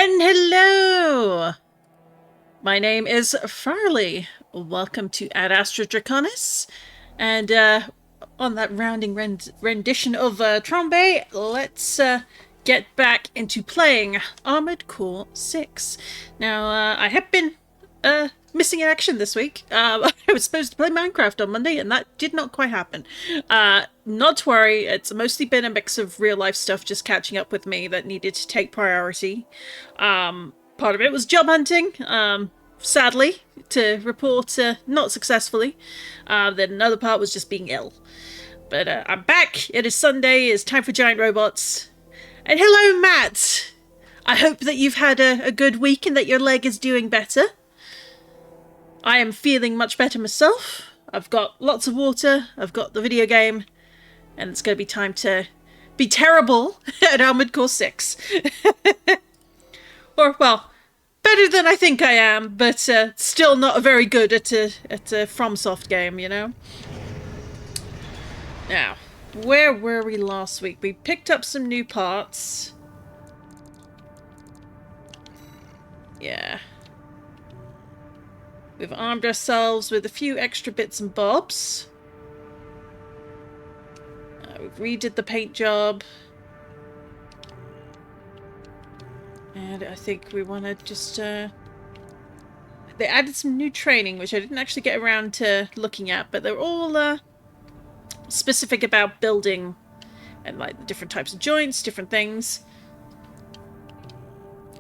And hello! My name is Farley. Welcome to AdAstraDraconis. And on that rounding rendition of Trombe, let's get back into playing Armored Core 6. Now, I have been missing in action this week. I was supposed to play Minecraft on Monday, and that did not quite happen. Not to worry, it's mostly been a mix of real-life stuff just catching up with me that needed to take priority. Part of it was job hunting, sadly, to report not successfully. Then another part was just being ill. But I'm back. It is Sunday. It's time for Giant Robots. And hello, Matt! I hope that you've had a good week and that your leg is doing better. I am feeling much better myself. I've got lots of water, I've got the video game, and it's going to be time to be terrible at Armored Core 6. Or, well, better than I think I am, but still not very good at a Fromsoft game, you know? Now, where were we last week? We picked up some new parts. Yeah. We've armed ourselves with a few extra bits and bobs. We've redid the paint job. And I think we want to just... They added some new training, which I didn't actually get around to looking at, but they're all specific about building and like the different types of joints, different things.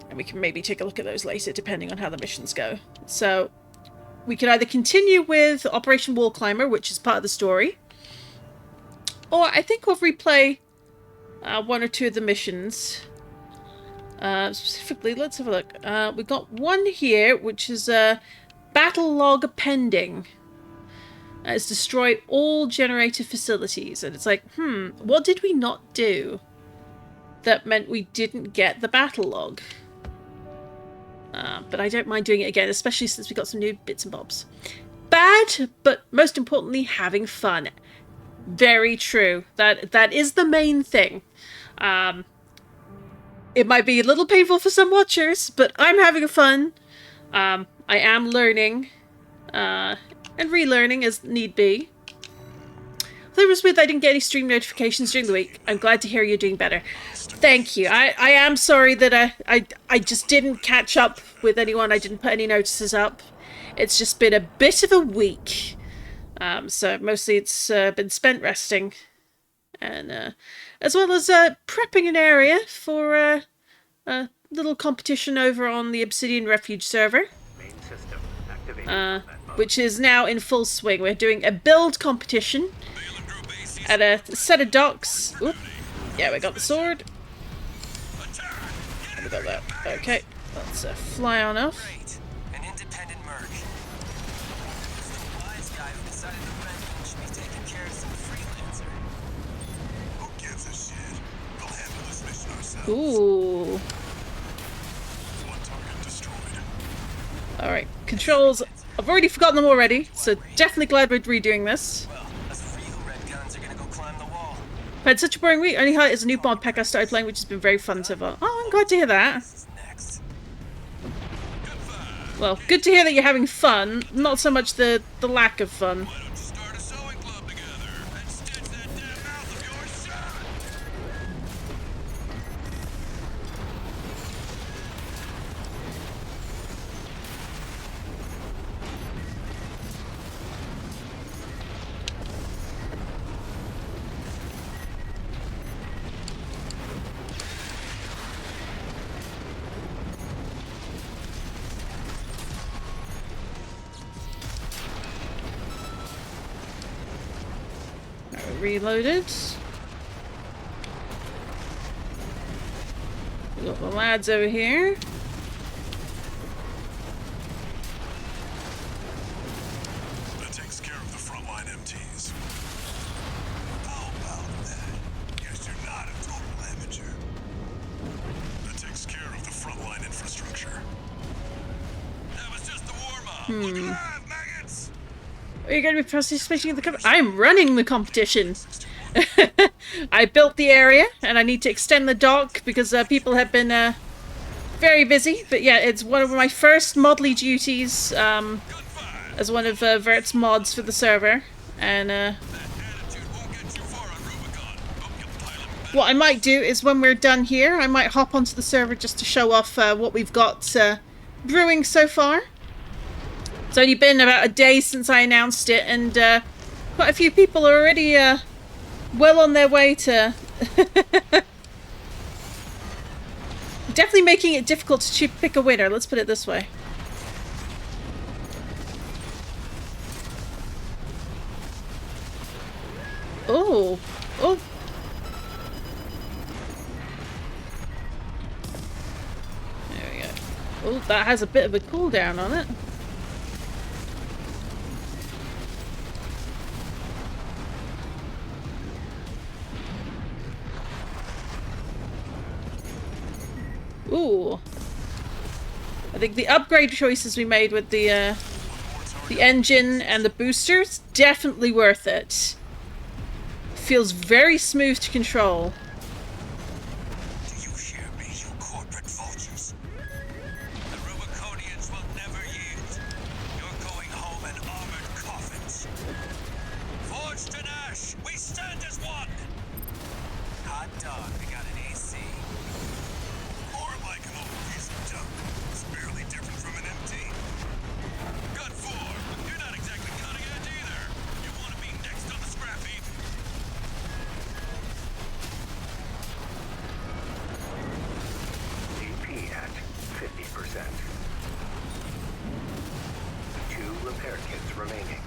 And we can maybe take a look at those later, depending on how the missions go. So... we can either continue with Operation Wallclimber, which is part of the story, or I think we'll replay one or two of the missions. Specifically, let's have a look. We've got one here, which is Battle Log Pending. It's destroy all generator facilities. And it's like, what did we not do that meant we didn't get the battle log? But I don't mind doing it again, especially since we got some new bits and bobs. Bad, but most importantly, having fun. Very true. That is the main thing. It might be a little painful for some watchers, but I'm having fun. I am learning, and relearning as need be. That was with I didn't get any stream notifications during the week. I'm glad to hear you're doing better. Thank you. I am sorry that I just didn't catch up with anyone. I didn't put any notices up. It's just been a bit of a week. So mostly it's been spent resting. And as well as prepping an area for a little competition over on the Obsidian Refuge server. Main system activated. Which is now in full swing. We're doing a build competition at a set of docks. Oop. Yeah, we got the sword. We got that. Okay, let's fly on off. An independent merc. It's the wise guy who decided the Rerunning should be taking care of some freelancer. Who gives a shit? We'll handle this mission ourselves. Ooh. One target destroyed. Alright, controls. I've already forgotten them already, so definitely glad we're redoing this. Well, us free red guns are gonna go climb the wall. I've had such a boring week. Only highlight is a new mod pack I started playing, which has been very fun so far. Oh, I'm glad to hear that. Next. Well, good to hear that you're having fun, not so much the lack of fun. Why don't you start a sewing club together and stitch that damn mouth of yours shut? Reloaded. We got the lads over here. That takes care of the frontline MTs. How about that? Guess you're not a total amateur. That takes care of the frontline infrastructure. That was just the warm-up. Look alive, maggots! Are you going to be participating in the competition? I'm running the competition. I built the area, and I need to extend the dock because people have been very busy, but yeah, it's one of my first modly duties as one of Vert's mods for the server. And what I might do is when we're done here, I might hop onto the server just to show off what we've got brewing so far. It's only been about a day since I announced it, and quite a few people are already well on their way to definitely making it difficult to pick a winner, let's put it this way. Oh. Oh. There we go. Oh, that has a bit of a cooldown on it. Ooh. I think the upgrade choices we made with the engine and the boosters, definitely worth it. Feels very smooth to control. Do you hear me, you corporate vultures? The Rubiconians will never yield. You're going home in armored coffins. Forged in ash, we stand as one! Hot dog, we got an AC. More like an old piece of junk. It's barely different from an MT. Gut 4, you're not exactly cutting edge either. You want to be next on the scrap heap? DP at 50%. 2 repair kits remaining.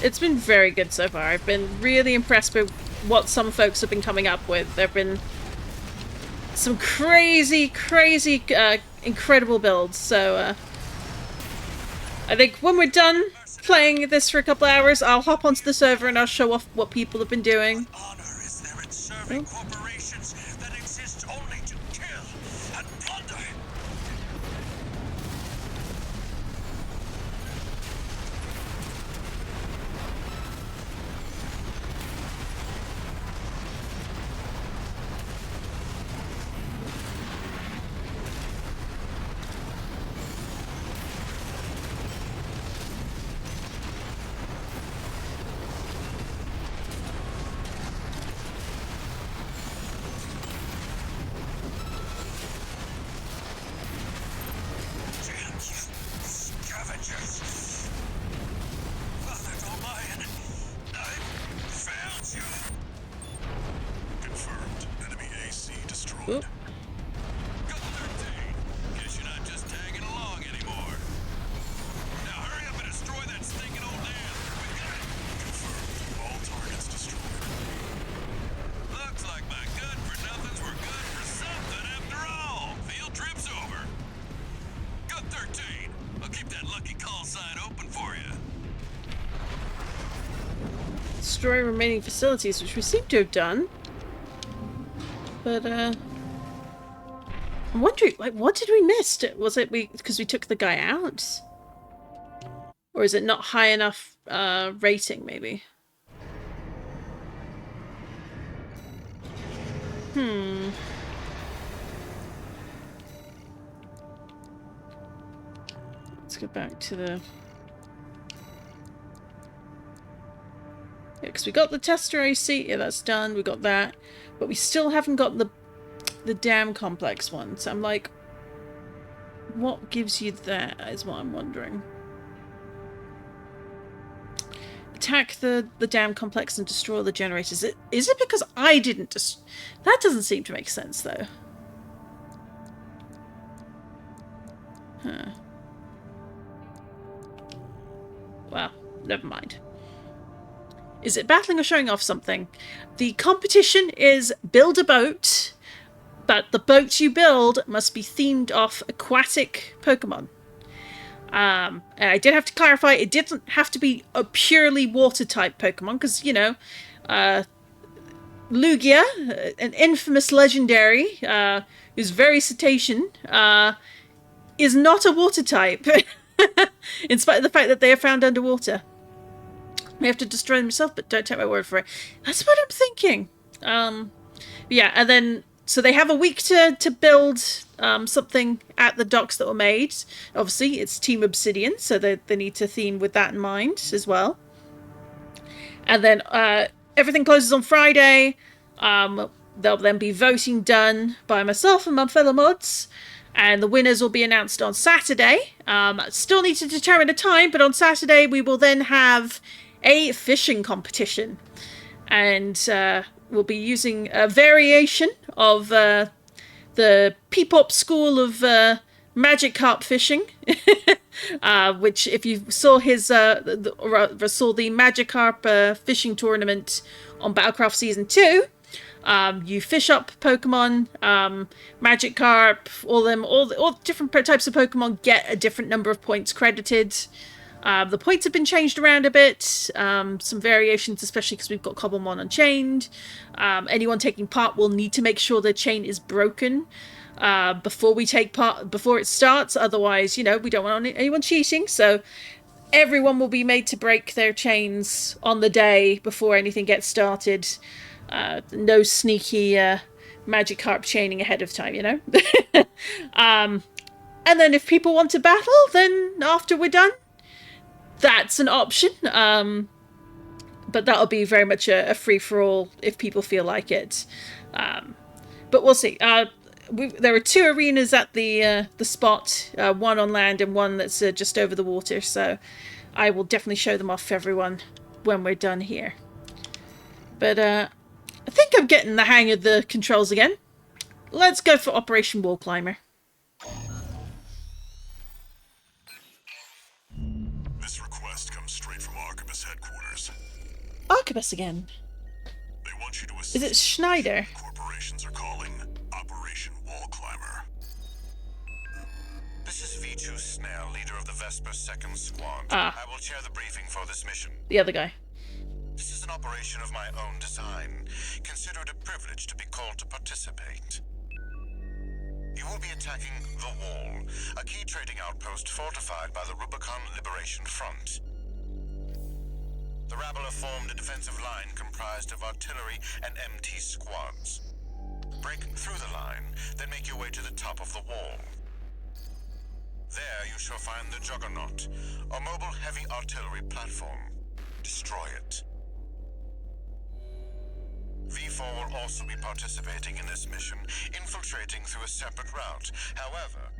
It's been very good so far. I've been really impressed with what some folks have been coming up with. There have been some crazy, incredible builds. So I think when we're done playing this for a couple hours, I'll hop onto the server and I'll show off what people have been doing. Honor is there in serving corporations that exist only to kill and plunder? Damn you, scavengers! Father O'Brien, I failed you! Confirmed. Enemy AC destroyed. Oop. Got 13. Guess you're not just tagging along anymore. Now hurry up and destroy that stinking old dam. We got it. Confirmed. All targets destroyed. Looks like my good for nothings were good for something after all. Field trip's over. Got 13. I'll keep that lucky call sign open for you. Destroy remaining facilities, which we seem to have done. But I'm wondering, like, what did we miss? Was it because we took the guy out? Or is it not high enough rating, maybe? Let's go back to the... Yeah, because we got the tester AC. Yeah, that's done. We got that. But we still haven't got the dam complex one. So I'm like, what gives you that is what I'm wondering. Attack the dam complex and destroy the generators. Is it because I didn't that doesn't seem to make sense, though. Huh. Well, never mind. Is it battling or showing off something? The competition is build a boat, but the boat you build must be themed off aquatic Pokemon. And I did have to clarify, it didn't have to be a purely water-type Pokemon, because, you know, Lugia, an infamous legendary, who's very cetacean, is not a water type, in spite of the fact that they are found underwater. I have to destroy them myself, but don't take my word for it. That's what I'm thinking. Yeah, and then so they have a week to build something at the docks that were made. Obviously, it's Team Obsidian, so they need to theme with that in mind as well. And then everything closes on Friday. There'll then be voting done by myself and my fellow mods, and the winners will be announced on Saturday. Still need to determine a time, but on Saturday we will then have a fishing competition, and we'll be using a variation of the Peepop school of magic carp fishing, which if you saw his saw the Magikarp fishing tournament on Battlecraft Season 2, you fish up Pokemon, Magikarp, all different types of Pokemon get a different number of points credited. The points have been changed around a bit, some variations, especially because we've got Cobblemon Unchained. Anyone taking part will need to make sure their chain is broken before we take part, before it starts. Otherwise, we don't want anyone cheating. So everyone will be made to break their chains on the day before anything gets started. No sneaky Magikarp chaining ahead of time, and then if people want to battle, then after we're done, that's an option. But that'll be very much a free-for-all if people feel like it. But we'll see. There are 2 arenas at the spot, one on land and one that's just over the water. So I will definitely show them off for everyone when we're done here. But I think I'm getting the hang of the controls again. Let's go for Operation Wallclimber. This request comes straight from Arquebus headquarters. Arquebus again. They want you to assist. Is it Schneider? Corporations are calling Operation Wallclimber. This is V2 Snell, leader of the Vesper 2nd Squad. I will chair the briefing for this mission. The other guy. This is an operation of my own design. Consider it a privilege to be called to participate. You will be attacking the Wall, a key trading outpost fortified by the Rubicon Liberation Front. The rabble have formed a defensive line comprised of artillery and MT squads. Break through the line, then make your way to the top of the wall. There you shall find the Juggernaut, a mobile heavy artillery platform. Destroy it. V4 will also be participating in this mission, infiltrating through a separate route. However,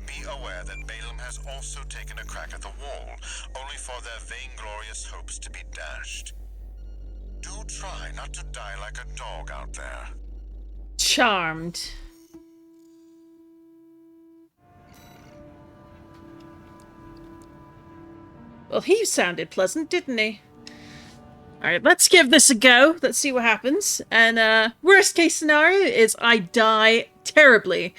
be aware that Balaam has also taken a crack at the wall, only for their vainglorious hopes to be dashed. Do try not to die like a dog out there. Charmed. Well, he sounded pleasant, didn't he? Alright, let's give this a go. Let's see what happens. And worst case scenario is I die terribly.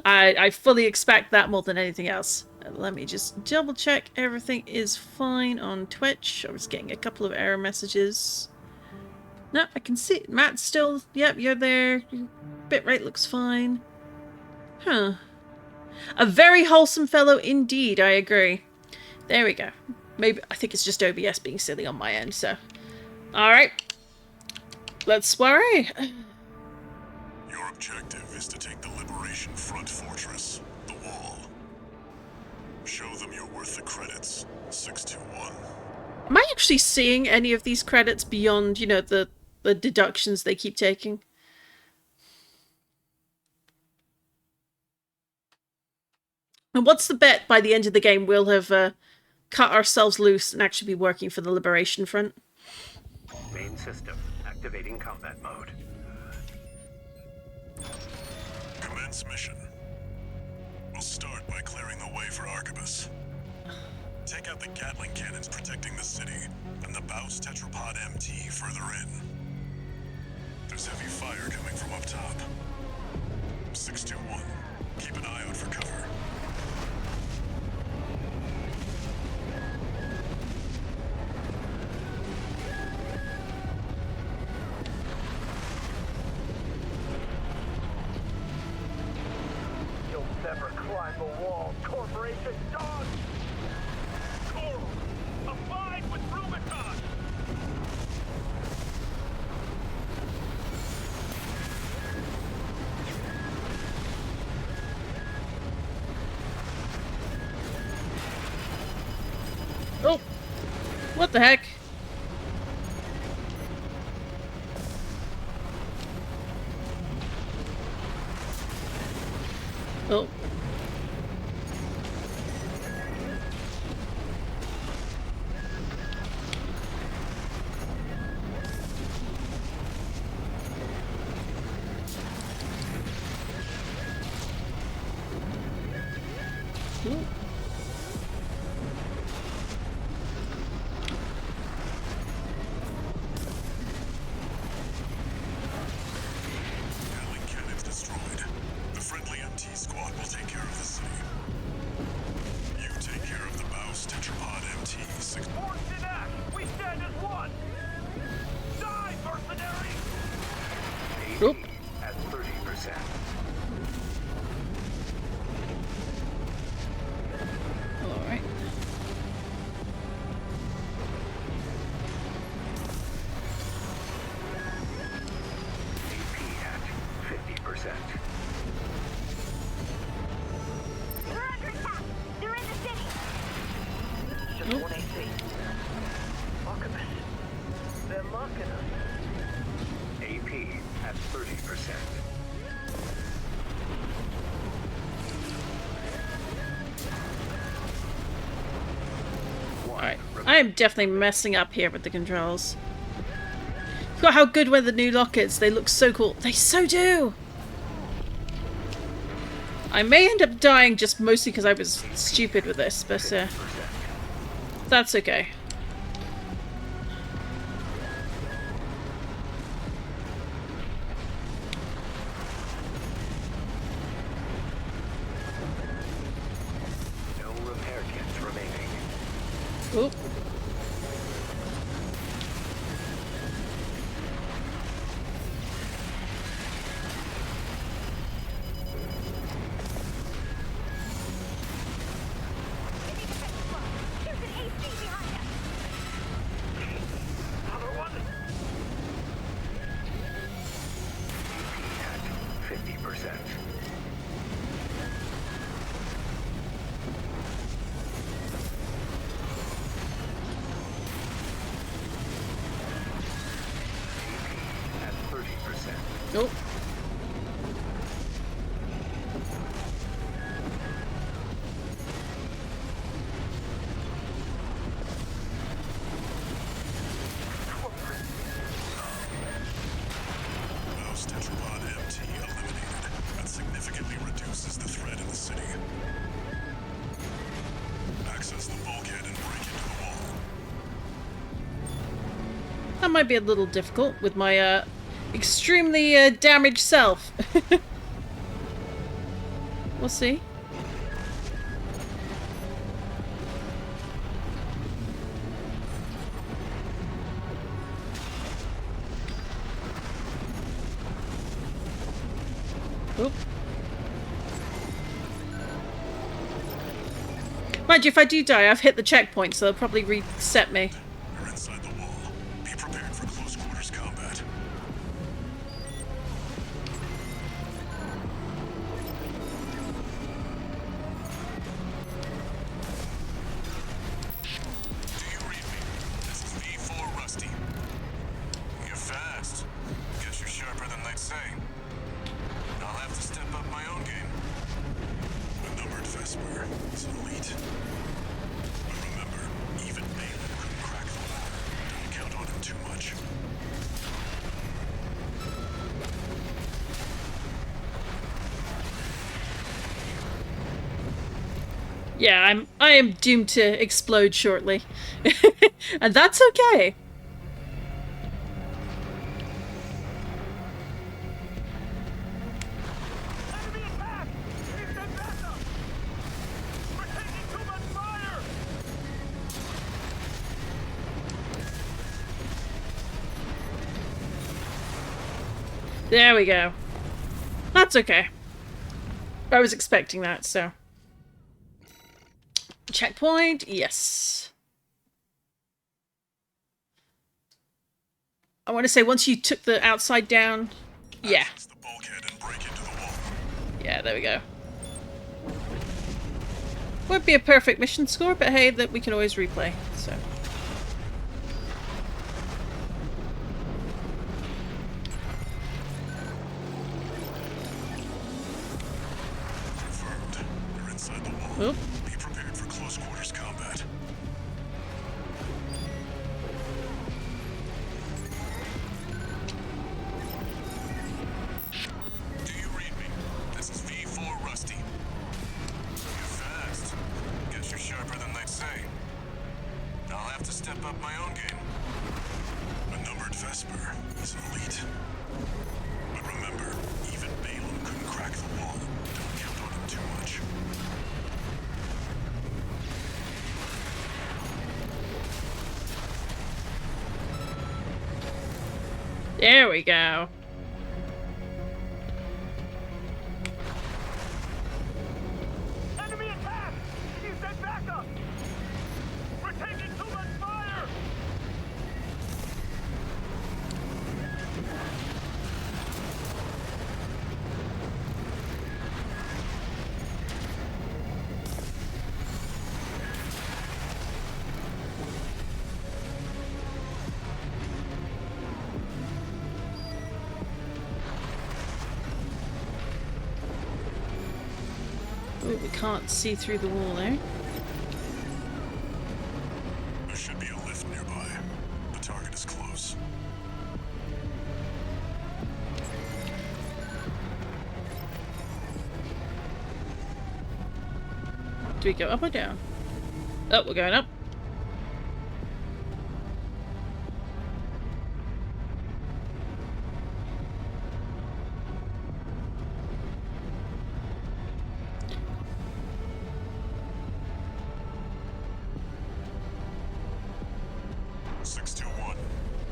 I fully expect that more than anything else. Let me just double check everything is fine on Twitch. I was getting a couple of error messages. No, I can see it. Matt's still... Yep, you're there. Bitrate looks fine. Huh. A very wholesome fellow indeed, I agree. There we go. Maybe, I think it's just OBS being silly on my end, so... Alright. Let's soiree. Your objective is to take the Liberation Front fortress, the Wall. Show them you're worth the credits. 621. Am I actually seeing any of these credits beyond, the deductions they keep taking? And what's the bet by the end of the game we'll have cut ourselves loose and actually be working for the Liberation Front? Main system activating combat mode. Commence mission. We'll start by clearing the way for Arquebus. Take out the Gatling cannons protecting the city, and the BAWS tetrapod MT further in. There's heavy fire coming from up top. 621. Keep an eye out for cover. You'll never climb the wall, corporation dog! Coral, abide with Rubicon! What the heck? Oh. Ooh. Gatling cannons destroyed. The friendly MT squad will take care of the city. You take care of the BAWS tetrapod MT6. Force in act! We stand as one! Die, mercenary! Oop. At 30%. Alright. AP at 50%. They're under attack. They're in the city. Just one AC. Mocking us. They're mocking us. AP at 30%. Alright. I am definitely messing up here with the controls. Forgot how good were the new lockers. They look so cool. They so do! I may end up dying just mostly because I was stupid with this, but that's okay. No repair kits remaining. Oop. There's an AC behind us. Another one. AP at 50%. At 30%. Nope. BAWS tetrapod MT eliminated. That significantly reduces the threat in the city. Access the bulkhead and break into the wall. That might be a little difficult with my extremely damaged self. We'll see. Oop. Mind you, if I do die, I've hit the checkpoint, so they'll probably reset me. You're inside the wall. Be prepared for close quarters combat. Do you read me? This is V4 Rusty. You're fast. Guess you're sharper than they'd say. I'll have to step up my own game. A numbered Vesper is an elite. But remember, even Balin couldn't crack the ladder. Don't count on him too much. Yeah, I am doomed to explode shortly. And that's okay. Enemy attack! Need some backup! We're taking too much fire! There we go. That's okay. I was expecting that, so. Checkpoint, yes. I want to say once you took the outside down. Yeah. Access the bulkhead and break into the wall. Yeah, there we go. Won't be a perfect mission score, but hey, that we can always replay, so. Oop. Be prepared for close quarters combat. Do you read me? This is V4 Rusty. You're fast. Guess you're sharper than they say. I'll have to step up my own game. A numbered Vesper is elite. But remember, even Balaam couldn't crack the wall. Don't count on him too much. There we go. Enemy attack! You send backup! We're taking too much fire! Ooh, we can't see through the wall there. There should be a lift nearby. The target is close. Do we go up or down? Oh, we're going up.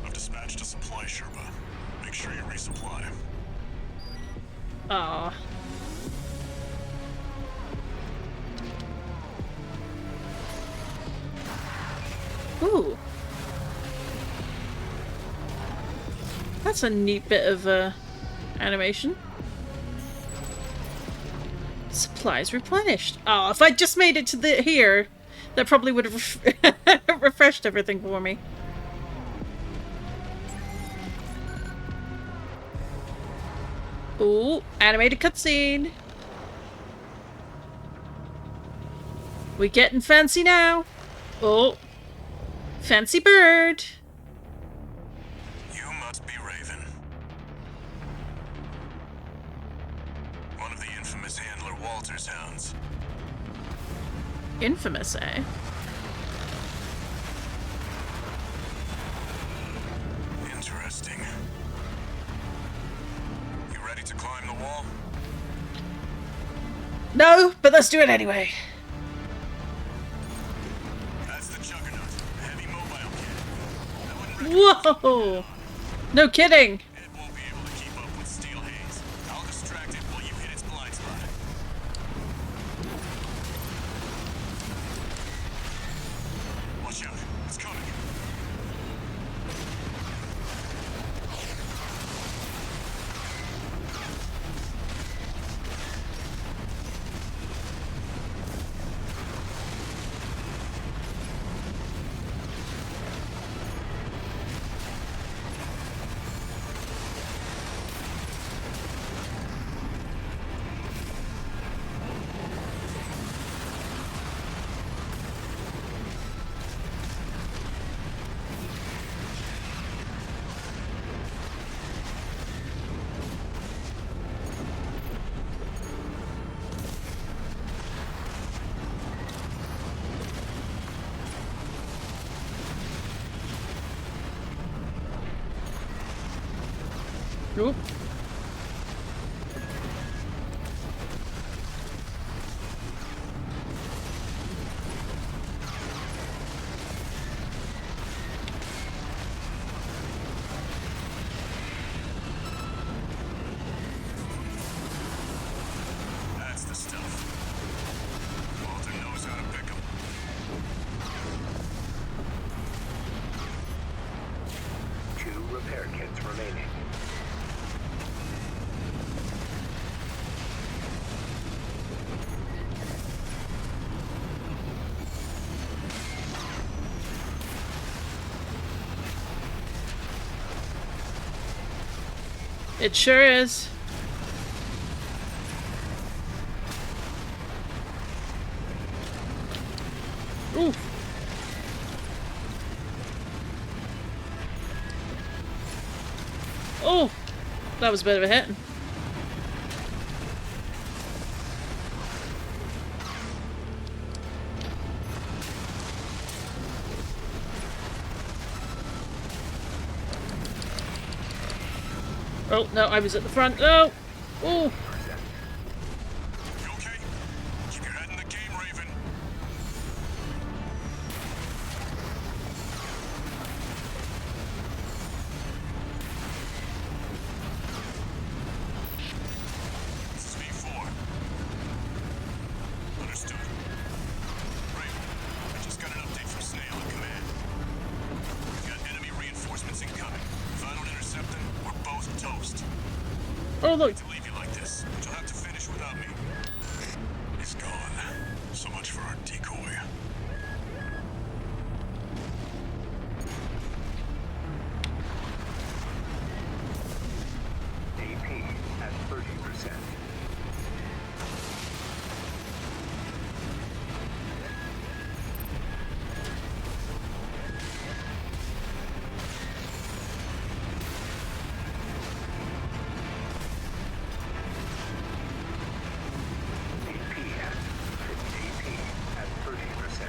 I've dispatched a supply Sherpa. Make sure you resupply. Ah. Ooh. That's a neat bit of animation. Supplies replenished. Oh, if I just made it to the here, that probably would have refreshed everything for me. Ooh, animated cutscene. We getting fancy now. Oh, fancy bird. You must be Raven. One of the infamous handler Walter's hounds. Infamous, eh? Interesting. You ready to climb the wall? No, but let's do it anyway. That's the Juggernaut, a heavy mobile kit. I wouldn't recommend Whoa! No kidding. it won't be able to keep up with Steel Haze. I'll distract it while you hit its blind spot. Watch out, it's coming. Oop. That's the stuff. Walter knows how to pick 'em. Two repair kits remaining. It sure is. Oof. Oh, that was a bit of a hit. Oh, no, I was at the front. Oh! Oh! You okay? Keep your head in the game, Raven. This is V4. Understood. Raven, I just got an update from Snail in command. We've got enemy reinforcements incoming. If I don't intercept them, we're both toast. Oh, look. To leave you like this, but you'll have to finish without me. He's gone. So much for our decoy. AP at 30%. AP at 30%.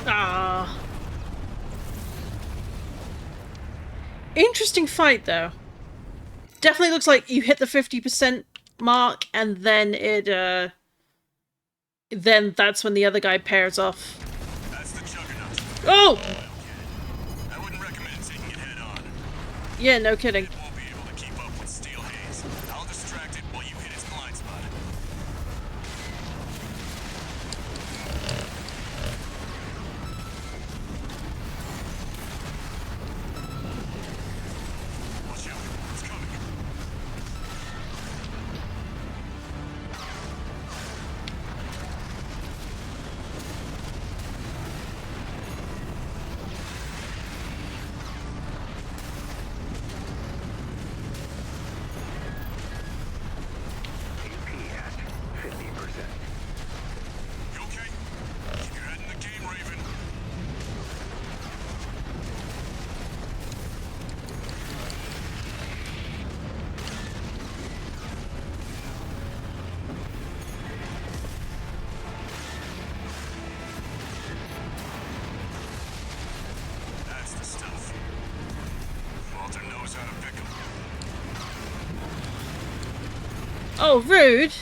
Ah. Interesting fight, though. Definitely looks like you hit the 50% mark, and then then that's when the other guy pairs off. That's the Juggernaut. Oh! I wouldn't recommend taking it head on. Yeah, no kidding. It won't be able to keep up with Steel Haze. I'll distract it while you hit its blind spot. Watch out. It's coming. AP at 50%. You okay? Keep your head in the game, Raven. That's the stuff. Walter knows how to pick 'em. Oh, rude.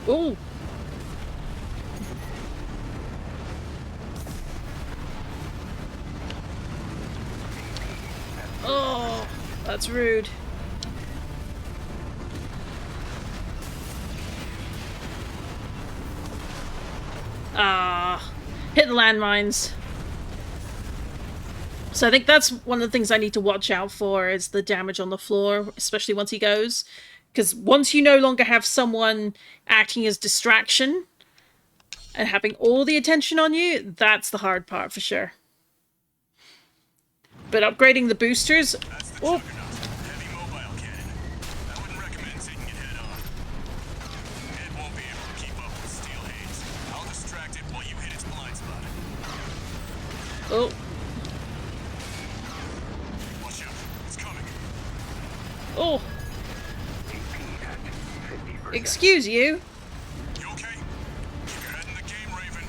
Ooh. Oh, that's rude. Ah, hit the landmines. So I think that's one of the things I need to watch out for is the damage on the floor, especially once he goes. Because once you no longer have someone acting as distraction and having all the attention on you, that's the hard part for sure. But upgrading the boosters... That's the Oh, Juggernaut. Heavy mobile cannon. I wouldn't recommend taking it head on. It won't be able to keep up with steel haze. I'll distract it while you hit its blind spot. oh, Watch out. It's coming. oh. AP at 50%. Excuse you. You okay? Keep your head in the game, Raven.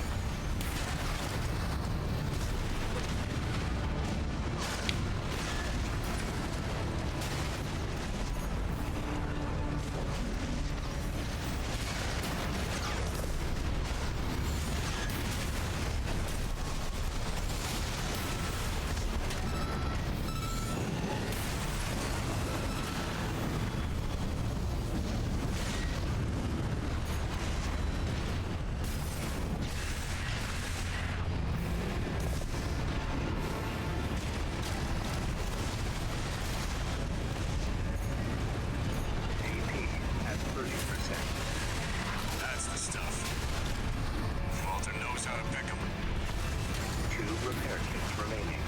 AP at 30%. That's the stuff. Walter knows how to pick 'em. 2 repair kits remaining.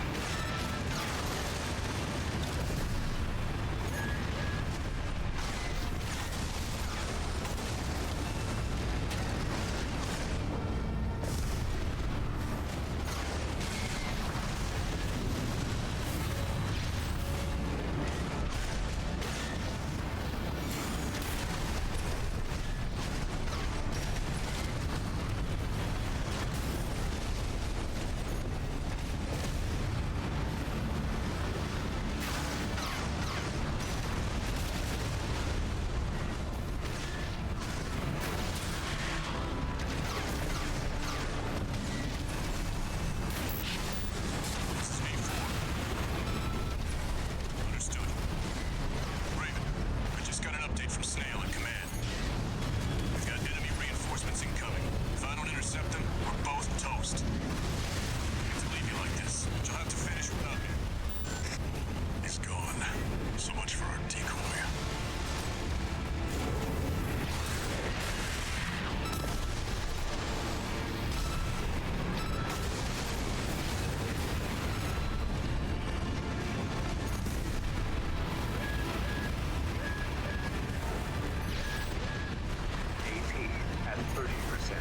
This is A4. Understood. Raven, I just got an update from Snail at command. We've got enemy reinforcements incoming. If I don't intercept them, we're both toast. I hate to leave you like this, but you'll have to finish without me. He's gone. So much for our decoy. AP at 30%.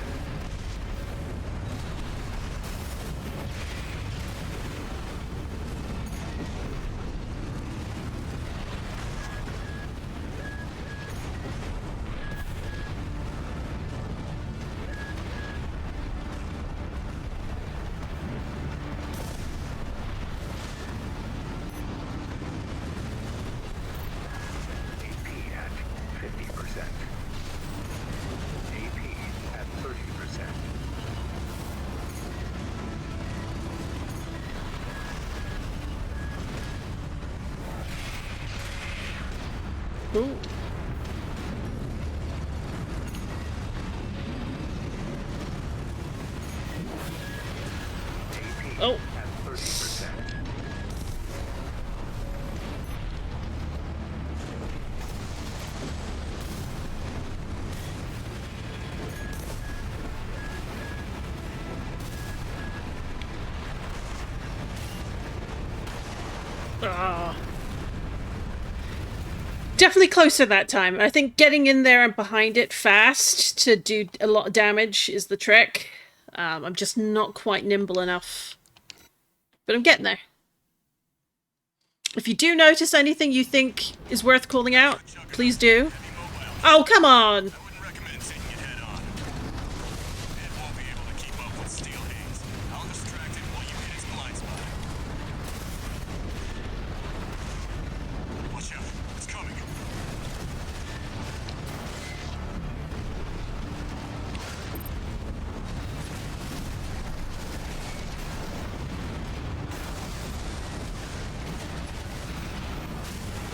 AP at 50%. AP at 30%. Ooh. AP Oh. at 30%. Ah. Definitely closer that time. I think getting in there and behind it fast to do a lot of damage is the trick. I'm just not quite nimble enough. But I'm getting there. If you do notice anything you think is worth calling out, please do. Oh, come on! I wouldn't recommend taking it head on. It won't be able to keep up with steel haze. I'll distract it while you hit its blind spot. Watch out. It's coming.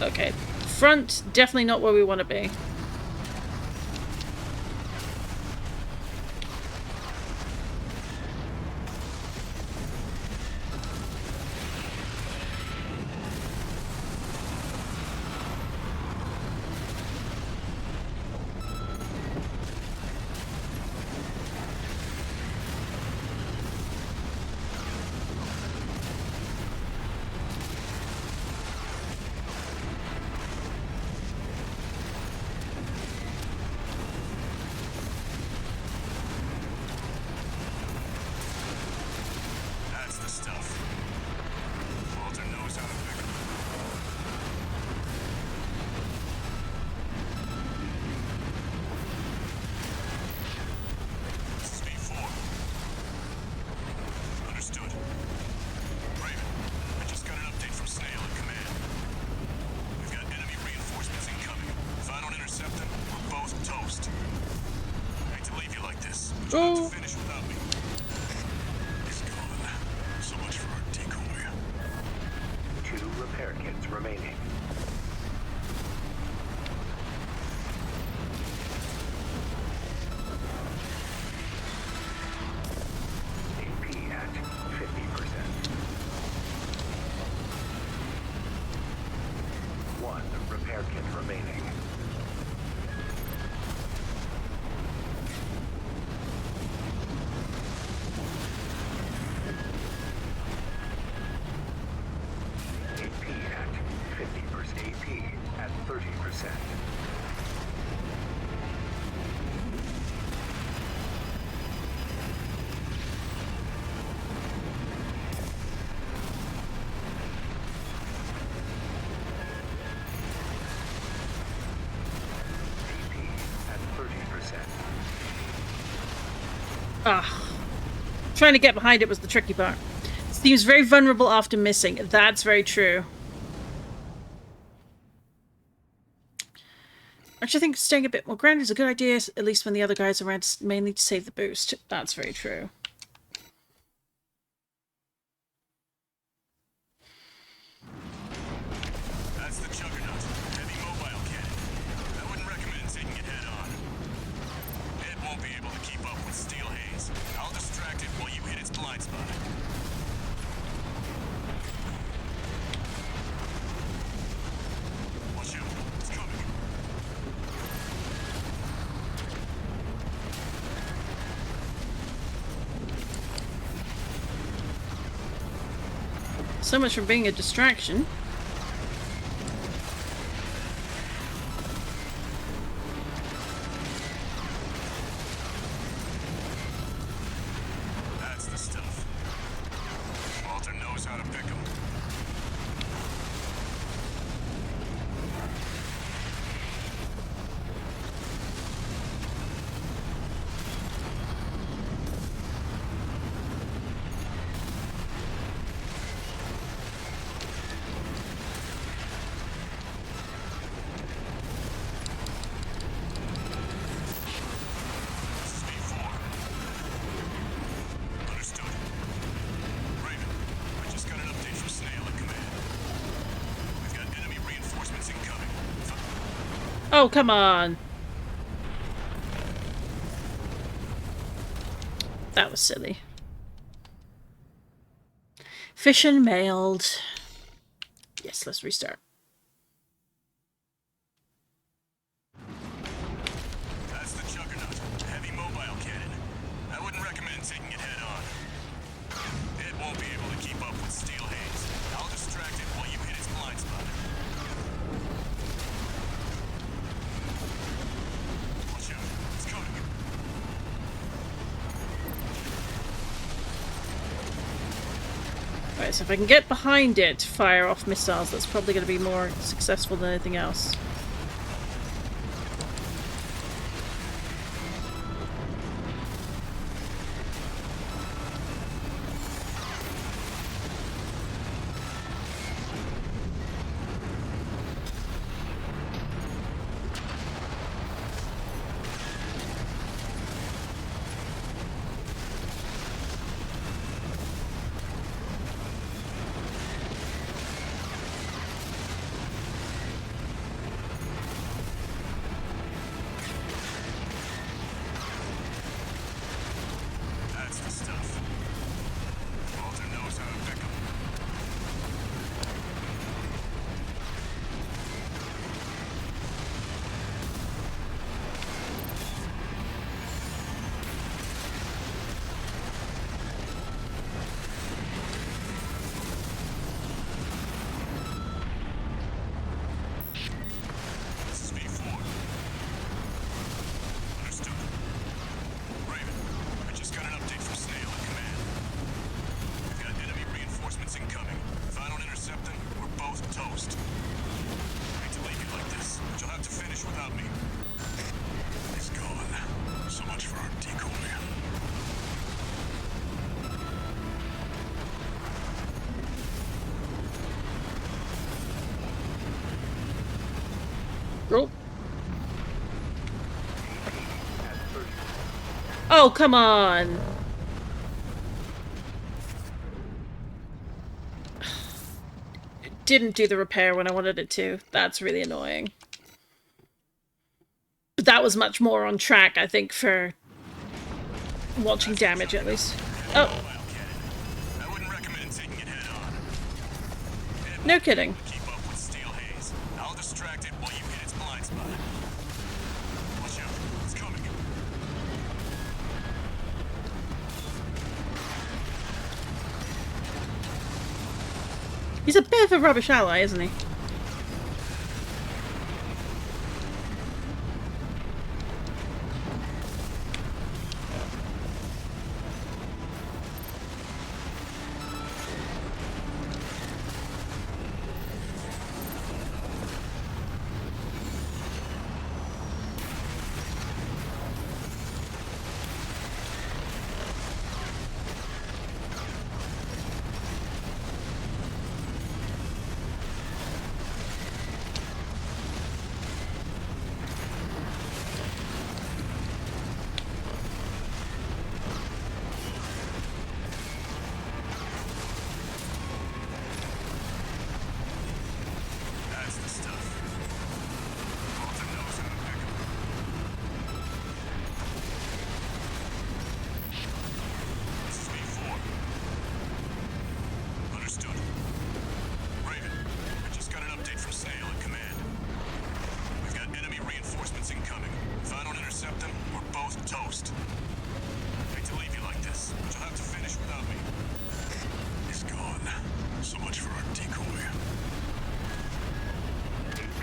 Okay. Front, definitely not where we want to be. That's the stuff. Walter knows how to pick 'em. This is V4. Understood. Raven, I just got an update from Snail at command. We've got enemy reinforcements incoming. If I don't intercept them, we're both toast. I hate to leave you like this. But you'll have to finish without me. He's gone. So much for our decoy. 2 repair kits remaining. AP at 50%. 1 repair kit remaining. AP at 50%. AP at 30%. AP at 30%. Ah. Trying to get behind it was the tricky part. Seems very vulnerable after missing. That's very true. Actually, I think staying a bit more grounded is a good idea, at least when the other guys are around, mainly to save the boost. That's very true. That's the Juggernaut. Heavy mobile cannon. I wouldn't recommend taking it head on. It won't be able to keep up with Steel Haze. I'll distract it while you hit its blind spot. Watch out. It's coming. So much for being a distraction. That's the stuff. Walter knows how to pick 'em. This is V4. Understood. Raven, I just got an update from Snail at command. We've got enemy reinforcements incoming. Oh, come on. That was silly. Fission mailed. Yes, let's restart. That's the Juggernaut. Heavy mobile cannon. I wouldn't recommend taking it head on. It won't be able to keep up with Steel Haze. I'll distract it while you hit its blind spot. Watch out. It's coming. Right, so if I can get behind it, fire off missiles, that's probably going to be more successful than anything else. Oh. Oh, come on. It didn't do the repair when I wanted it to. That's really annoying. But that was much more on track, I think, for watching damage at least. Oh. I wouldn't recommend taking it head on. No kidding. Keep up with steel haze. I'll distract it while you hit its blind spot. Watch out. It's coming. He's a bit of a rubbish ally, isn't he? That's the stuff. Both the nose and the pick. This is V4. Understood. Raven, I just got an update from Snail at command. We've got enemy reinforcements incoming. If I don't intercept them, we're both toast. Hate to leave you like this, but you'll have to finish without me. He's gone. So much for our decoy. AP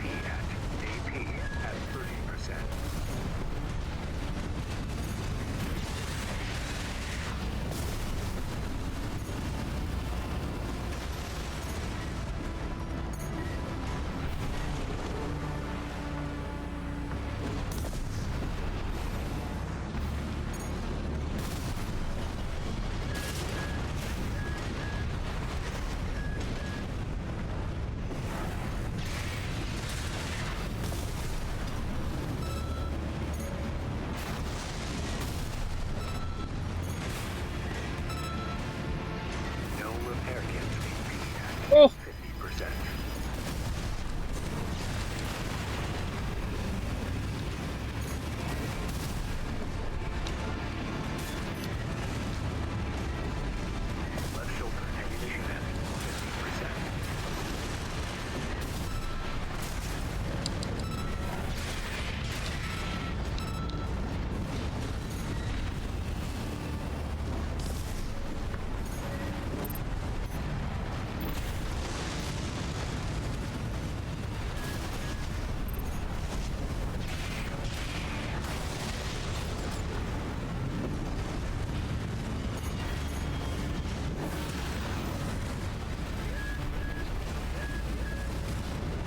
at 30%. No repair kits. AP Oh. at 50%. Left shoulder ammunition at 50%.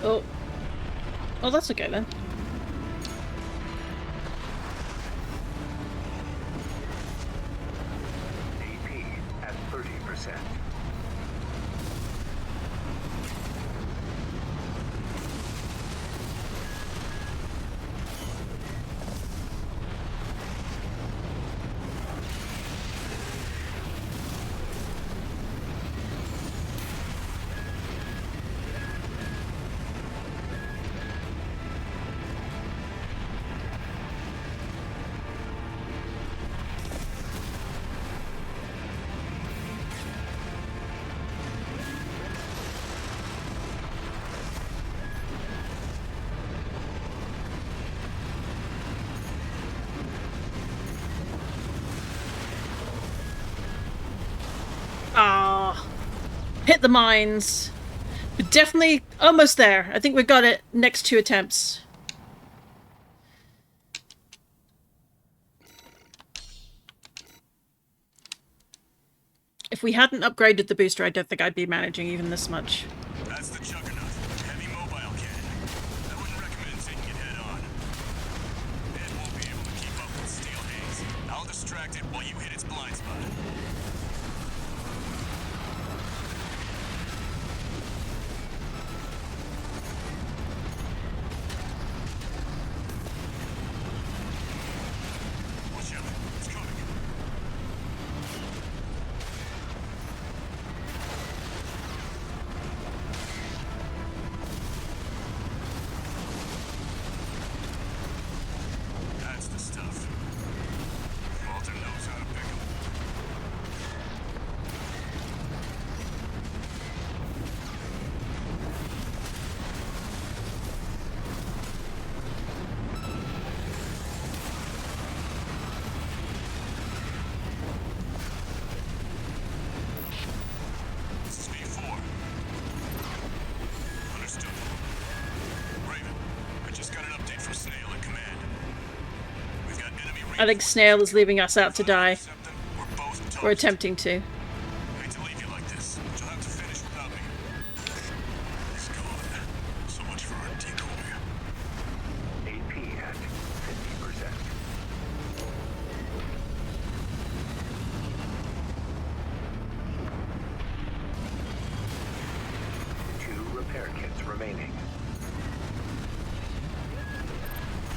Oh. Oh, that's okay then. AP at 30%. Ah. Hit the mines. But definitely almost there. I think we got it next 2 attempts. If we hadn't upgraded the booster, I don't think I'd be managing even this much. That's the Juggernaut. Heavy mobile cannon. I wouldn't recommend taking it head on. It won't be able to keep up with steel haze. I'll distract it while you hit its blind spot. I think Snail is leaving us out to die. Intercept them, we're both toast. We're attempting to. Hate to leave you like this, but you'll have to finish without me. He's gone. So much for our decoy. AP at 50%. Two repair kits remaining. AP at 50%.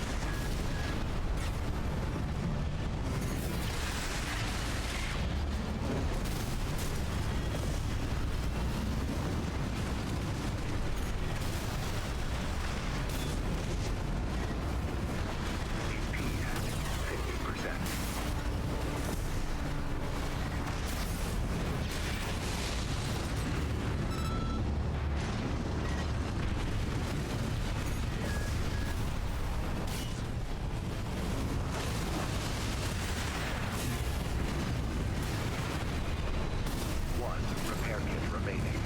One repair kit remaining.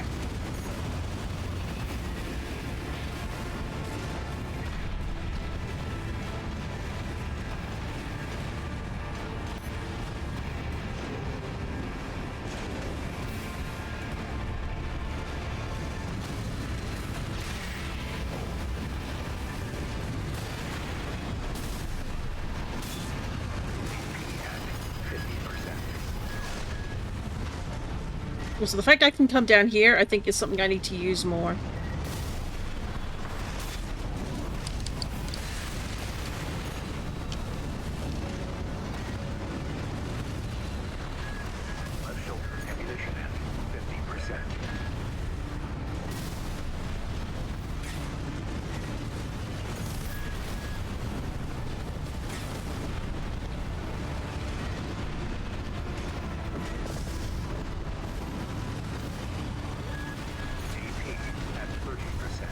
AP at 50%. So the fact I can come down here, I think, is something I need to use more. Left shoulder ammunition at 50%. AP at 30%.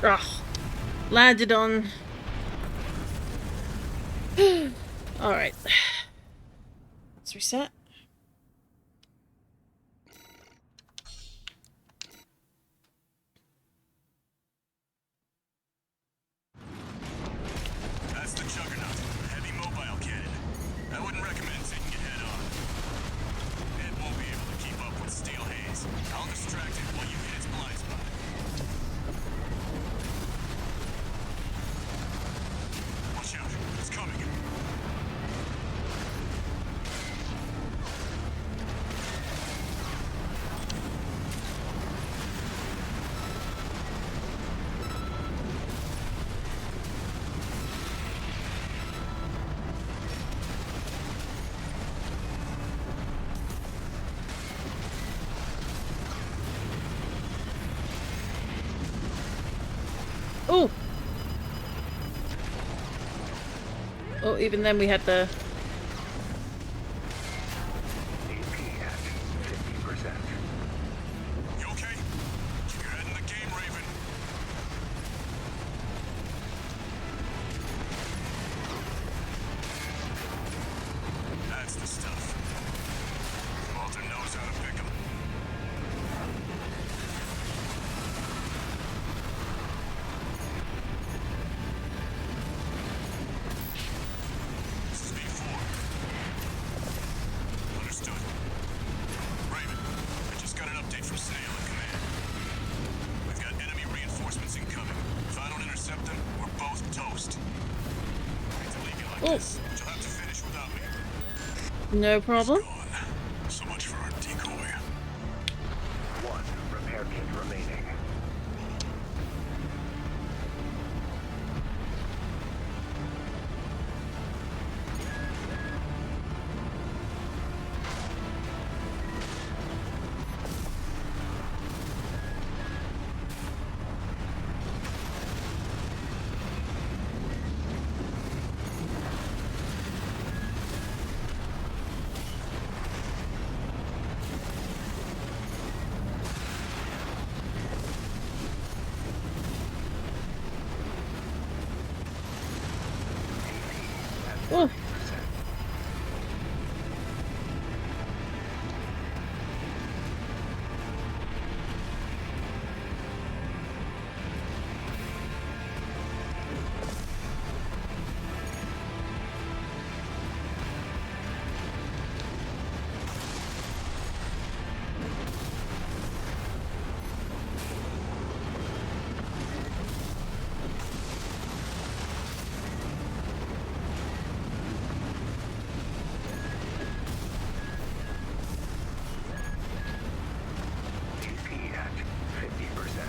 Ugh. Landed on... Alright. Let's reset. That's the Juggernaut, a heavy mobile cannon. I wouldn't recommend taking it head on. It won't be able to keep up with Steel Haze. I'll distract it while you hit its blind spot. Watch out, it's coming. Oh! Oh, even then we had the... AP at 50%. You okay? Keep your head in the game, Raven. That's the stuff. Walter knows how to pick 'em. This is V4. Understood. Raven, I just got an update from Snail in command. We've got enemy reinforcements incoming. If I don't intercept them, we're both toast. Hate to leave you like Oh. this, but you'll have to finish without me. No problem. Gone. So much for our decoy. One repair kit remaining. Oh. AP at 50%.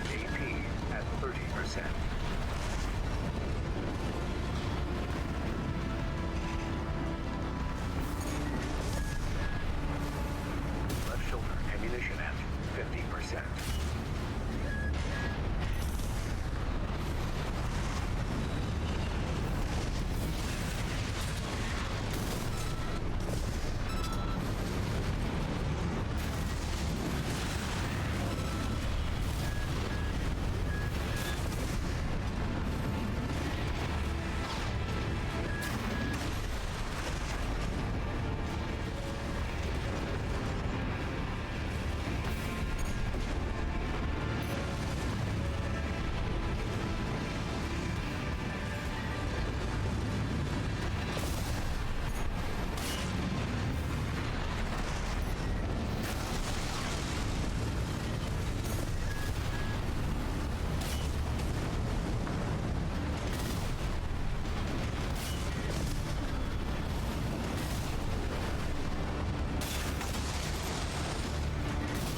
AP at 30%. Left shoulder ammunition at 50%.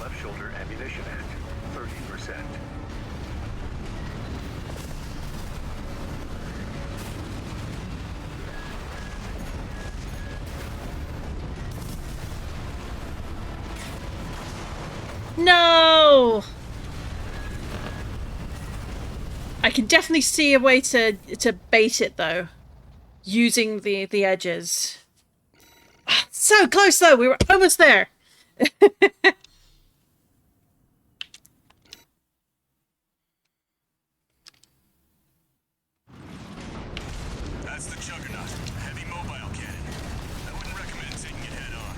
Left shoulder ammunition at 30%. No! I can definitely see a way to bait it though, using the edges. So close though, we were almost there. That's the Juggernaut, a heavy mobile cannon. I wouldn't recommend taking it head on.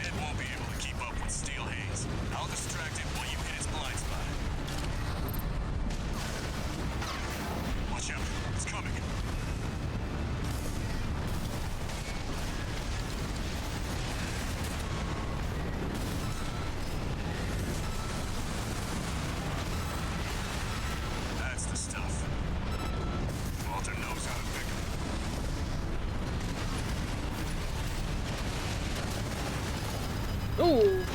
It won't be able to keep up with Steel Haze. I'll distract it while you hit its blind spot. Watch out, it's coming. That's the stuff. Walter knows how to pick 'em. Ooh.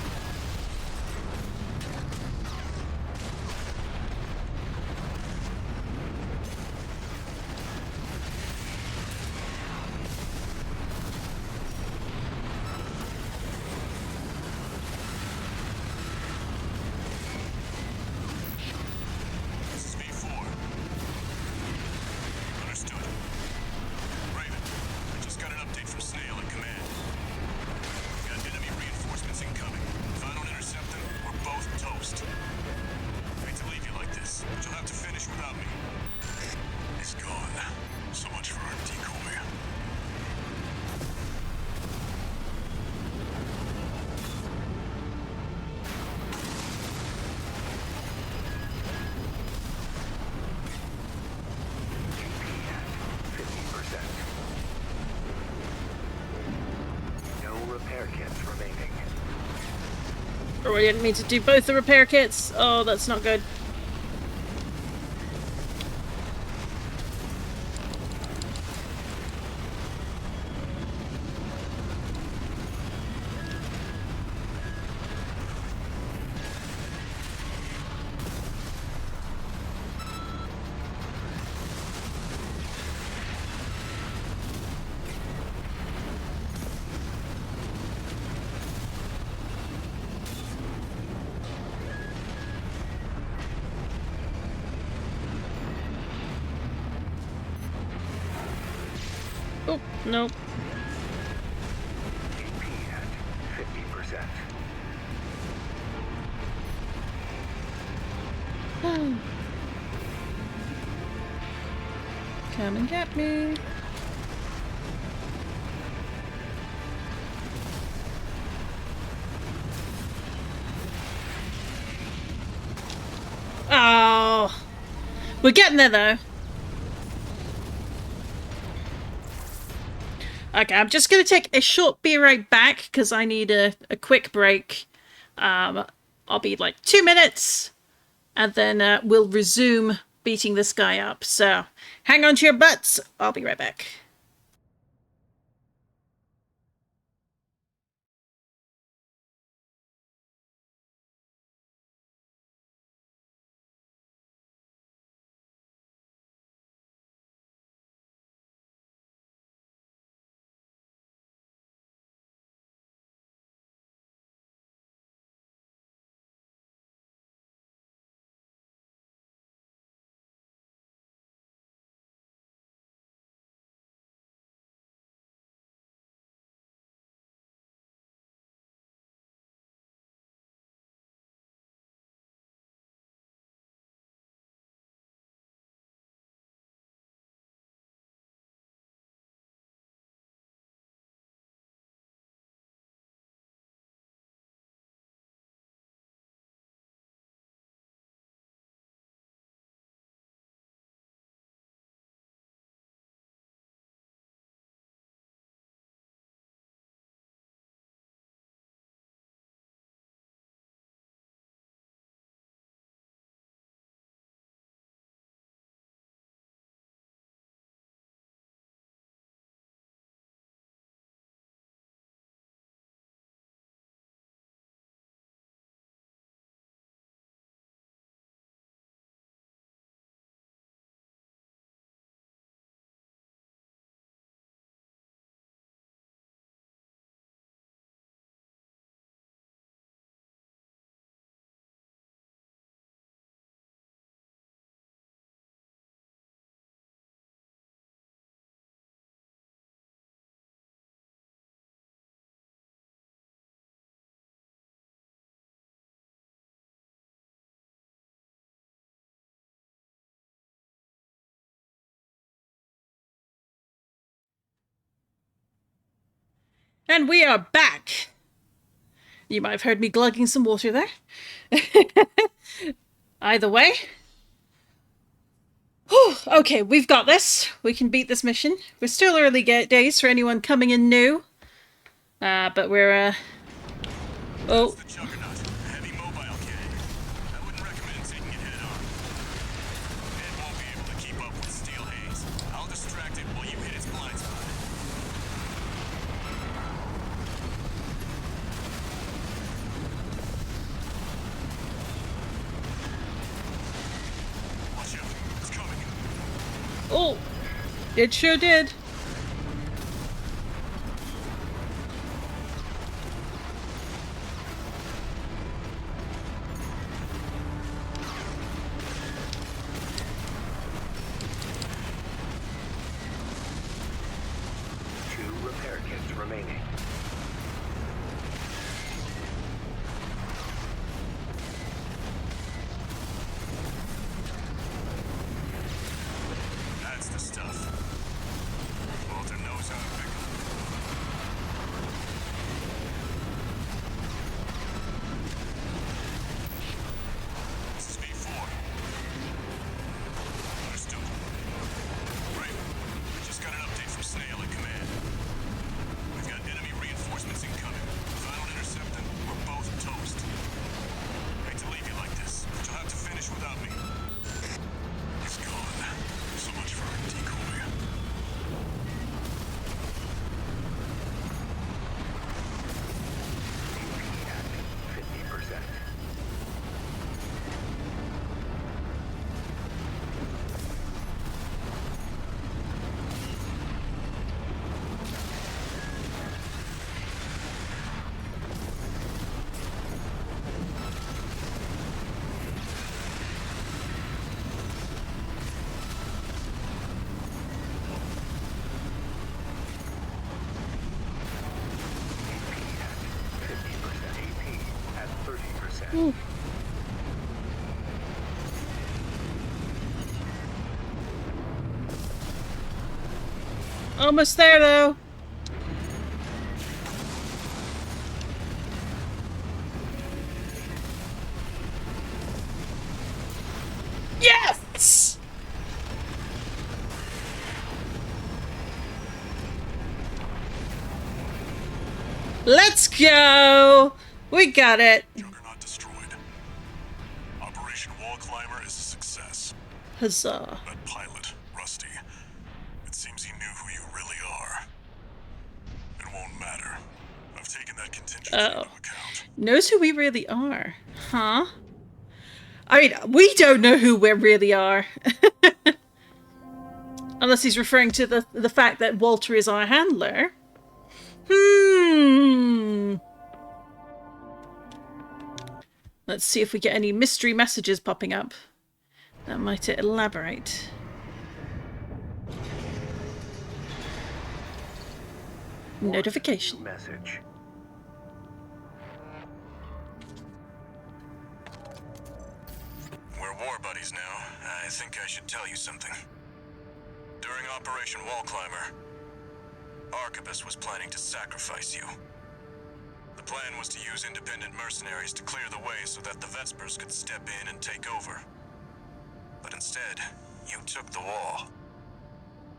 This is V4. Understood. Raven, I just got an update from Snail at command. Got enemy reinforcements incoming. If I don't intercept them, we're both toast. Hate to leave you like this, but you'll have to finish without me. He's gone. So much for our decoy. AP at 50%. No repair kits remaining. Oh, I didn't mean to do both the repair kits. Oh, that's not good. Oh, nope. AP at 50%. Come and get me. Oh, we're getting there though. Okay, I'm just gonna take a short be right back because I need a quick break. I'll be like 2 minutes, and then we'll resume beating this guy up. So hang on to your butts. I'll be right back. And we are back. You might have heard me glugging some water there. Either way. Whew, okay, we've got this. We can beat this mission. We're still early days for anyone coming in new. But we're, Oh. The Juggernaut, a heavy mobile cannon. I wouldn't recommend taking it head on. It won't be able to keep up with Steel Haze. I'll distract it while you hit its blind spot. Watch out, it's coming. Oh, it sure did. Remaining. That's the stuff. Walter knows how to pick 'em. This is V4. Understood. Right. I just got an update from Snail at command. We've got enemy reinforcements incoming. If I don't intercept them, we're both toast. Hate to leave you like this, but you'll have to finish without me. It's gone. So much for our decoy. AP at 50%. AP at 30%. Almost there, though. Yes! Let's go! We got it. Juggernaut destroyed. Operation Wallclimber is a success. Huzzah. That pilot, Rusty, it seems he knew who you really are. It won't matter. I've taken that contingency into account. Knows who we really are. Huh? I mean, we don't know who we really are. Unless he's referring to the fact that Walter is our handler. Let's see if we get any mystery messages popping up. That might elaborate. Notification. Message. We're war buddies now. I think I should tell you something. During Operation Wallclimber, Arquebus was planning to sacrifice you. The plan was to use independent mercenaries to clear the way so that the Vespers could step in and take over. But instead, you took the wall.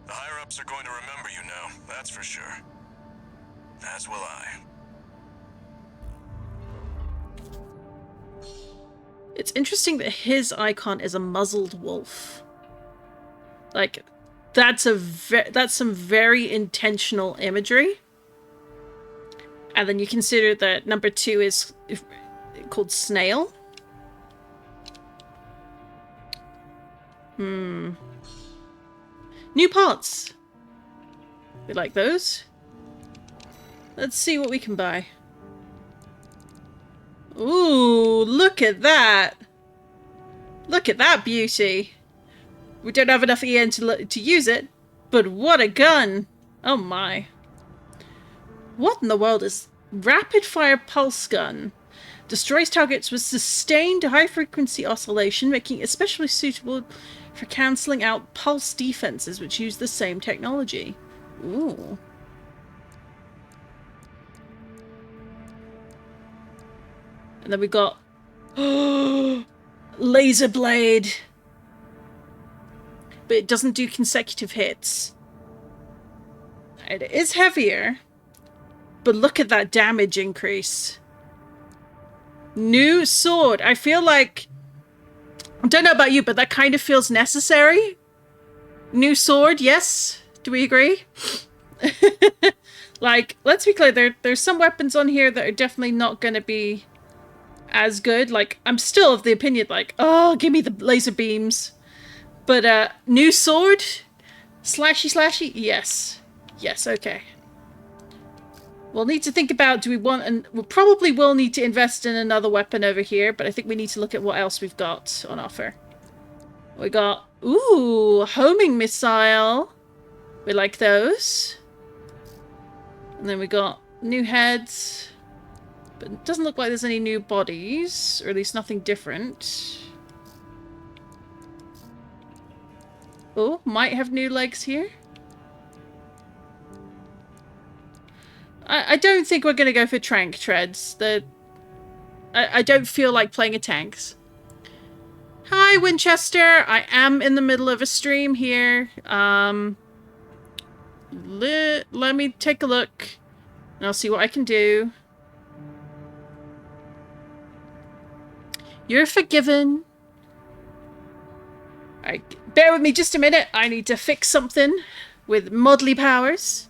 The higher-ups are going to remember you now, that's for sure. As will I. It's interesting that his icon is a muzzled wolf. Like, that's some very intentional imagery. And then you consider that number 2 is called Snail. New pots. We like those. Let's see what we can buy. Ooh, look at that. Look at that beauty. We don't have enough EN to use it, but what a gun. Oh my. What in the world is rapid fire pulse gun? Destroys targets with sustained high frequency oscillation, making it especially suitable for cancelling out pulse defenses which use the same technology. Ooh. And then we got laser blade. But it doesn't do consecutive hits. It is heavier. But look at that damage increase. New sword. I feel like... I don't know about you, but that kind of feels necessary. New sword, yes. Do we agree? Like, let's be clear. There's some weapons on here that are definitely not going to be as good. Like, I'm still of the opinion, like, oh, give me the laser beams. But, new sword? Slashy? Yes. Yes, okay. We'll need to think about, do we want, and we probably will need to invest in another weapon over here, but I think we need to look at what else we've got on offer. We got, ooh, homing missile. We like those. And then we got new heads. But it doesn't look like there's any new bodies, or at least nothing different. Oh, might have new legs here. I don't think we're going to go for tank treads. I don't feel like playing a tanks. Hi, Winchester. I am in the middle of a stream here. Let me take a look. And I'll see what I can do. You're forgiven. Alright, bear with me just a minute. I need to fix something with Modly powers.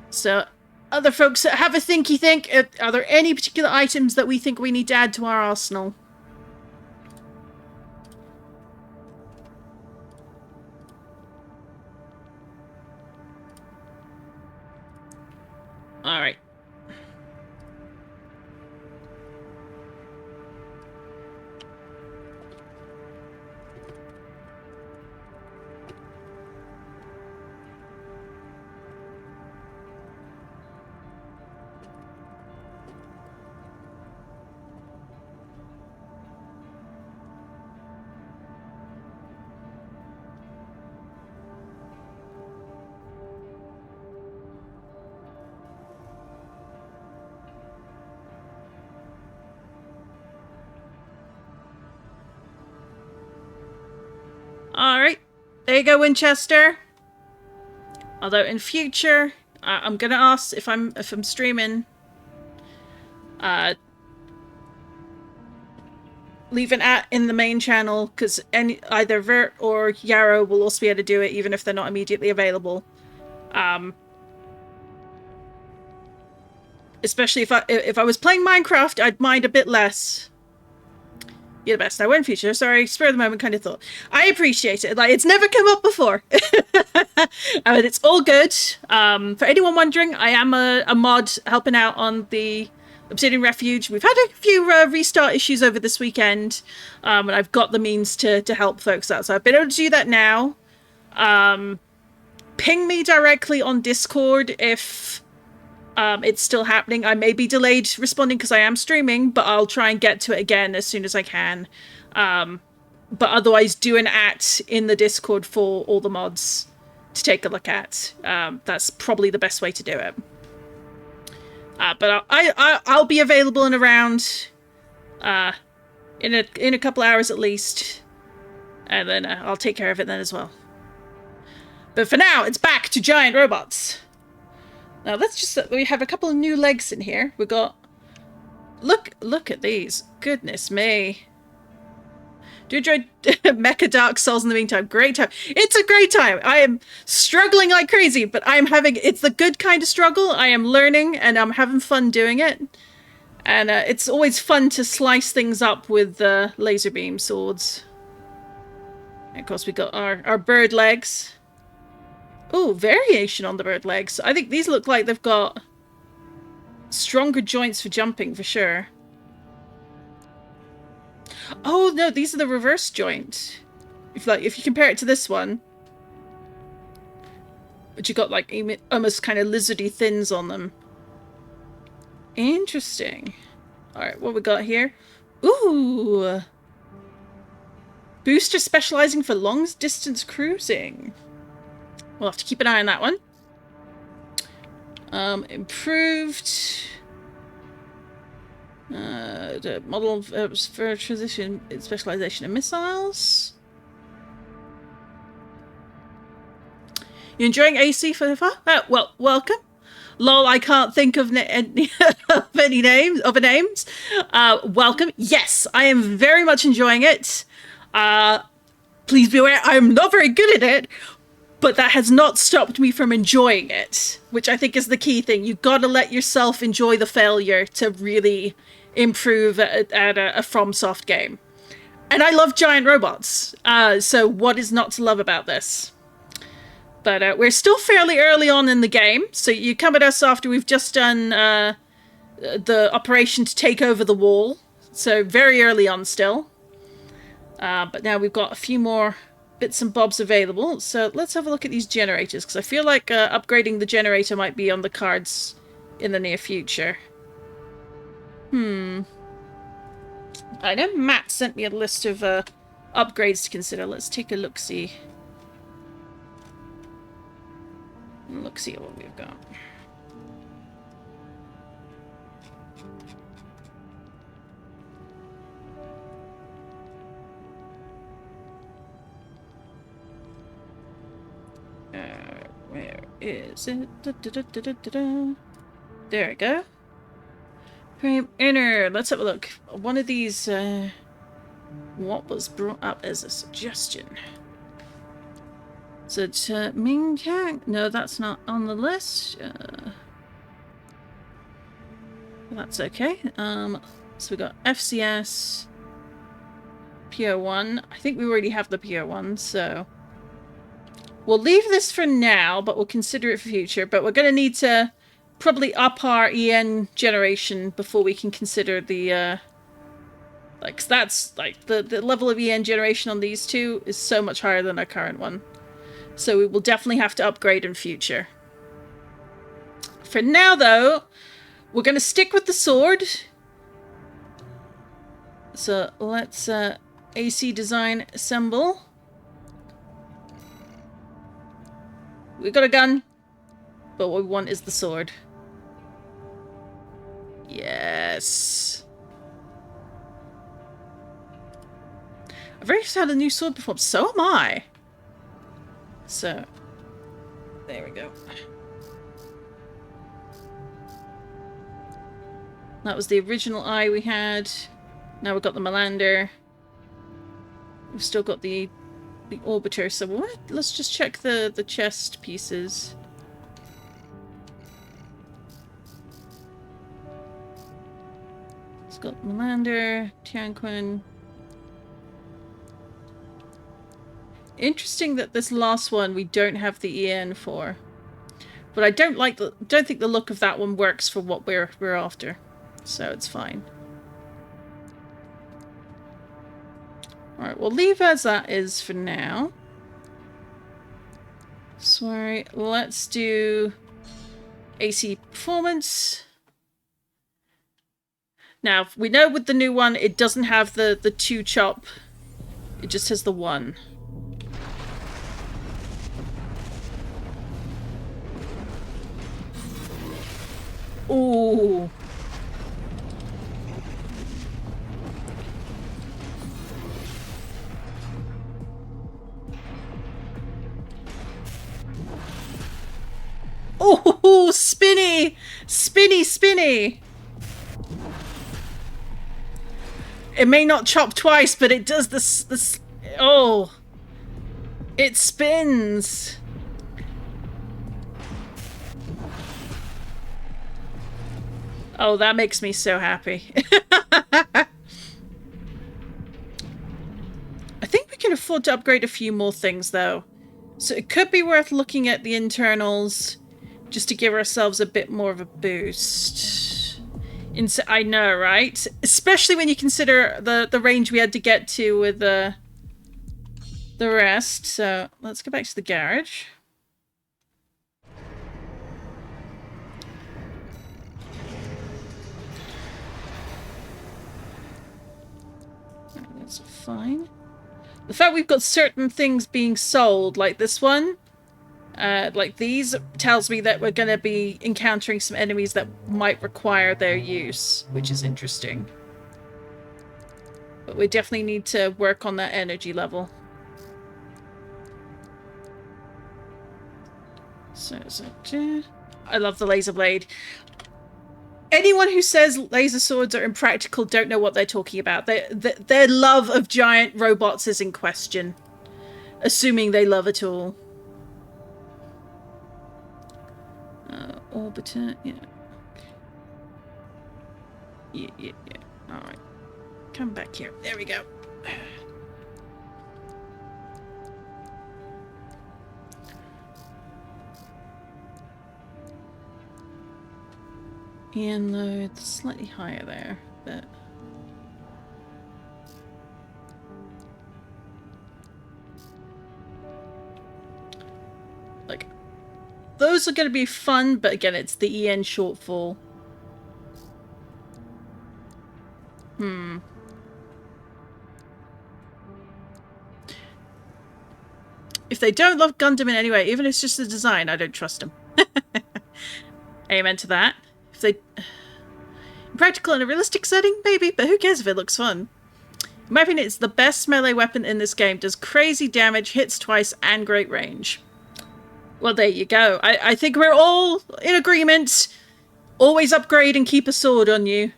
So... other folks that have a thinky think, are there any particular items that we think we need to add to our arsenal? Alright. There you go, Winchester. Although in future, I'm gonna ask if I'm streaming. Leave an @ in the main channel, because either Vert or Yarrow will also be able to do it, even if they're not immediately available. Especially if I was playing Minecraft, I'd mind a bit less. You're the best. I won't feature. Sorry, spur of the moment kind of thought. I appreciate it. Like, it's never come up before. And it's all good. For anyone wondering, I am a mod helping out on the Obsidian Refuge. We've had a few restart issues over this weekend, and I've got the means to help folks out. So I've been able to do that now. Ping me directly on Discord if it's still happening. I may be delayed responding because I am streaming, but I'll try and get to it again as soon as I can. But otherwise, do an @ in the Discord for all the mods to take a look at. That's probably the best way to do it. But I'll be available and around in a couple hours at least, and then I'll take care of it then as well. But for now, it's back to giant robots. Now let's just we have a couple of new legs in here. We got look at these. Goodness me. Do enjoy Mecha Dark Souls in the meantime. Great time. It's a great time. I am struggling like crazy, but I'm having... It's the good kind of struggle. I am learning, and I'm having fun doing it. And it's always fun to slice things up with laser beam swords. And of course, we got our bird legs. Ooh, variation on the bird legs. I think these look like they've got stronger joints for jumping, for sure. Oh no, these are the reverse joint. If you compare it to this one, but you got like almost kind of lizardy thins on them. Interesting. All right, what we got here? Ooh, booster specializing for long distance cruising. We'll have to keep an eye on that one. Improved. The model for transition specialization in missiles. You enjoying AC so far? Well, welcome. Lol, I can't think of any names. Welcome. Yes, I am very much enjoying it. Please be aware, I'm not very good at it, but that has not stopped me from enjoying it, which I think is the key thing. You've got to let yourself enjoy the failure to really improve at a Fromsoft game. And I love giant robots, so what is not to love about this? But we're still fairly early on in the game, so you come at us after we've just done the operation to take over the wall, so very early on still. But now we've got a few more bits and bobs available, so let's have a look at these generators, because I feel like upgrading the generator might be on the cards in the near future. I know Matt sent me a list of upgrades to consider. Let's take a look-see. Look-see at what we've got. Where is it? There we go. Frame inner. Let's have a look. One of these, what was brought up as a suggestion? So, Ming Kang? No, that's not on the list. That's okay. So we got FCS, PO1. I think we already have the PO1, so we'll leave this for now, but we'll consider it for future. But we're going to need to probably up our EN generation before we can consider the like, 'cause that's like the level of EN generation on these two is so much higher than our current one, so we will definitely have to upgrade in future. For now though, we're going to stick with the sword, so let's AC design assemble. We got a gun, but what we want is the sword. Yes. I've already had a new sword before. So am I. So, there we go. That was the original eye we had. Now we've got the Melander. We've still got the Orbiter, so let's just check the chest pieces. It's got Melander, Tianquin. Interesting that this last one we don't have the EN for. But I don't think the look of that one works for what we're after. So it's fine. Alright, we'll leave as that is for now. Sorry, let's do AC Performance. Now, we know with the new one, it doesn't have the 2 chop. It just has the 1. Ooh. Oh, spinny! Spinny, spinny! It may not chop twice, but it does this. Oh. It spins. Oh, that makes me so happy. I think we can afford to upgrade a few more things, though. So it could be worth looking at the internals just to give ourselves a bit more of a boost. I know, right? Especially when you consider the range we had to get to with the rest. So let's go back to the garage. That's fine. The fact we've got certain things being sold, like this one, like these, tells me that we're going to be encountering some enemies that might require their use, which is interesting. But we definitely need to work on that energy level. So I love the laser blade. Anyone who says laser swords are impractical don't know what they're talking about. Their love of giant robots is in question. Assuming they love it all. Orbiter, yeah. Yeah. Alright. Come back here. There we go. And load slightly higher there, but like those are going to be fun, but again, it's the EN shortfall. If they don't love Gundam in any way, even if it's just the design, I don't trust them. Amen to that. If they... Practical in a realistic setting, maybe, but who cares if it looks fun? In my opinion, it's the best melee weapon in this game. Does crazy damage, hits twice, and great range. Well, there you go. I think we're all in agreement. Always upgrade and keep a sword on you.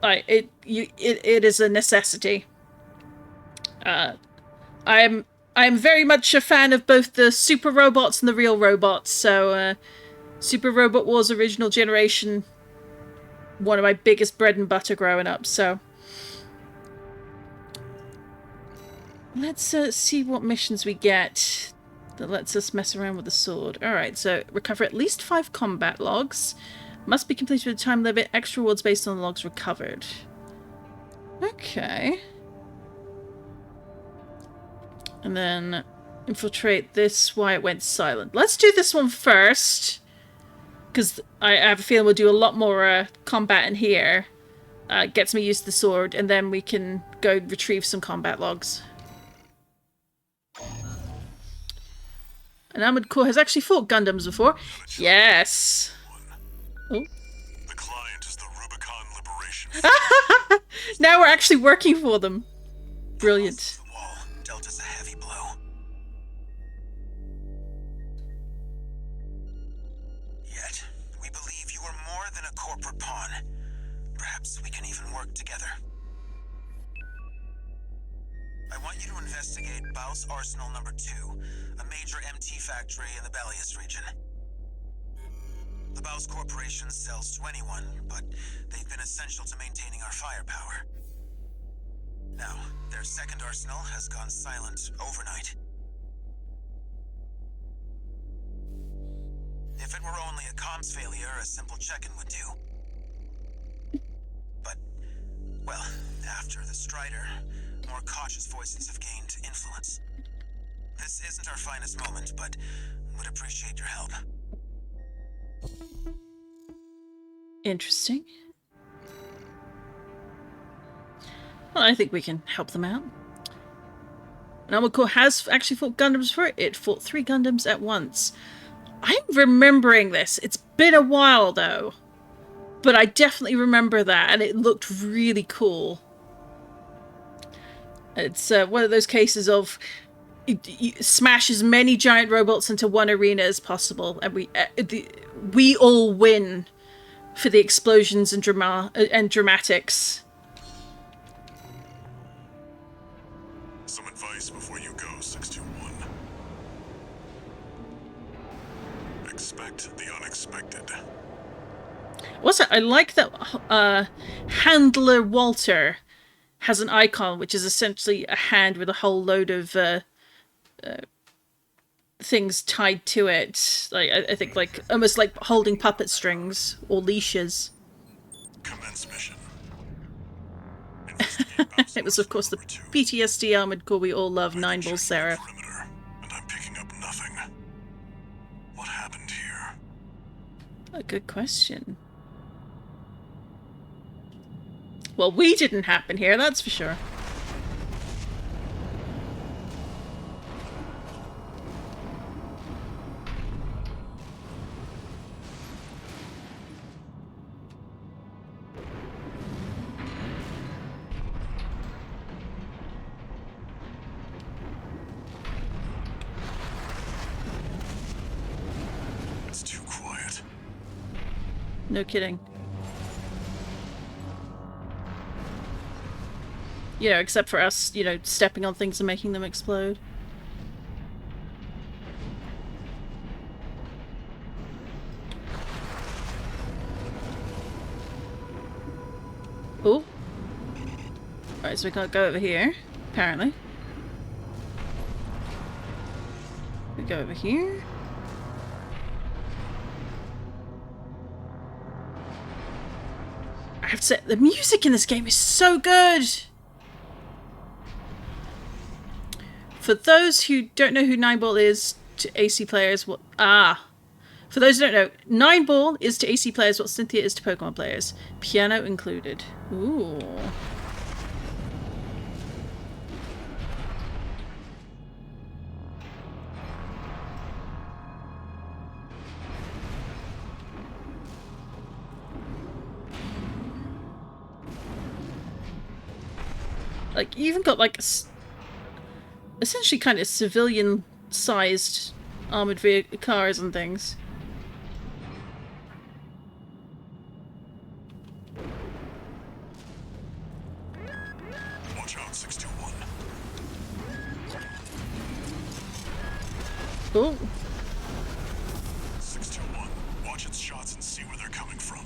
Like, it is a necessity. I am very much a fan of both the super robots and the real robots, so Super Robot Wars original generation, one of my biggest bread and butter growing up, so let's see what missions we get that lets us mess around with the sword. Alright, so recover at least 5 combat logs. Must be completed with a time limit. Extra rewards based on the logs recovered. Okay. And then infiltrate this why it went silent. Let's do this one first. Because I have a feeling we'll do a lot more combat in here. Gets me used to the sword, and then we can go retrieve some combat logs. An armored core has actually fought Gundams before. Yes. Oh. The client is the Rubicon Liberation. Now we're actually working for them. Brilliant. The wall dealt us a heavy blow. than a corporate pawn. Perhaps we can even work together. I want you to investigate BAWS Arsenal number 2, a major MT factory in the Belius region. The BAWS Corporation sells to anyone, but they've been essential to maintaining our firepower. Now, their second arsenal has gone silent overnight. If it were only a comms failure, a simple check-in would do. But, well, after the Strider, more cautious voices have gained influence. This isn't our finest moment, but would appreciate your help. Interesting. Well, I think we can help them out. Armored Core has actually fought Gundams before. It fought 3 Gundams at once. I'm remembering this. It's been a while, though. But I definitely remember that, and it looked really cool. It's one of those cases of you smash as many giant robots into one arena as possible, and we all win for the explosions and dramatics. Some advice before you go, 621. Expect the unexpected. What's it? I like that Handler Walter has an icon, which is essentially a hand with a whole load of things tied to it. Like I think, like almost like holding puppet strings or leashes. Commence mission. It was, of course, the PTSD Armored Core we all love, 9-Ball Sarah. Perimeter, and I'm picking up nothing. What happened here? A good question. Well, we didn't happen here, that's for sure. It's too quiet. No kidding. You know, except for us, you know, stepping on things and making them explode. Oh. Alright, so we can't go over here, apparently. We go over here. I have to say, the music in this game is so good! For those who don't know who 9-Ball is to AC players, For those who don't know, 9-Ball is to AC players what Cynthia is to Pokemon players. Piano included. Ooh. Like, you even got, like, essentially kind of civilian-sized armored cars and things. Watch out, 621. Oh. 621. Watch its shots and see where they're coming from.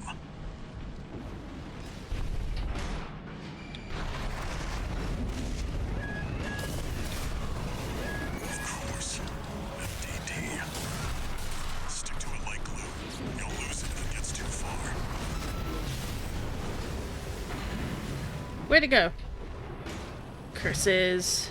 Way to go. Curses.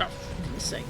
Oh, for goodness sake.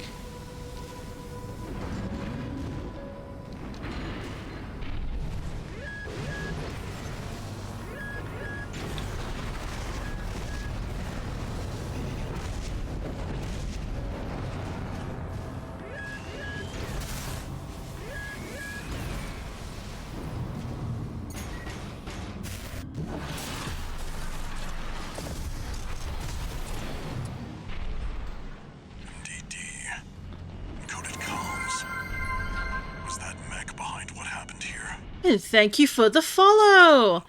And thank you for the follow.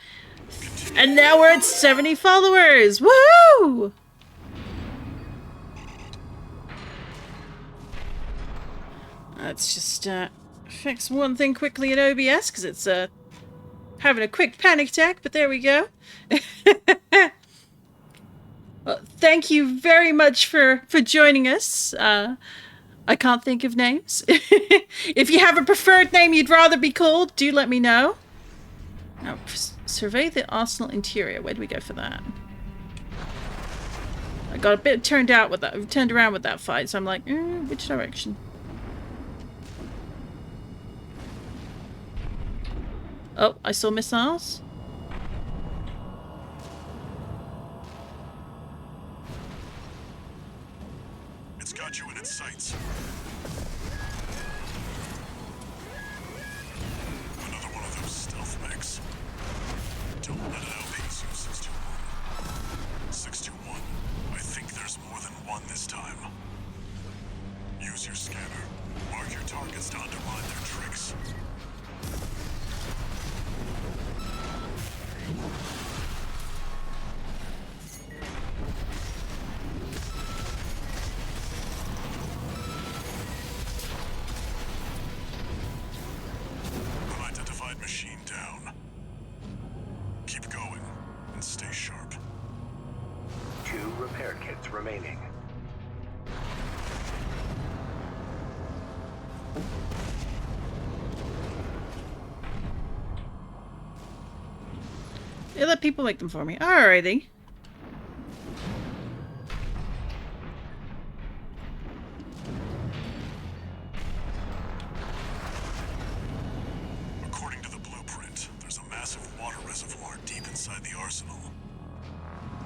And now we're at 70 followers. Woohoo! Let's just fix one thing quickly in OBS because it's having a quick panic attack, but there we go. Well, thank you very much for joining us. I can't think of names. If you have a preferred name you'd rather be called, do let me know. Now, survey the arsenal interior. Where do we go for that? I got a bit turned around with that fight, so I'm like, which direction? Oh, I saw missiles. It's got you in its sights. Another one of those stealth mechs. Don't let it outpace you, 621. 621, I think there's more than one this time. Use your scanner. Mark your targets to undermine their tricks. Unidentified machine down. Keep going and stay sharp. 2 repair kits remaining. Yeah, let people make them for me. Alrighty. According to the blueprint, there's a massive water reservoir deep inside the arsenal.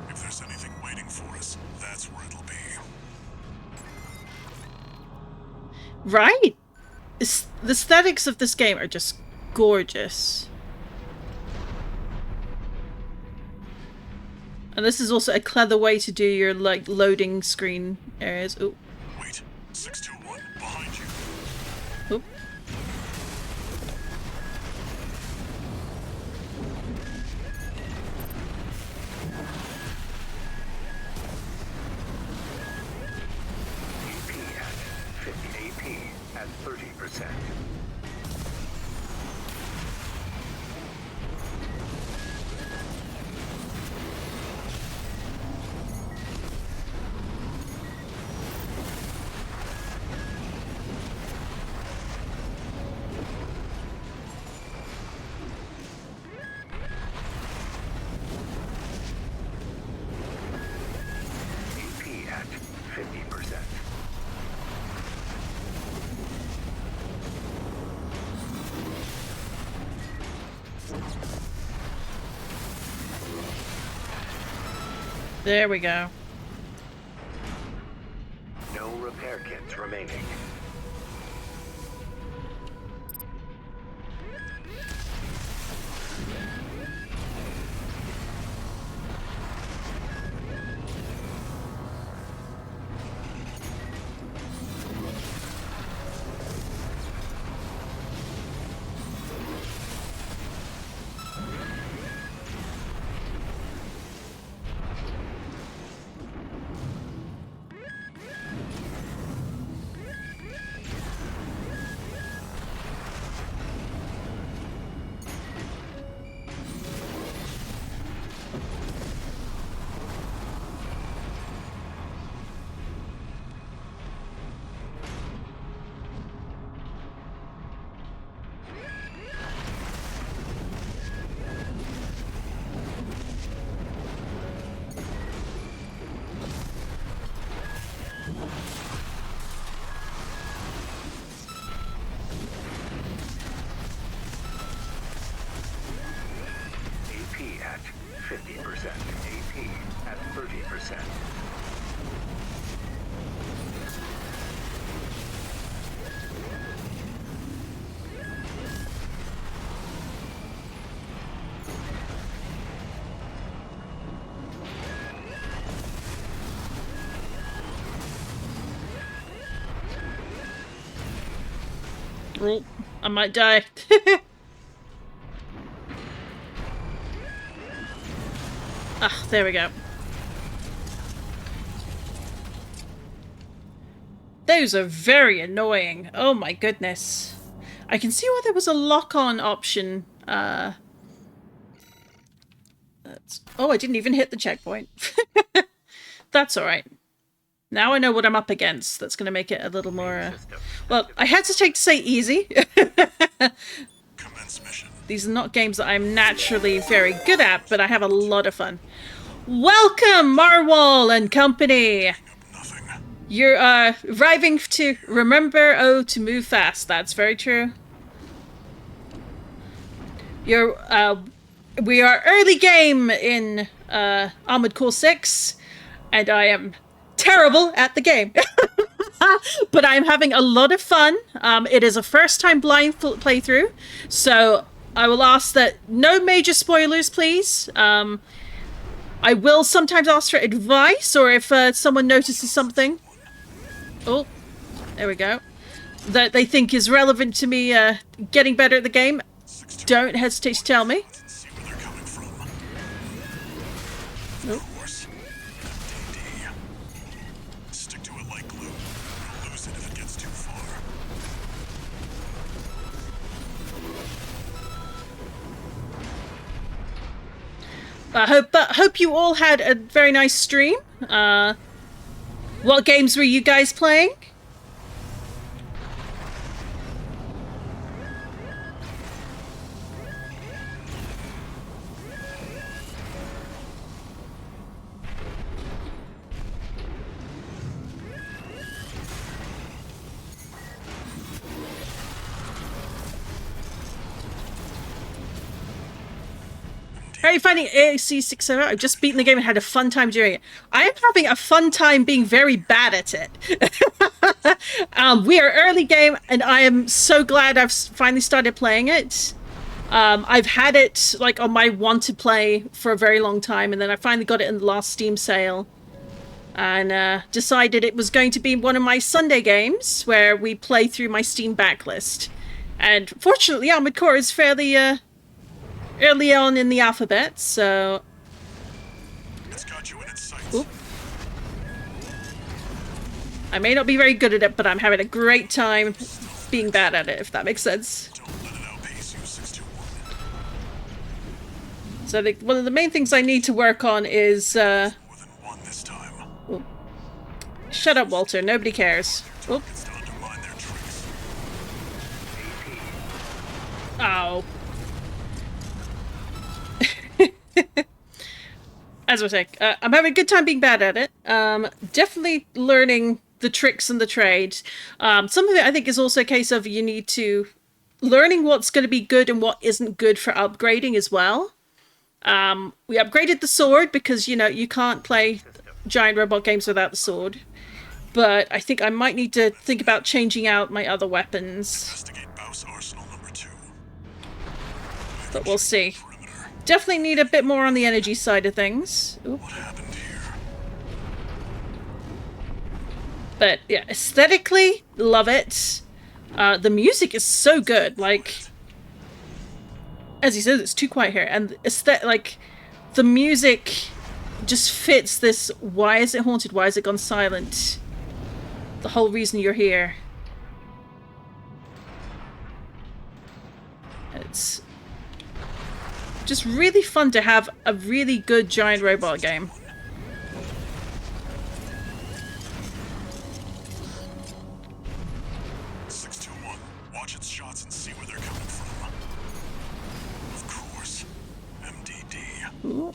If there's anything waiting for us, that's where it'll be. Right? The aesthetics of this game are just gorgeous. And this is also a clever way to do your, like, loading screen areas. Oh. Wait, 621, behind you. Oop. AP at 50 AP at 30%. AP at 50%. There we go. No repair kits remaining. AP at 50%. AP at 30%. Oh, I might die. Ah, there we go. Those are very annoying. Oh my goodness. I can see why there was a lock-on option. Oh, I didn't even hit the checkpoint. That's alright. Now I know what I'm up against. That's going to make it a little more... Well, I hesitate to say easy. Commence mission. These are not games that I'm naturally very good at, but I have a lot of fun. Welcome, Marwal and company! Nothing. You're arriving to remember, to move fast. That's very true. We are early game in Armored Core 6, and I am terrible at the game. But I'm having a lot of fun. It is a first-time blind playthrough, so I will ask that no major spoilers, please. I will sometimes ask for advice, or if someone notices something. Oh, there we go. That they think is relevant to me getting better at the game. Don't hesitate to tell me. See where they're coming from. Nope. Of course. MDD. Stick to it like glue. You'll lose it if it gets too far. Hope you all had a very nice stream. What games were you guys playing? How are you finding AAC670? I've just beaten the game and had a fun time doing it. I am having a fun time being very bad at it. We are early game, and I am so glad I've finally started playing it. I've had it like on my want to play for a very long time, and then I finally got it in the last Steam sale. And decided it was going to be one of my Sunday games, where we play through my Steam backlist. And fortunately, Armored Core is fairly... early on in the alphabet, so... It's got you in its sights. Oop. I may not be very good at it, but I'm having a great time being bad at it, if that makes sense. Don't let it outpace you, 621. So one of the main things I need to work on is... More than one this time. Oop. Shut up, Walter. Nobody cares. Oop. It's to undermine their tricks. Ow. As I was saying, I'm having a good time being bad at it. Definitely learning the tricks and the trade. Some of it I think is also a case of you need to... learning what's going to be good and what isn't good for upgrading as well. We upgraded the sword because, you know, you can't play giant robot games without the sword. But I think I might need to think about changing out my other weapons. Investigate BAWS arsenal number 2. But we'll see. Definitely need a bit more on the energy side of things. Oop. What happened here? But yeah, aesthetically, love it. The music is so good. Like, as he says, it's too quiet here, and the music just fits this. Why is it haunted? Why is it gone silent? The whole reason you're here. It's just really fun to have a really good giant robot game. Watch its shots and see where they're coming from. Of course. MDD. Ooh.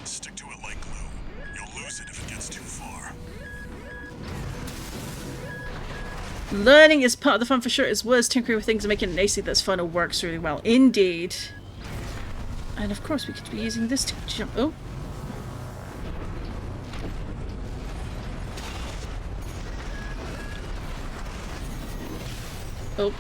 Stick to it like glue. You'll lose it if it gets too far. Learning is part of the fun for sure, as well as tinkering with things and making an AC that's fun and works really well. Indeed. And of course we could be using this to jump. Oh. Oh.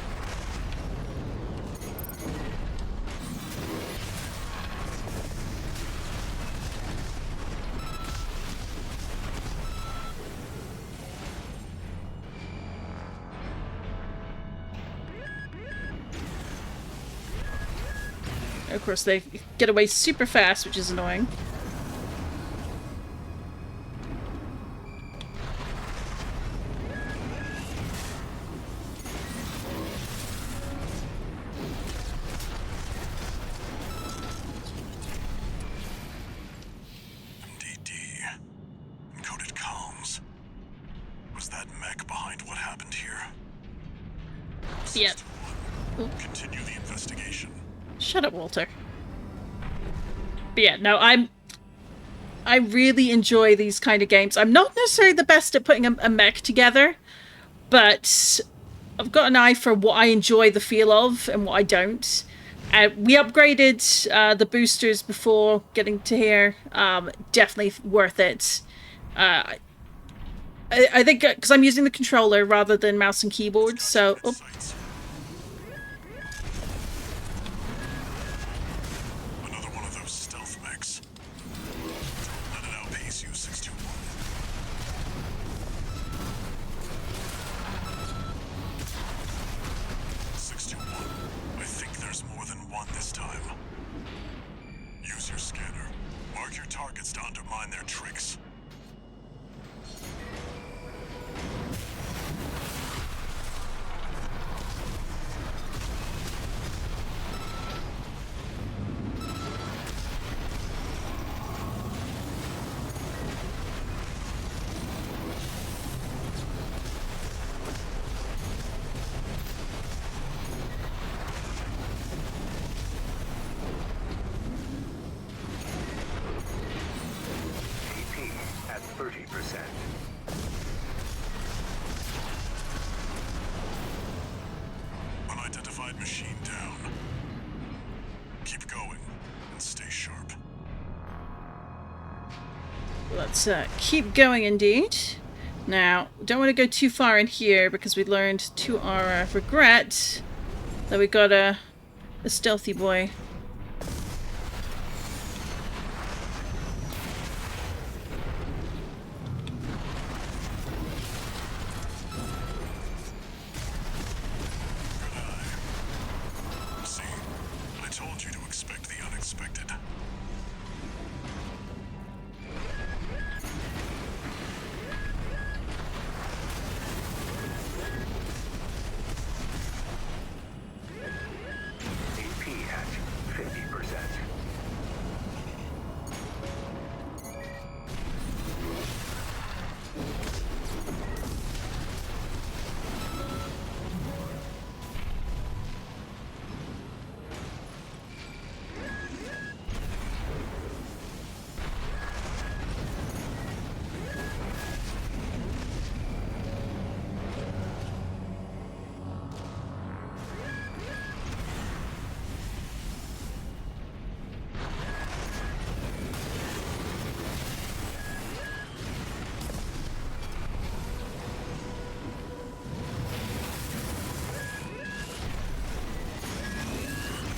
Of course, they get away super fast, which is annoying. Yeah. Continue the investigation. Shut up, Walter. But yeah, no, I really enjoy these kind of games. I'm not necessarily the best at putting a mech together, but I've got an eye for what I enjoy the feel of and what I don't. We upgraded the boosters before getting to here. Definitely worth it. I think because I'm using the controller rather than mouse and keyboard, so... Oh. Another one of those stealth mechs. Let it outpace you, 621. I think there's more than one this time. Use your scanner. Mark your targets to undermine their tricks. AP at 30%. Unidentified machine down. Keep going and stay sharp. Let's keep going indeed. Now, don't want to go too far in here because we learned to our regret that we got a stealthy boy. See, I told you to expect the unexpected. AP at 50%.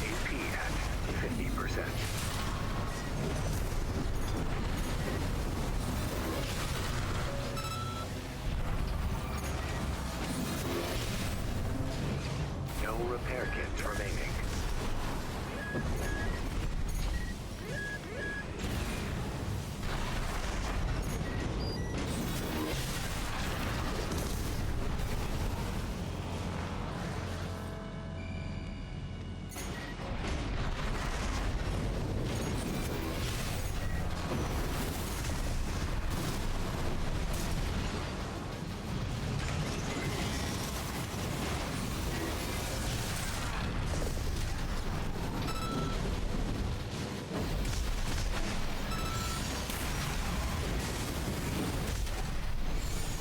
AP at 50%. No repair kits remaining.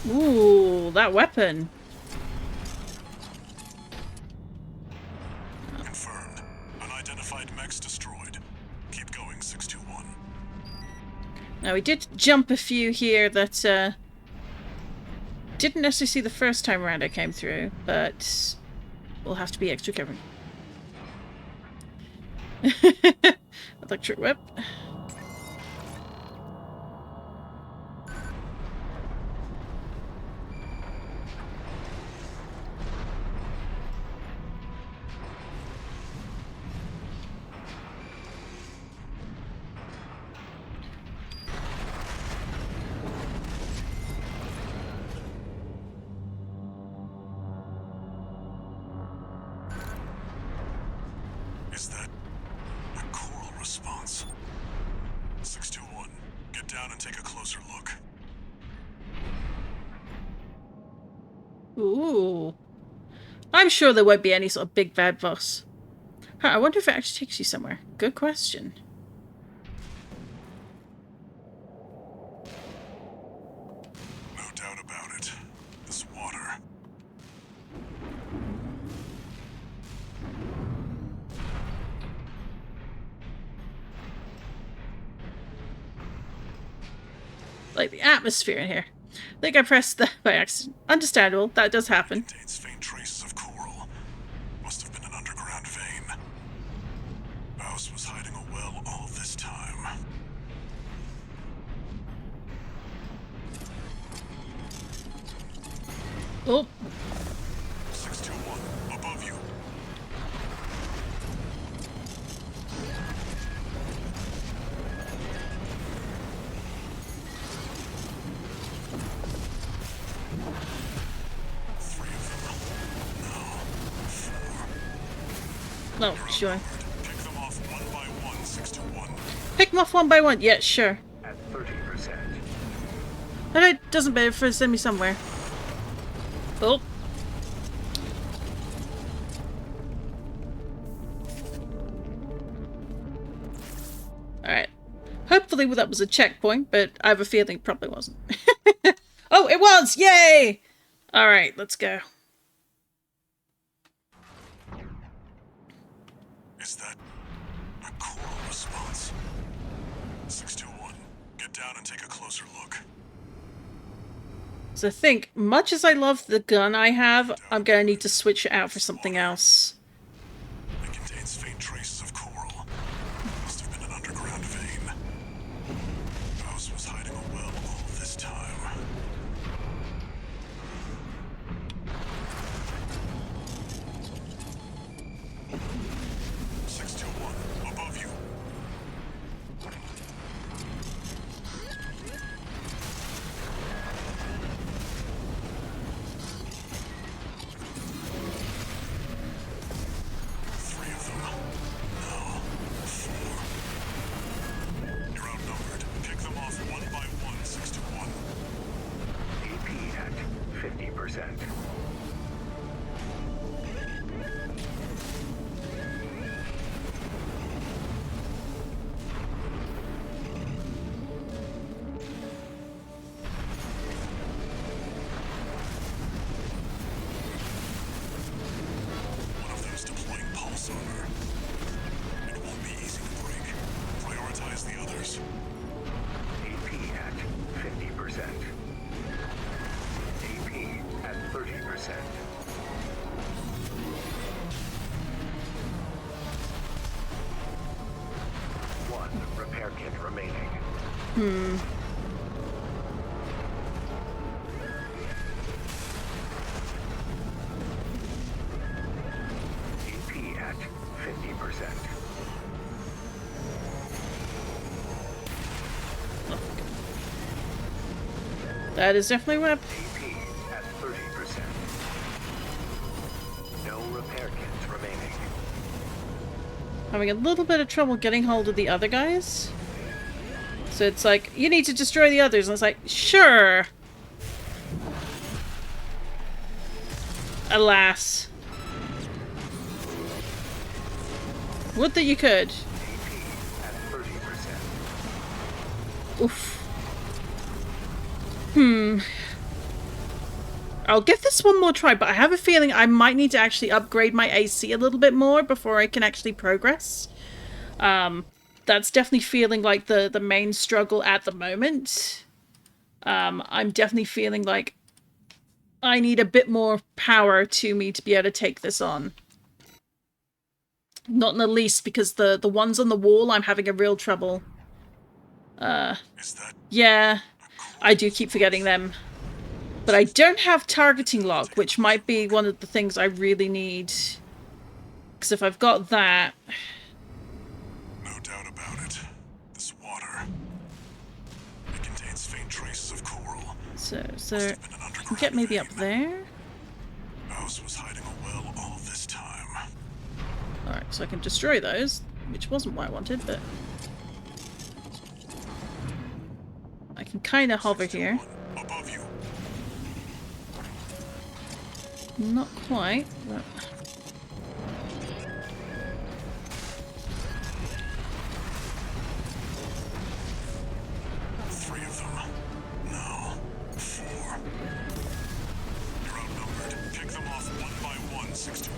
Ooh, that weapon. Confirmed. Unidentified mechs destroyed. Keep going, 621. Now, we did jump a few here that didn't necessarily see the first time around I came through, but we'll have to be extra careful. Electric whip. Is that a choral response? 621, get down and take a closer look. Ooh. I'm sure there won't be any sort of big bad boss. Huh, I wonder if it actually takes you somewhere. Good question. No doubt about it. This water. Like the atmosphere in here. I think I pressed that by accident. Understandable, that does happen. Contains faint traces of coral. Must have been an underground vein. BAWS was hiding a well all this time. Oh, 621, above you. Three of them. No, four. no, sure. Pick them off one by one, 621. Pick them off one by one. Yeah, sure. At 30%. But it doesn't matter if it send me somewhere. Oh. Alright. Hopefully that was a checkpoint, but I have a feeling it probably wasn't. Oh, it was! Yay! Alright, let's go. Is that a coral response? 621, get down and take a closer look. So I think, much as I love the gun I have, I'm gonna need to switch it out for something else. It contains faint traces of coral. Must have been an underground vein. BAWS was hiding a well all this time. Above you. Three of them. No, four. You're outnumbered. Pick them off one by one, 621. AP at 50%. One of them's deploying pulse armor. It won't be easy to break. Prioritize the others. AP at 50%. AP at 30%. One repair kit remaining. AP at 50%. That is definitely what AP at 30%. No repair kits remaining. having a little bit of trouble getting hold of the other guys. So it's like, you need to destroy the others. And it's like, sure. Alas. Would that you could. AP at 30%. Oof. I'll give this one more try, but I have a feeling I might need to actually upgrade my AC a little bit more before I can actually progress. That's definitely feeling like the main struggle at the moment. I'm definitely feeling like I need a bit more power to me to be able to take this on. Not in the least because the ones on the wall, I'm having a real trouble. Is that Yeah, I do keep forgetting them. But I don't have targeting lock, which might be one of the things I really need. Because if I've got that... no doubt about it? This water. It contains faint traces of coral. So I can get maybe up there? BAWS was hiding a well all this time. Alright, so I can destroy those, which wasn't what I wanted, but... I can kind of hover here. Above you. Not quite, but... Three of them. No. Four. You're outnumbered. Pick them off one by one, 6-1.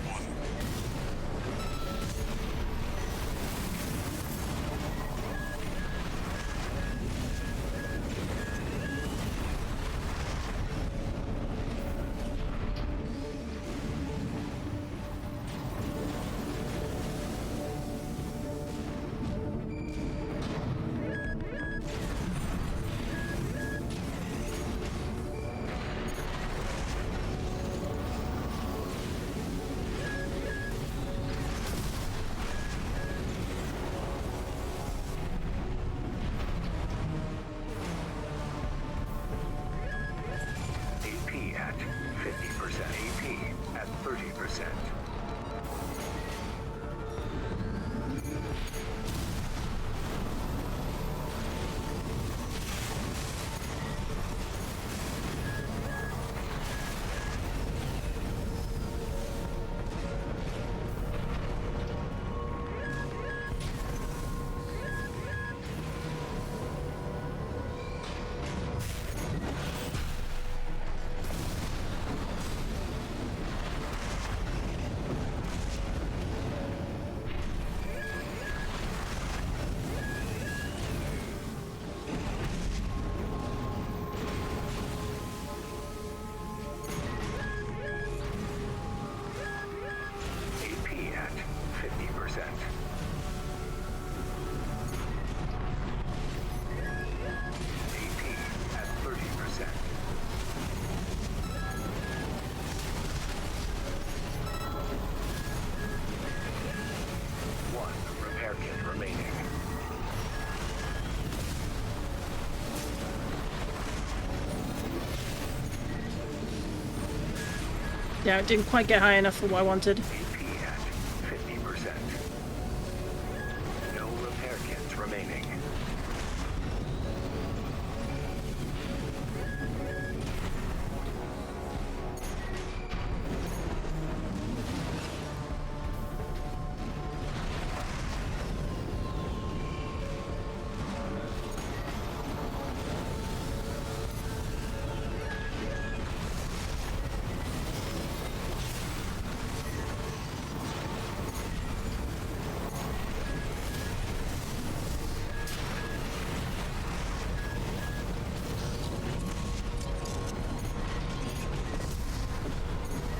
AP at 50%. AP at 30%. AP at 50%. AP at 30%. One repair kit remaining. Yeah, it didn't quite get high enough for what I wanted. AP at 50%. No repair kits remaining.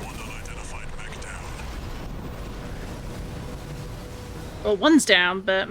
One unidentified mech down. Well, one's down, but...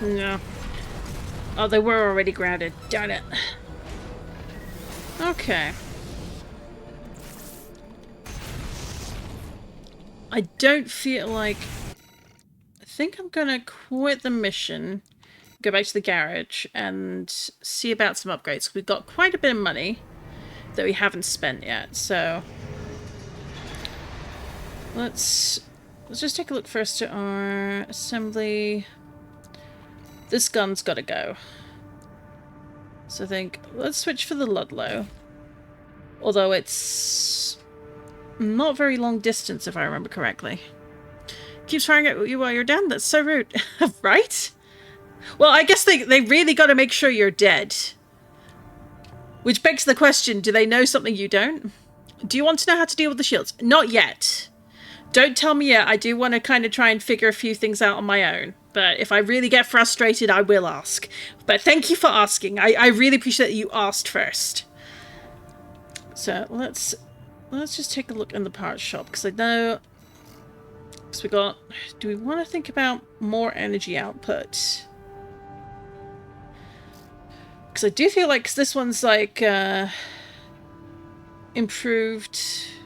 No. Oh, they were already grounded. Darn it. Okay. I don't feel like... I think I'm gonna quit the mission, go back to the garage, and see about some upgrades. We've got quite a bit of money that we haven't spent yet, so... Let's just take a look first at our assembly. This gun's gotta go. So I think, let's switch for the Ludlow. Although it's not very long distance, if I remember correctly. Keeps firing at you while you're down? That's so rude. Right? Well, I guess they really got to make sure you're dead. Which begs the question, do they know something you don't? Do you want to know how to deal with the shields? Not yet. Don't tell me yet. I do want to kind of try and figure a few things out on my own. But if I really get frustrated, I will ask. But thank you for asking. I really appreciate that you asked first. So let's just take a look in the parts shop, because I know... Because we got... Do we want to think about more energy output? Because I do feel like this one's like improved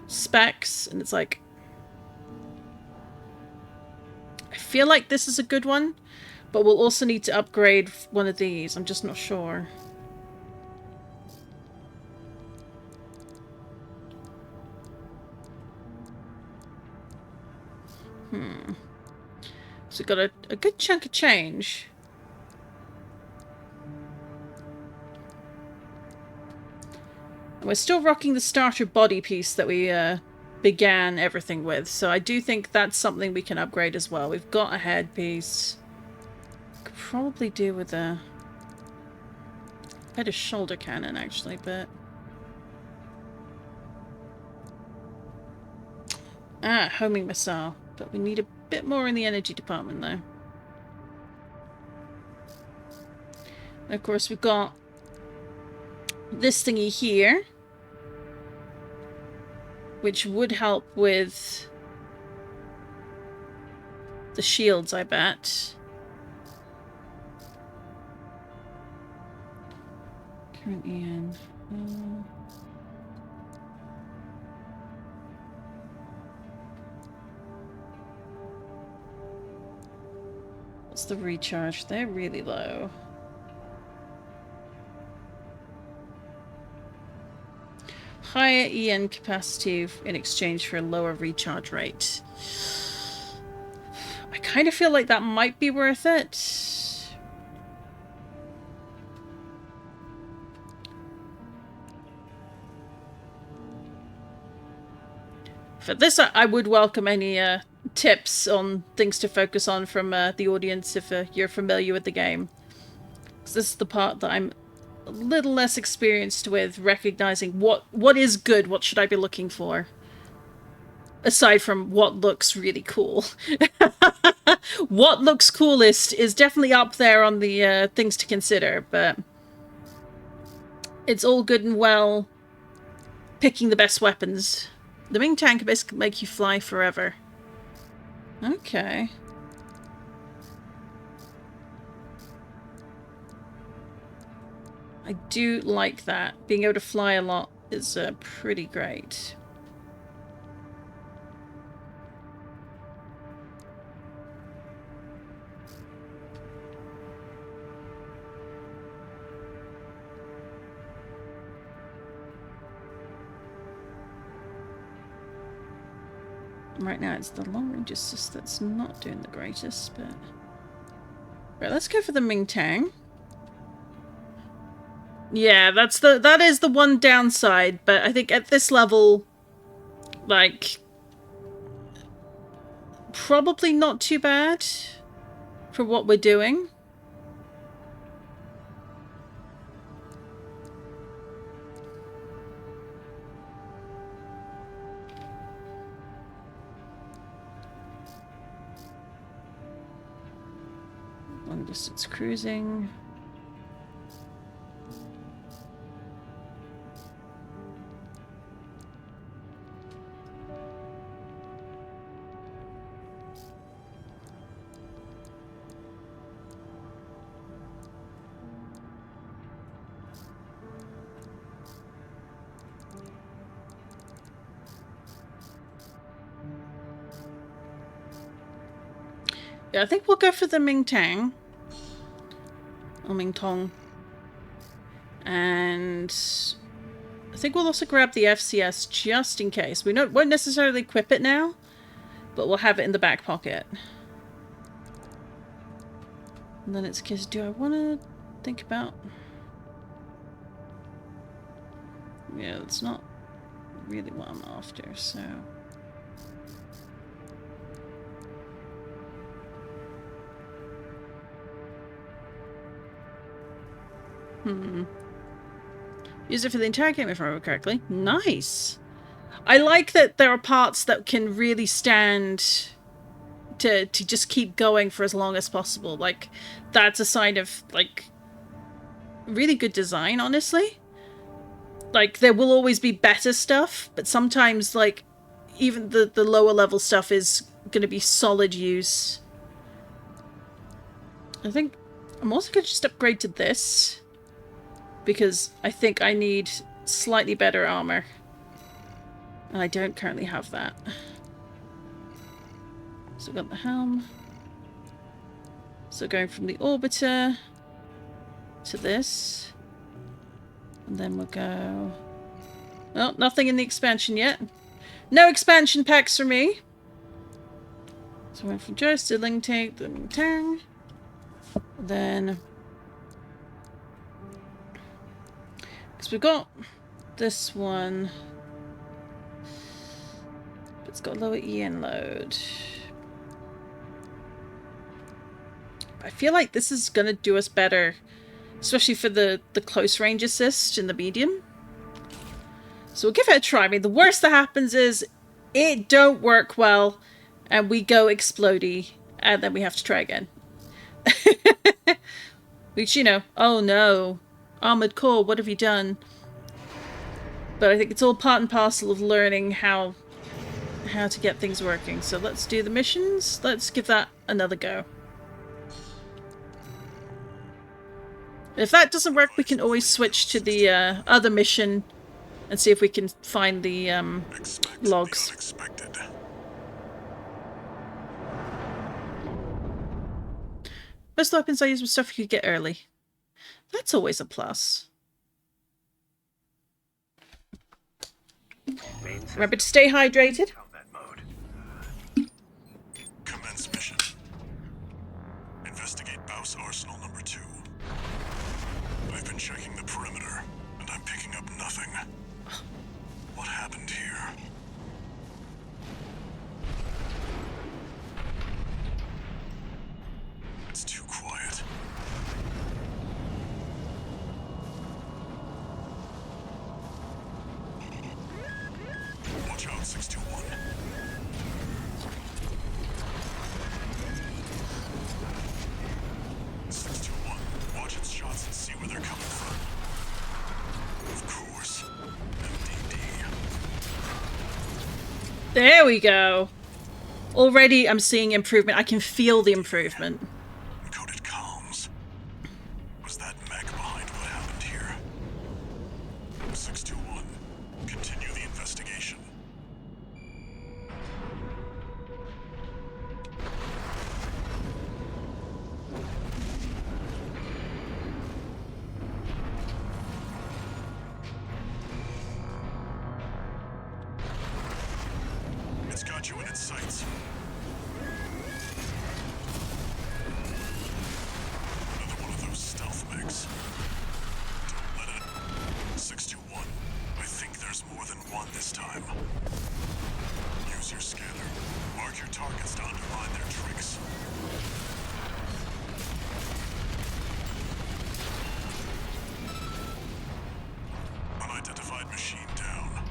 specs, and it's like... I feel like this is a good one, but we'll also need to upgrade one of these. I'm just not sure. So we've got a good chunk of change. And we're still rocking the starter body piece that we began everything with. So I do think that's something we can upgrade as well. We've got a headpiece. Could probably do with a better shoulder cannon, actually, but... Ah, homing missile. But we need a bit more in the energy department, though. And of course, we've got this thingy here, which would help with the shields, I bet. Current EN. What's the recharge? They're really low. Higher EN capacity in exchange for a lower recharge rate. I kind of feel like that might be worth it. For this, I would welcome any tips on things to focus on from the audience if you're familiar with the game. 'Cause this is the part that I'm a little less experienced with, recognizing what is good, what should I be looking for. Aside from what looks really cool. What looks coolest is definitely up there on the things to consider, but it's all good and well picking the best weapons. The main tank basically make you fly forever. Okay. I do like that. Being able to fly a lot is pretty great. Right now it's the long range assist that's not doing the greatest, but... Right, let's go for the Ming Tang. Yeah, that is the one downside, but I think at this level, like, probably not too bad for what we're doing. Long distance cruising. Yeah, I think we'll go for the Ming Tang. Or Ming Tong. And I think we'll also grab the FCS just in case. We won't necessarily equip it now, but we'll have it in the back pocket. And then it's a case, do I want to think about... Yeah, that's not really what I'm after, so... Use it for the entire game if I remember correctly. Nice! I like that there are parts that can really stand to just keep going for as long as possible. Like, that's a sign of, like, really good design, honestly. Like, there will always be better stuff, but sometimes, like, even the lower level stuff is going to be solid use. I think I'm also going to just upgrade to this, because I think I need slightly better armor. And I don't currently have that. So I've got the helm. So going from the orbiter to this. And then we'll go... Oh, nothing in the expansion yet. No expansion packs for me. So we went from Joyce to Ling Tang, the Ming Tang. Then... Because we've got this one. It's got lower EN load. I feel like this is going to do us better. Especially for the close range assist in the medium. So we'll give it a try. I mean, the worst that happens is it don't work well. And we go explodey. And then we have to try again. Which, you know, oh no. Armored Core, what have you done? But I think it's all part and parcel of learning how to get things working. So let's do the missions. Let's give that another go. If that doesn't work, we can always switch to the other mission and see if we can find the logs. Most of the weapons I use were stuff you could get early. That's always a plus. Remember to stay hydrated. Commence mission. Investigate BAWS Arsenal number 2. I've been checking the perimeter, and I'm picking up nothing. What happened here? It's too quiet. Watch out, 621. Watch its shots and see where they're coming from. Of course. MDD. There we go. Already I'm seeing improvement. I can feel the improvement. Encoded comms. Was that mech behind what happened here? 621. Continue the investigation. It's got you in its sights. Another one of those stealth mechs. Don't let it. 621. I think there's more than one this time. Use your scanner. Mark your targets to underline their tricks. Unidentified machine down.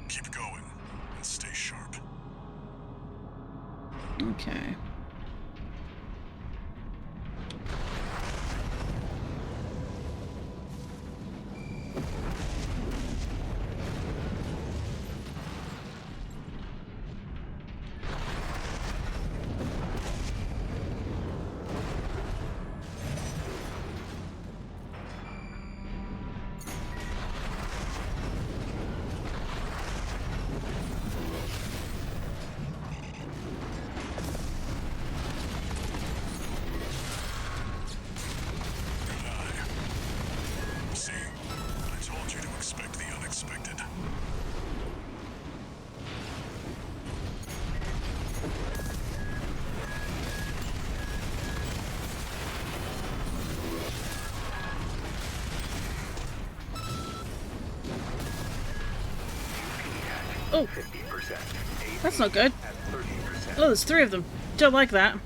Keep going and stay sharp. Okay. Oh, 50%. that's not good. At 30%. Oh, there's 3 of them. Don't like that.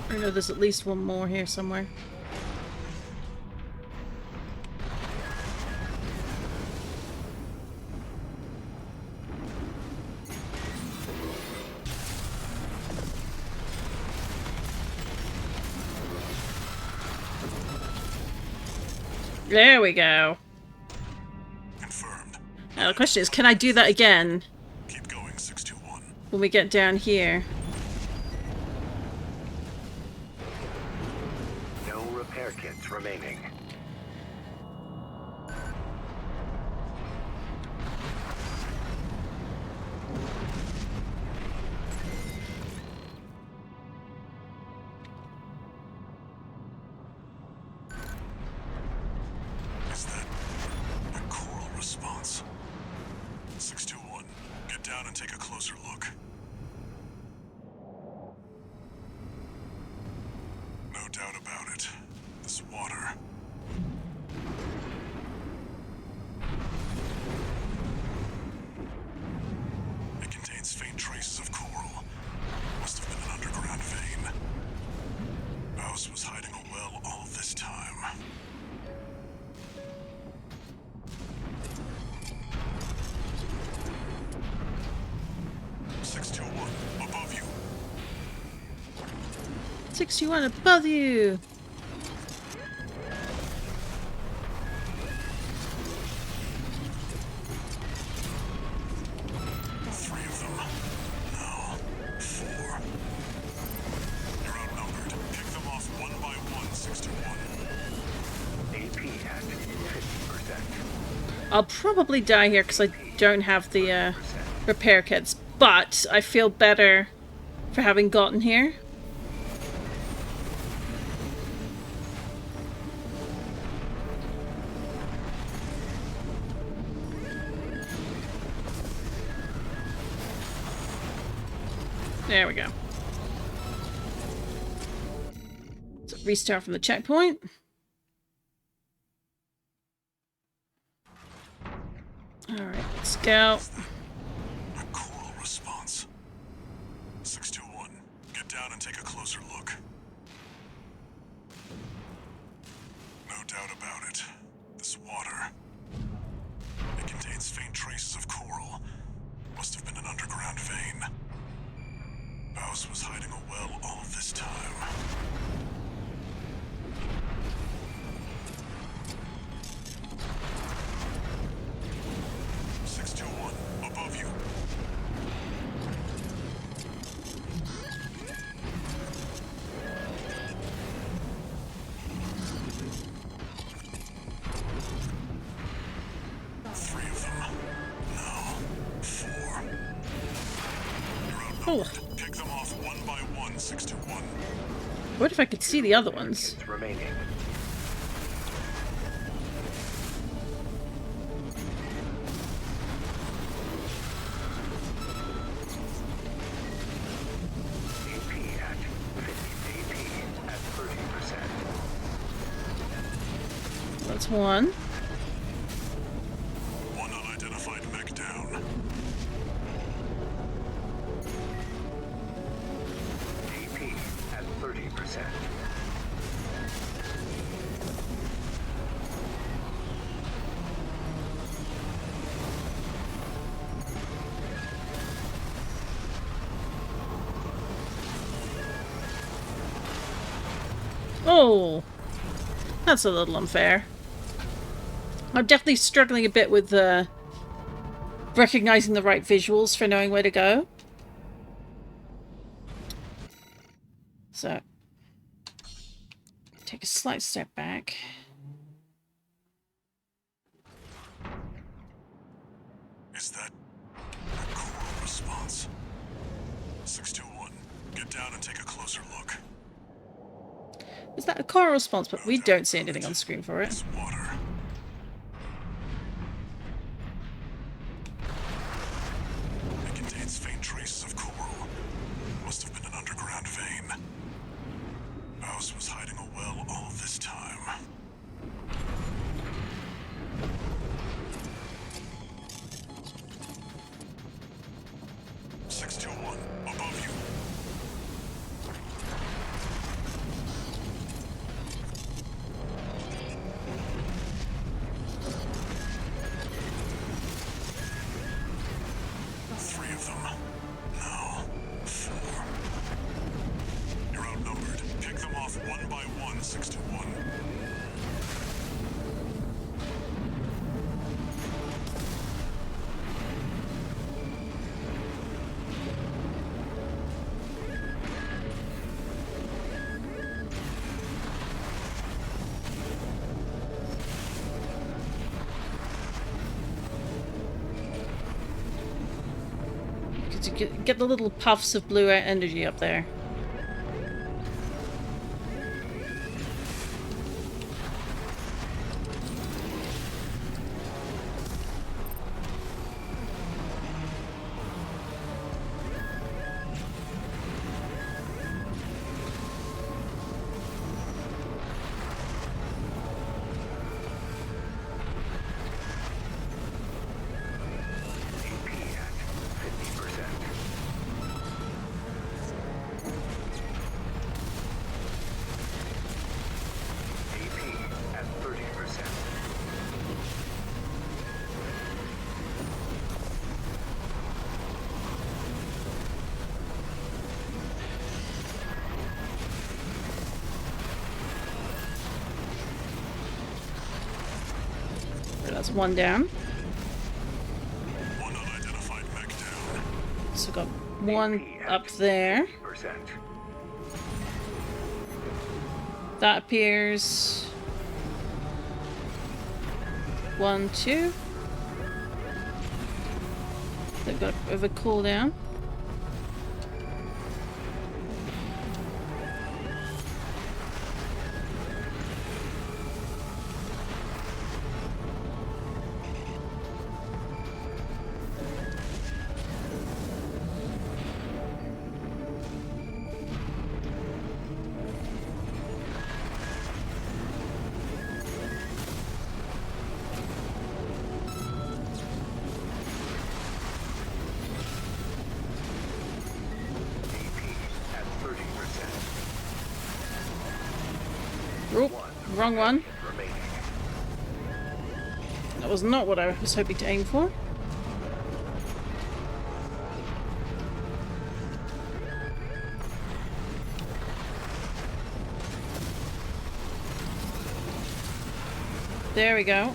I know there's at least one more here somewhere. There we go. Confirmed. Now the question is, can I do that again Keep going, 621. when we get down here? No repair kits remaining. Is that a choral response? 621, get down and take a closer look. No doubt about it. This water. It contains faint traces of coral. Must have been an underground vein. BAWS was hiding a well all this time. Above you. 61 above you! Three of them. No. 4. You're outnumbered. Pick them off one by one, 621. AP at 50%. I'll probably die here because I don't have the repair kits, but I feel better for having gotten here. There we go. So restart from the checkpoint. Alright, let's go. A choral response. 621, get down and take a closer look. No doubt about it. This water. It contains faint traces of coral. Must have been an underground vein. BAWS was hiding a well all this time. Above you. Three of them. No. 4. You're outnumbered. Pick them off one by one, 621. What if I could see the other ones? Kits remaining. That's one. One unidentified mech down. AP at 30%. Oh, that's a little unfair. I'm definitely struggling a bit with recognizing the right visuals for knowing where to go. So, take a slight step back. Is that a cool response? 621, get down and take a closer look. Is that a core response? But we don't see anything on screen for it. It's water. It contains faint traces of coral. Must have been an underground vein. BAWS was hiding a well all this time. Above you. Three of them. No, four. You're outnumbered. Pick them off one by one, 621. To get the little puffs of blue energy up there. That's one down. One unidentified mech down. So got one up there. That appears. 1, 2. They've got a bit of a cooldown. Wrong one. That was not what I was hoping to aim for. There we go.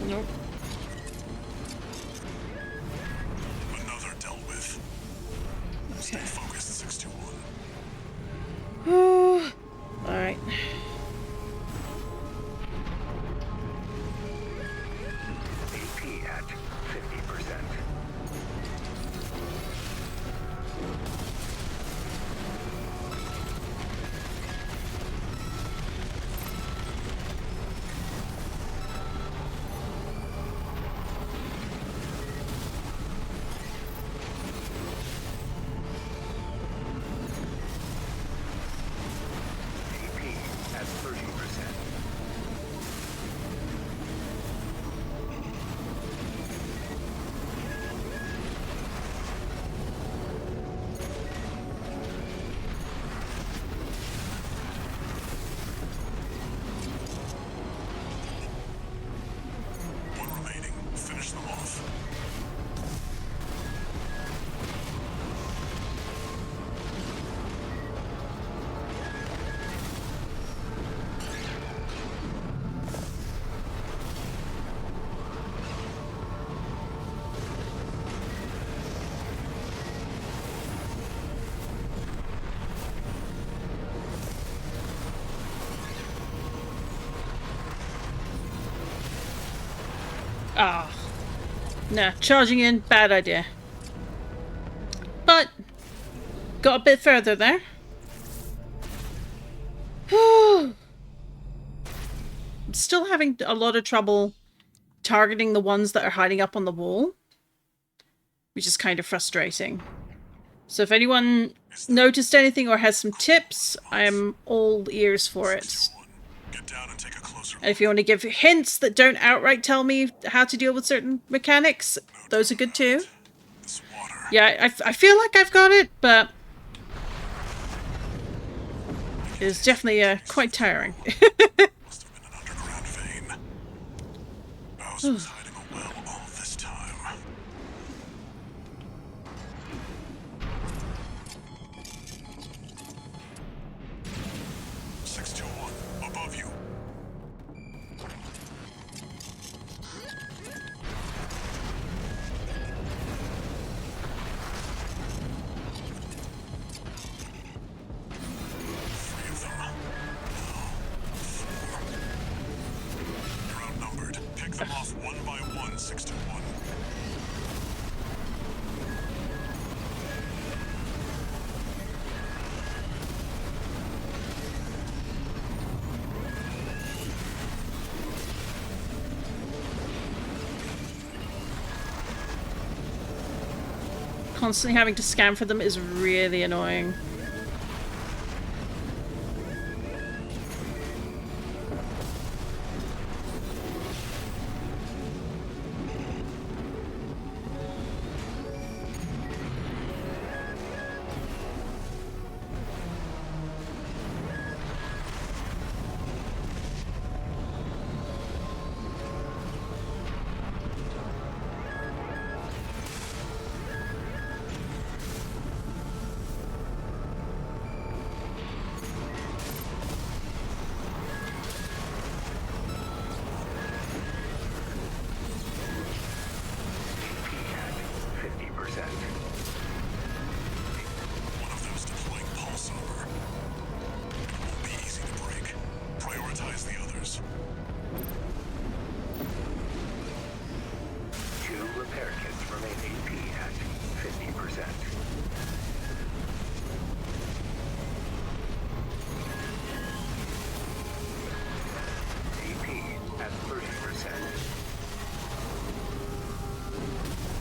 Nope. Another dealt with. Stay focused, 621. Alright. AP at 50%. Ah. Nah, charging in, bad idea. But, got a bit further there. I'm still having a lot of trouble targeting the ones that are hiding up on the wall, which is kind of frustrating. So if anyone noticed anything or has some tips, I am all ears for it. Get down and take a closer And if you want to give hints that don't outright tell me how to deal with certain mechanics, those are good too. this water. Yeah, I feel like I've got it, but it's definitely quite tiring. Must have been an underground vein. BAWS was hiding a well all this time. (621) above you. Three of them. Now, 4. You're outnumbered. Pick them off one by one, 621. Constantly having to scan for them is really annoying. One of them's deploying pulse armor. It won't be easy to break. Prioritize the others. 2 repair kits remain AP at 50%. AP at 30%.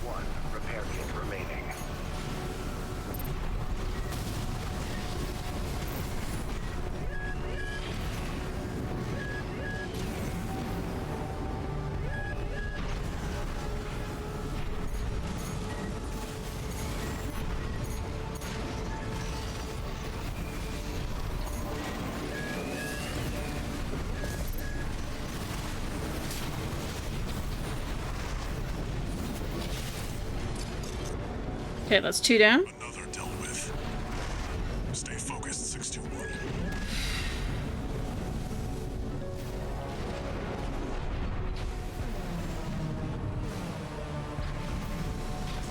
1 repair kit remaining. Okay, that's 2 down. Another dealt with. Stay focused, 621.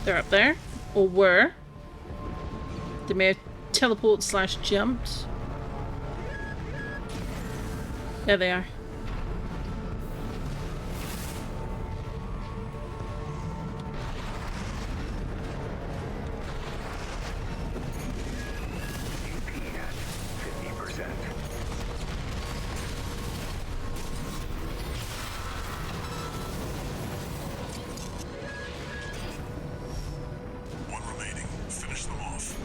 They're up there. Or were. They may have teleported / jumped. There they are. AP at 50%. One remaining. Finish them off.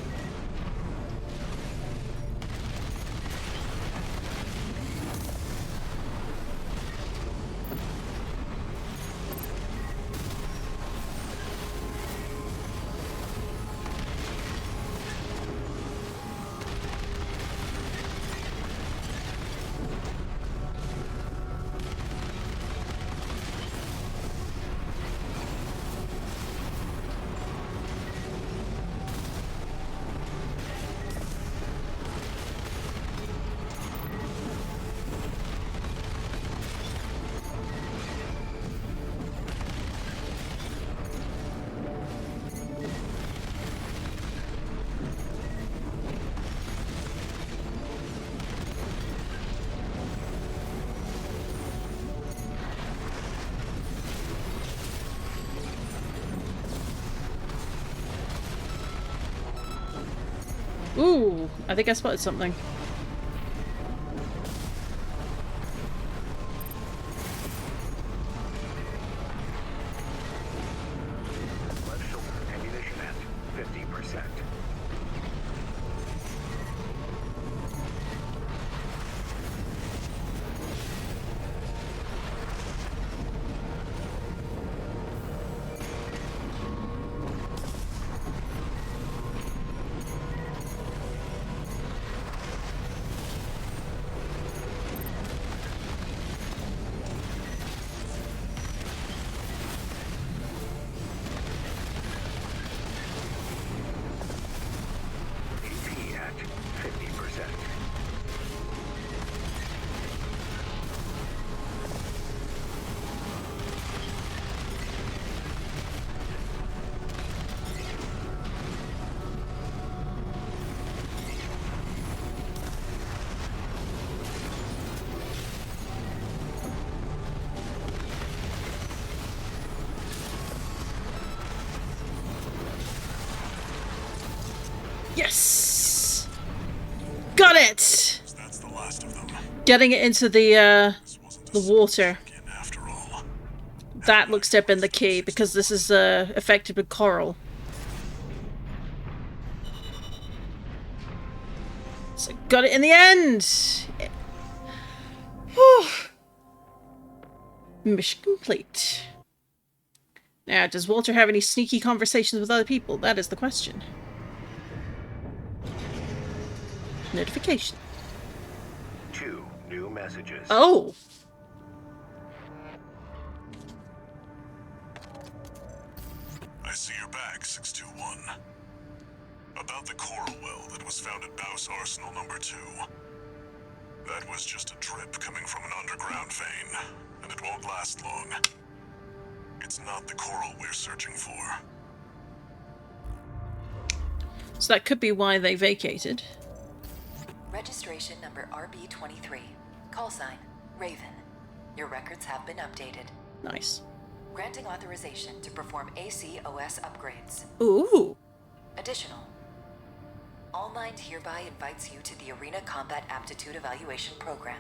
Ooh, I think I spotted something. Left shoulder ammunition at 50%. AP at 50%. Yes! Got it! So that's the last of them. Getting it into the This wasn't the a water. again after all. That looks to have been the key, because this is affected with coral. So got it in the end! Whew. Mission complete. Now, does Walter have any sneaky conversations with other people? That is the question. Notification. 2 new messages. Oh! I see you're back, 621. About the coral well that was found at BAWS Arsenal number 2. That was just a drip coming from an underground vein, and it won't last long. It's not the coral we're searching for. So that could be why they vacated. Registration number RB23. Call sign, Raven. Your records have been updated. Nice. Granting authorization to perform ACOS upgrades. Ooh! Additional. All Mind hereby invites you to the Arena Combat Aptitude Evaluation Program.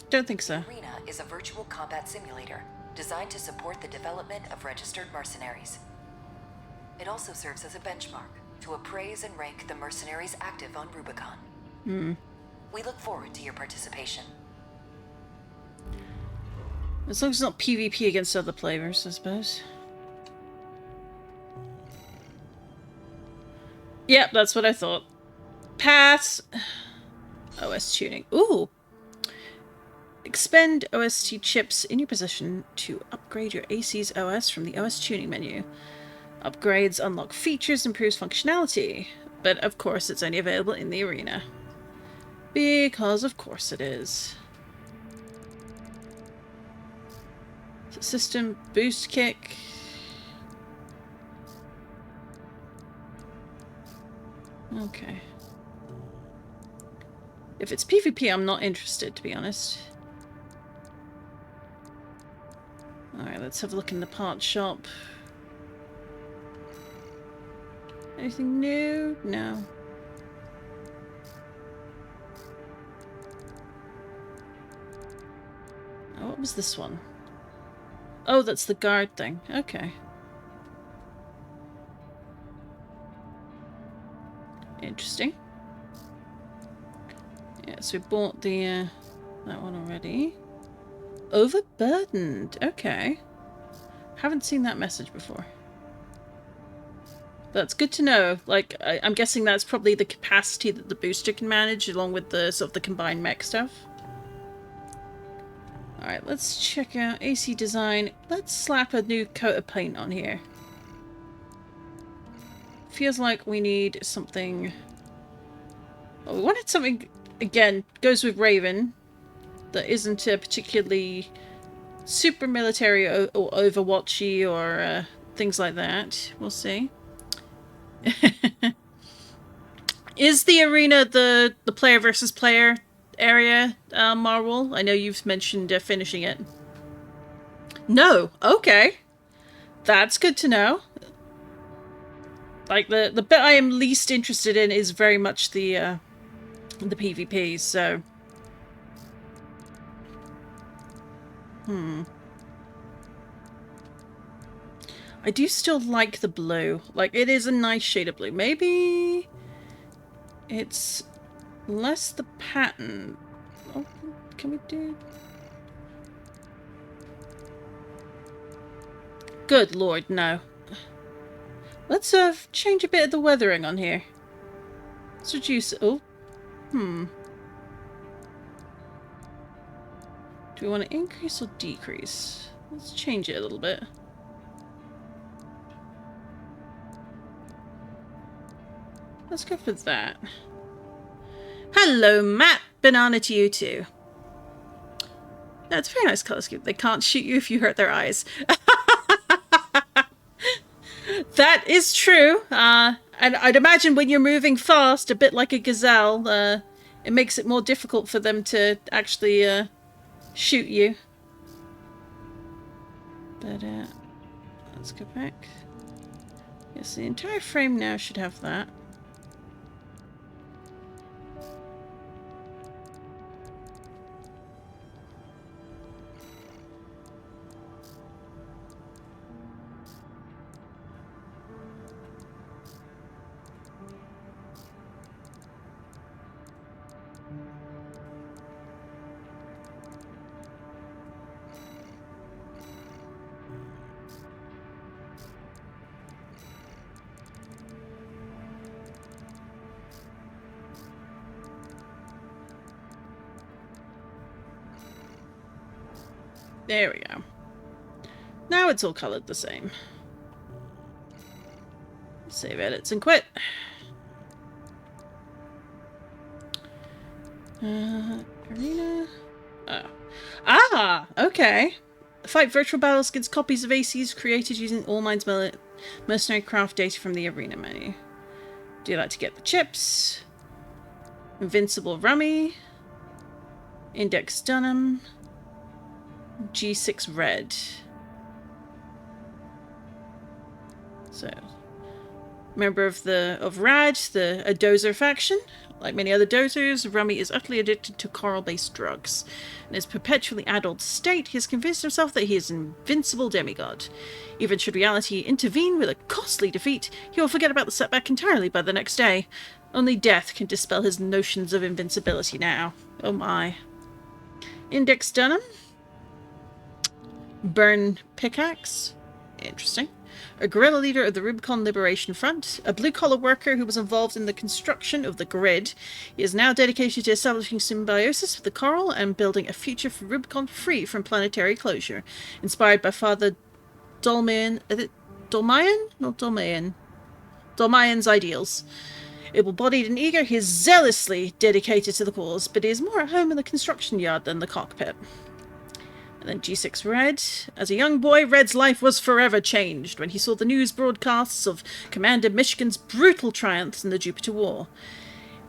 Don't think so. Arena is a virtual combat simulator designed to support the development of registered mercenaries. It also serves as a benchmark to appraise and rank the mercenaries active on Rubicon. We look forward to your participation. As long as it's not PvP against other players, I suppose. Yep, that's what I thought. Pass. OS tuning. Ooh. Expend OST chips in your possession to upgrade your AC's OS from the OS tuning menu. Upgrades unlock features, improves functionality. But of course it's only available in the arena. Because of course it is. System boost kick. Okay. If it's PvP, I'm not interested, to be honest. Alright, let's have a look in the parts shop. Anything new? No. Oh, what was this one? Oh, that's the guard thing. Okay. Interesting. Yeah, so we bought the that one already. Overburdened. Okay. Haven't seen that message before. That's good to know. Like, I'm guessing that's probably the capacity that the booster can manage, along with the sort of the combined mech stuff. Alright, let's check out AC design. Let's slap a new coat of paint on here. Feels like we need something... Well, we wanted something, again, goes with Raven, that isn't particularly super military or overwatchy or things like that. We'll see. Is the arena the player versus player area, Marvel? I know you've mentioned finishing it. No. Okay. That's good to know. Like, the bit I am least interested in is very much the PvP, so... I do still like the blue. Like, it is a nice shade of blue. Maybe... it's less the pattern. Oh, can we do... Good lord, no. Let's change a bit of the weathering on here. Let's reduce... oh. Do we want to increase or decrease? Let's change it a little bit. Let's go for that. Hello, Matt. Banana to you too. That's a very nice colour scheme. They can't shoot you if you hurt their eyes. That is true. And I'd imagine when you're moving fast, a bit like a gazelle, it makes it more difficult for them to actually shoot you. But let's go back. Yes, the entire frame now should have that. There we go. Now it's all coloured the same. Save edits and quit. Arena. Oh. Ah! Okay. Fight virtual battles against copies of ACs created using All Minds mercenary craft data from the arena menu. Do that to get the chips. Invincible Rummy. Index Dunham. G6 Red. So, member of Rad, a dozer faction. Like many other dozers, Rummy is utterly addicted to coral-based drugs. In his perpetually addled state, he has convinced himself that he is an invincible demigod. Even should reality intervene with a costly defeat, he will forget about the setback entirely by the next day. Only death can dispel his notions of invincibility now. Oh my. Index Dunham. Burn Pickaxe. Interesting. A guerrilla leader of the Rubicon Liberation Front. A blue-collar worker who was involved in the construction of the grid. He is now dedicated to establishing symbiosis with the coral and building a future for Rubicon free from planetary closure. Inspired by Father Dolmayan... Dolmayan? Not Dolmayan. Dolmayan's ideals. Able-bodied and eager, he is zealously dedicated to the cause, but he is more at home in the construction yard than the cockpit. And then G6 Red. As a young boy, Red's life was forever changed when he saw the news broadcasts of Commander Michigan's brutal triumphs in the Jupiter War.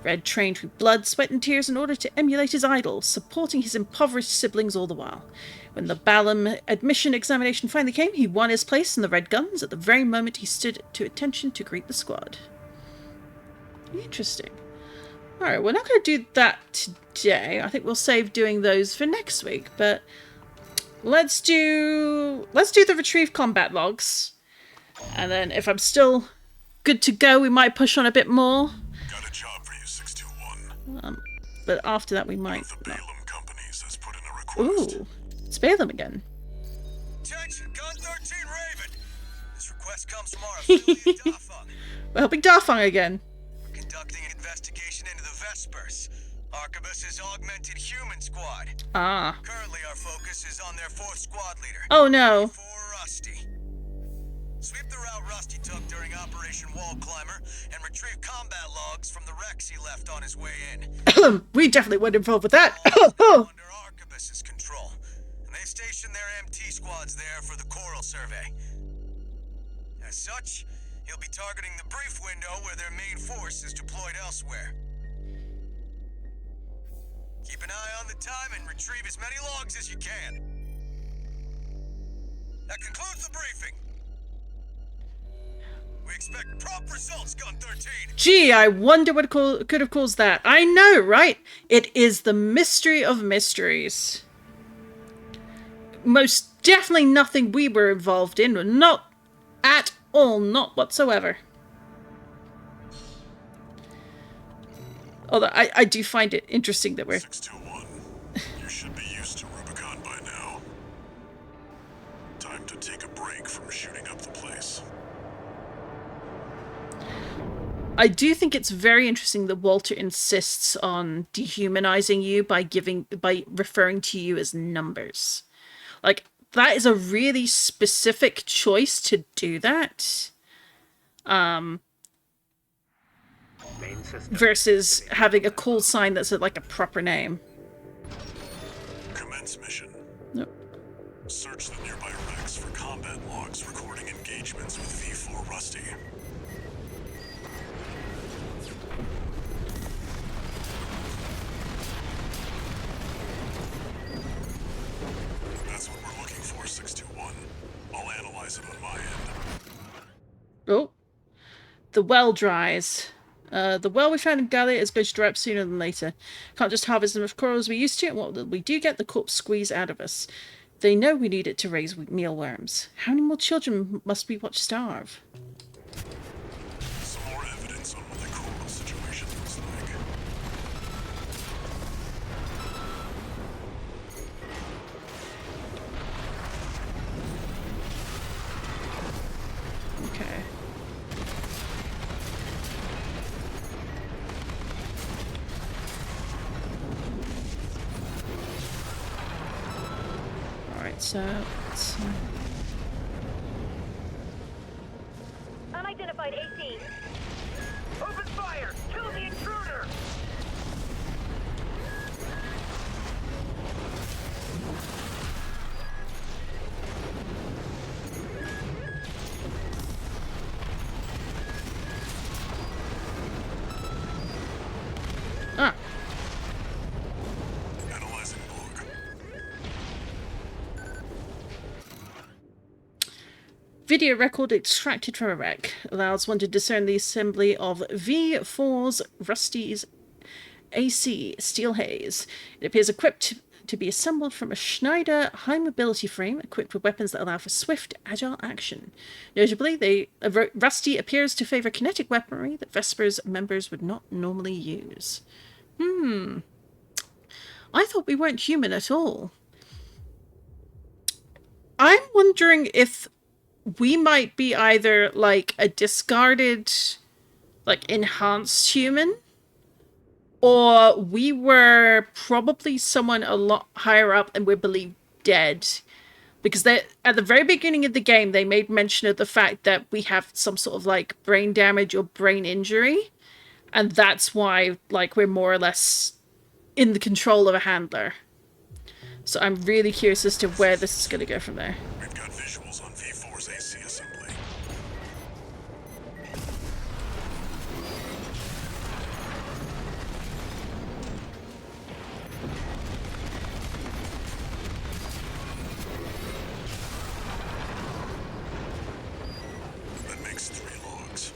Red trained with blood, sweat and tears in order to emulate his idol, supporting his impoverished siblings all the while. When the Balam admission examination finally came, he won his place in the Red Guns at the very moment he stood to attention to greet the squad. Interesting. Alright, we're not going to do that today. I think we'll save doing those for next week, but... Let's do the retrieve combat logs, and then if I'm still good to go, we might push on a bit more. Got a job for you, 621. But after that, we might. One of the Balaam companies has put in a request. Ooh, it's Balaam again. Attention, Gun 13 Raven. This request comes from our affiliate Dafeng. We're helping Dafeng again. We're conducting an investigation into the Vespers, Arquebus's augmented human squad. Ah. Currently, our focus is on their 4th squad leader. Oh no. Rusty. Sweep the route Rusty took during Operation Wallclimber and retrieve combat logs from the wrecks he left on his way in. We definitely weren't involved with that. Under Arquebus's control, and they stationed their MT squads there for the coral survey. As such, he'll be targeting the brief window where their main force is deployed elsewhere. Keep an eye on the time and retrieve as many logs as you can. That concludes the briefing. We expect prompt results, Gun 13. Gee, I wonder what could have caused that. I know, right? It is the mystery of mysteries. Most definitely nothing we were involved in. Not at all. Not whatsoever. Although I do find it interesting that we're... 621. You should be used to Rubicon by now. Time to take a break from shooting up the place. I do think it's very interesting that Walter insists on dehumanizing you by referring to you as numbers. Like, that is a really specific choice to do that. Versus having a call sign that's like a proper name. Commence mission. Nope. Search the nearby wrecks for combat logs recording engagements with V4 Rusty. That's what we're looking for, 621. I'll analyze it on my end. Oh. The well dries. The well we found in Galia is going to dry up sooner than later. Can't just harvest them of coral as we used to, and what we do get, the corpse squeeze out of us. They know we need it to raise mealworms. How many more children must we watch starve? Some more evidence on what the coral situation looks like. Okay. Alright, so let's... Unidentified AT. Open fire! Kill the intruder! Ah. Analyzing log. Video record extracted from a wreck allows one to discern the assembly of V4's Rusty's AC steel haze. It appears equipped to be assembled from a Schneider high mobility frame equipped with weapons that allow for swift, agile action. Notably, Rusty appears to favor kinetic weaponry that Vesper's members would not normally use. I thought we weren't human at all. I'm wondering if we might be either like a discarded, like enhanced human, or we were probably someone a lot higher up and we're believed dead. Because they, at the very beginning of the game, they made mention of the fact that we have some sort of like brain damage or brain injury. And that's why like we're more or less in the control of a handler. So I'm really curious as to where this is going to go from there. We've got visuals on V4's AC assembly. That makes 3 logs.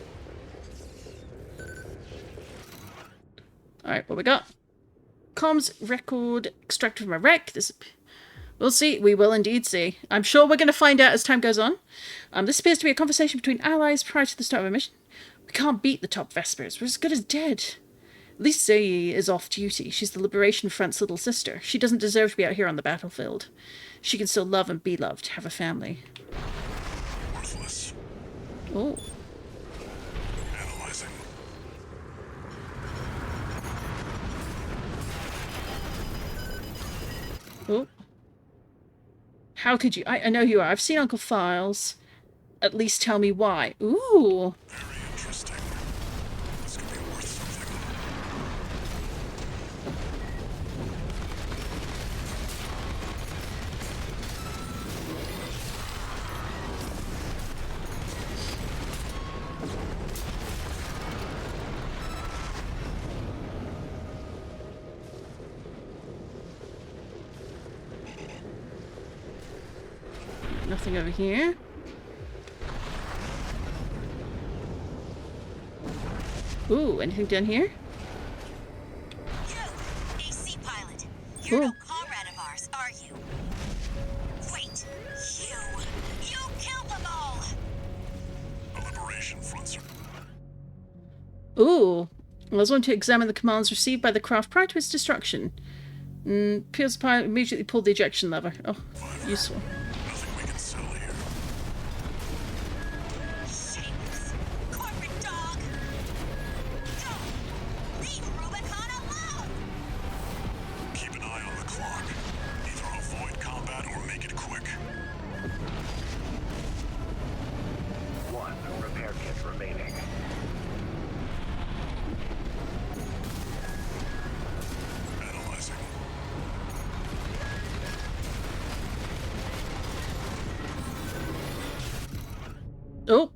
Alright, what we got? Comms record extracted from a wreck. We'll see. We will indeed see. I'm sure we're going to find out as time goes on. This appears to be a conversation between allies prior to the start of a mission. We can't beat the top Vespers. We're as good as dead. At least Zoe is off duty. She's the Liberation Front's little sister. She doesn't deserve to be out here on the battlefield. She can still love and be loved, have a family. Worthless. Oh. Analyzing. Oh. How could you? I know who you are. I've seen Uncle Files. At least tell me why. Ooh. Very interesting. This could be worth something. Nothing over here. Ooh, anything down here? You, AC pilot. You're Ooh. no comrade of ours, are you? Wait, you killed them all! A liberation front, sir. Ooh. I was wanting to examine the commands received by the craft prior to its destruction. Pierce the pilot immediately pulled the ejection lever. Oh, useful. Nothing we can sell here. Shameless corporate dog! Go! Leave Rubicon alone! Keep an eye on the clock. Either avoid combat or make it quick. 1 repair kit remaining. Analyzing. Oh.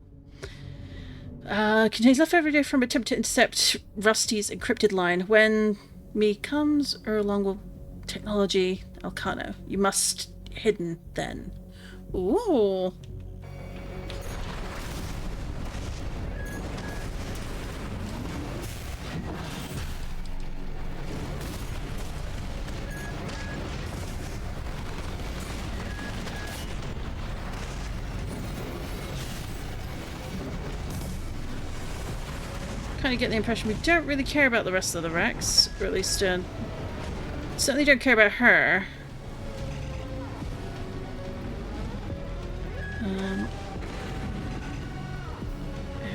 Contains leftover data from attempt to intercept Rusty's encrypted line. When me comes, along with technology, Elcano. You must hidden then. Ooh. Kind of get the impression we don't really care about the rest of the Rex, or at least certainly don't care about her.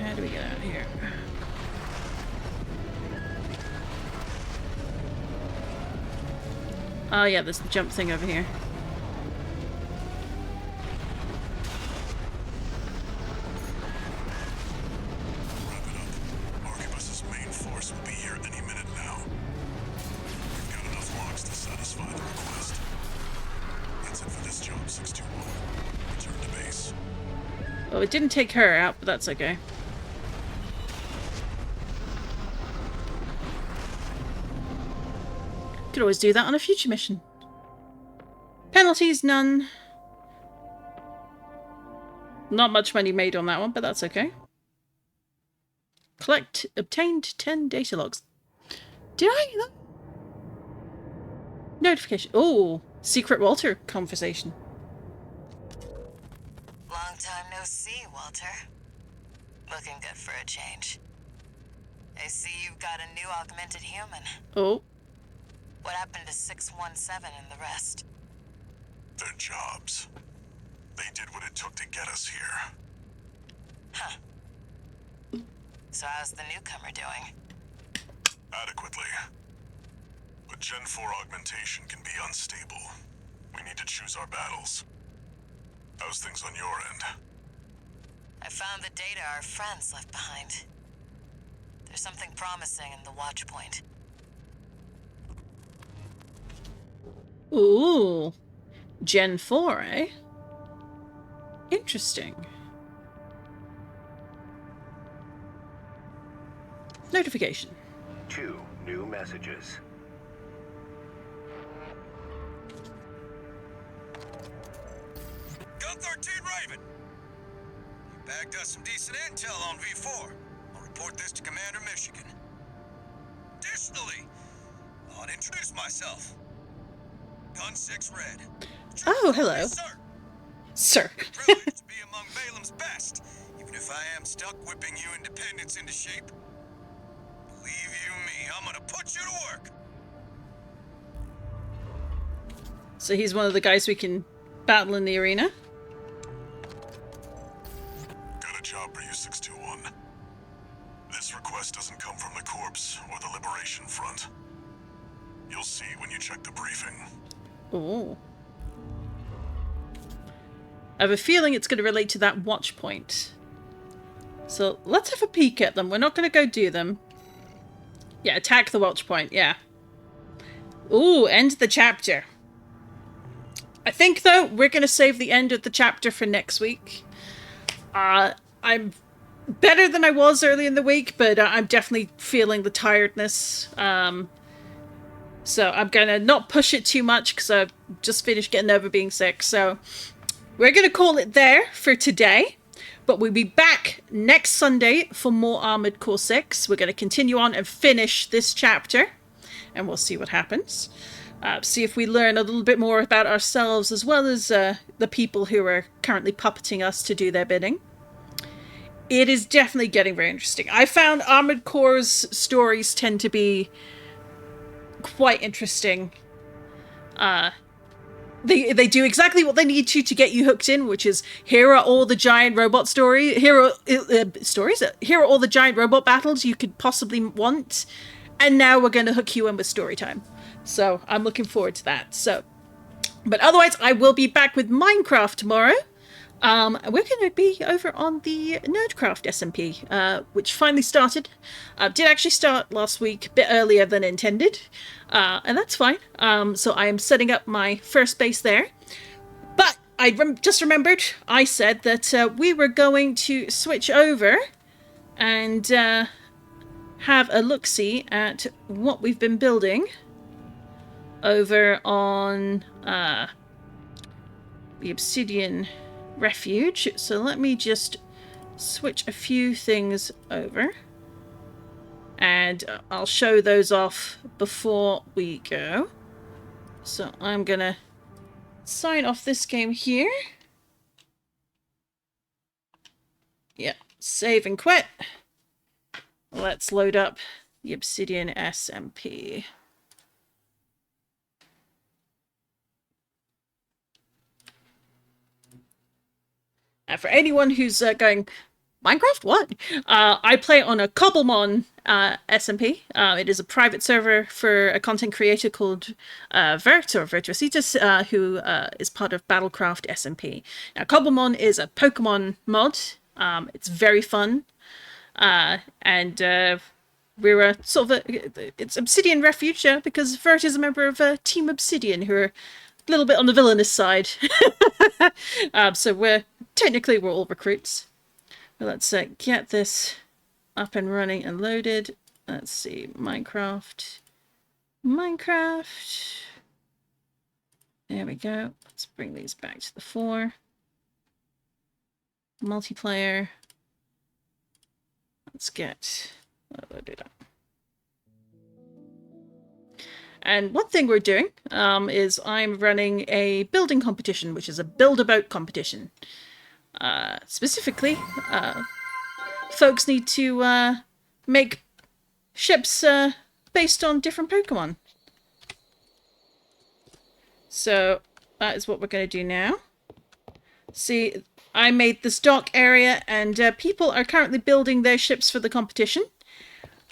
How do we get out of here? Oh yeah, there's the jump thing over here. Wrap it up. Arquebus's main force will be here any minute now. We've got enough logs to satisfy the request. That's it for this job, 621. Return to base. Well, it didn't take her out, but that's okay. Could always do that on a future mission. Penalties, none. Not much money made on that one, but that's okay. Obtained 10 data logs. Did I? Notification. Oh, secret Walter conversation. Long time no see, Walter. Looking good for a change. I see you've got a new augmented human. Oh. What happened to 617 and the rest? Their jobs. They did what it took to get us here. Huh. So how's the newcomer doing? Adequately. But Gen 4 augmentation can be unstable. We need to choose our battles. How's things on your end? I found the data our friends left behind. There's something promising in the watch point. Ooh. Gen 4, eh? Interesting. Notification. 2 new messages. Gun 13 Raven. You bagged us some decent intel on V4. I'll report this to Commander Michigan. Additionally, I'll introduce myself. Gun 6 Red. Oh, hello. Sir. Sir. Privileged to be among Balaam's best, even if I am stuck whipping you independents into shape. Believe you me, I'm gonna put you to work. So he's one of the guys we can battle in the arena. Got a job for you, 621. This request doesn't come from the Corps or the Liberation Front. You'll see when you check the briefing. Oh. I have a feeling it's going to relate to that watch point. So let's have a peek at them. We're not going to go do them. Yeah, attack the watch point. Yeah. Ooh, end the chapter. I think, though, we're going to save the end of the chapter for next week. I'm better than I was early in the week, but I'm definitely feeling the tiredness. So I'm going to not push it too much because I've just finished getting over being sick. So we're going to call it there for today. But we'll be back next Sunday for more Armored Core 6. We're going to continue on and finish this chapter, and we'll see what happens. See if we learn a little bit more about ourselves, as well as the people who are currently puppeting us to do their bidding. It is definitely getting very interesting. I found Armored Core's stories tend to be quite interesting. They do exactly what they need to get you hooked in, which is here are all the giant robot stories. Here are all the giant robot battles you could possibly want, and now we're going to hook you in with story time. So I'm looking forward to that. So, but otherwise, I will be back with Minecraft tomorrow. We're going to be over on the Nerdcraft SMP, which finally started. Did actually start last week, a bit earlier than intended, and that's fine. So I am setting up my first base there. But I just remembered, I said that we were going to switch over and have a look-see at what we've been building over on the Obsidian Refuge. So let me just switch a few things over, and I'll show those off before we go. So I'm gonna sign off this game here. Yeah, save and quit. Let's load up the Obsidian SMP. For anyone who's going, Minecraft? What? I play on a Cobblemon SMP. It is a private server for a content creator called Vert, or Virtuositas, who is part of Battlecraft SMP. Now, Cobblemon is a Pokemon mod. It's very fun. And we're a sort of it's Obsidian Refuge, because Vert is a member of Team Obsidian, who are a little bit on the villainous side. So we're all recruits. But let's get this up and running and loaded. Let's see, Minecraft. There we go. Let's bring these back to the fore. Multiplayer. Let's get loaded up. And one thing we're doing is I'm running a building competition, which is a build-a-boat competition. Specifically, folks need to make ships based on different Pokemon. So that is what we're going to do now. See, I made this dock area, and people are currently building their ships for the competition.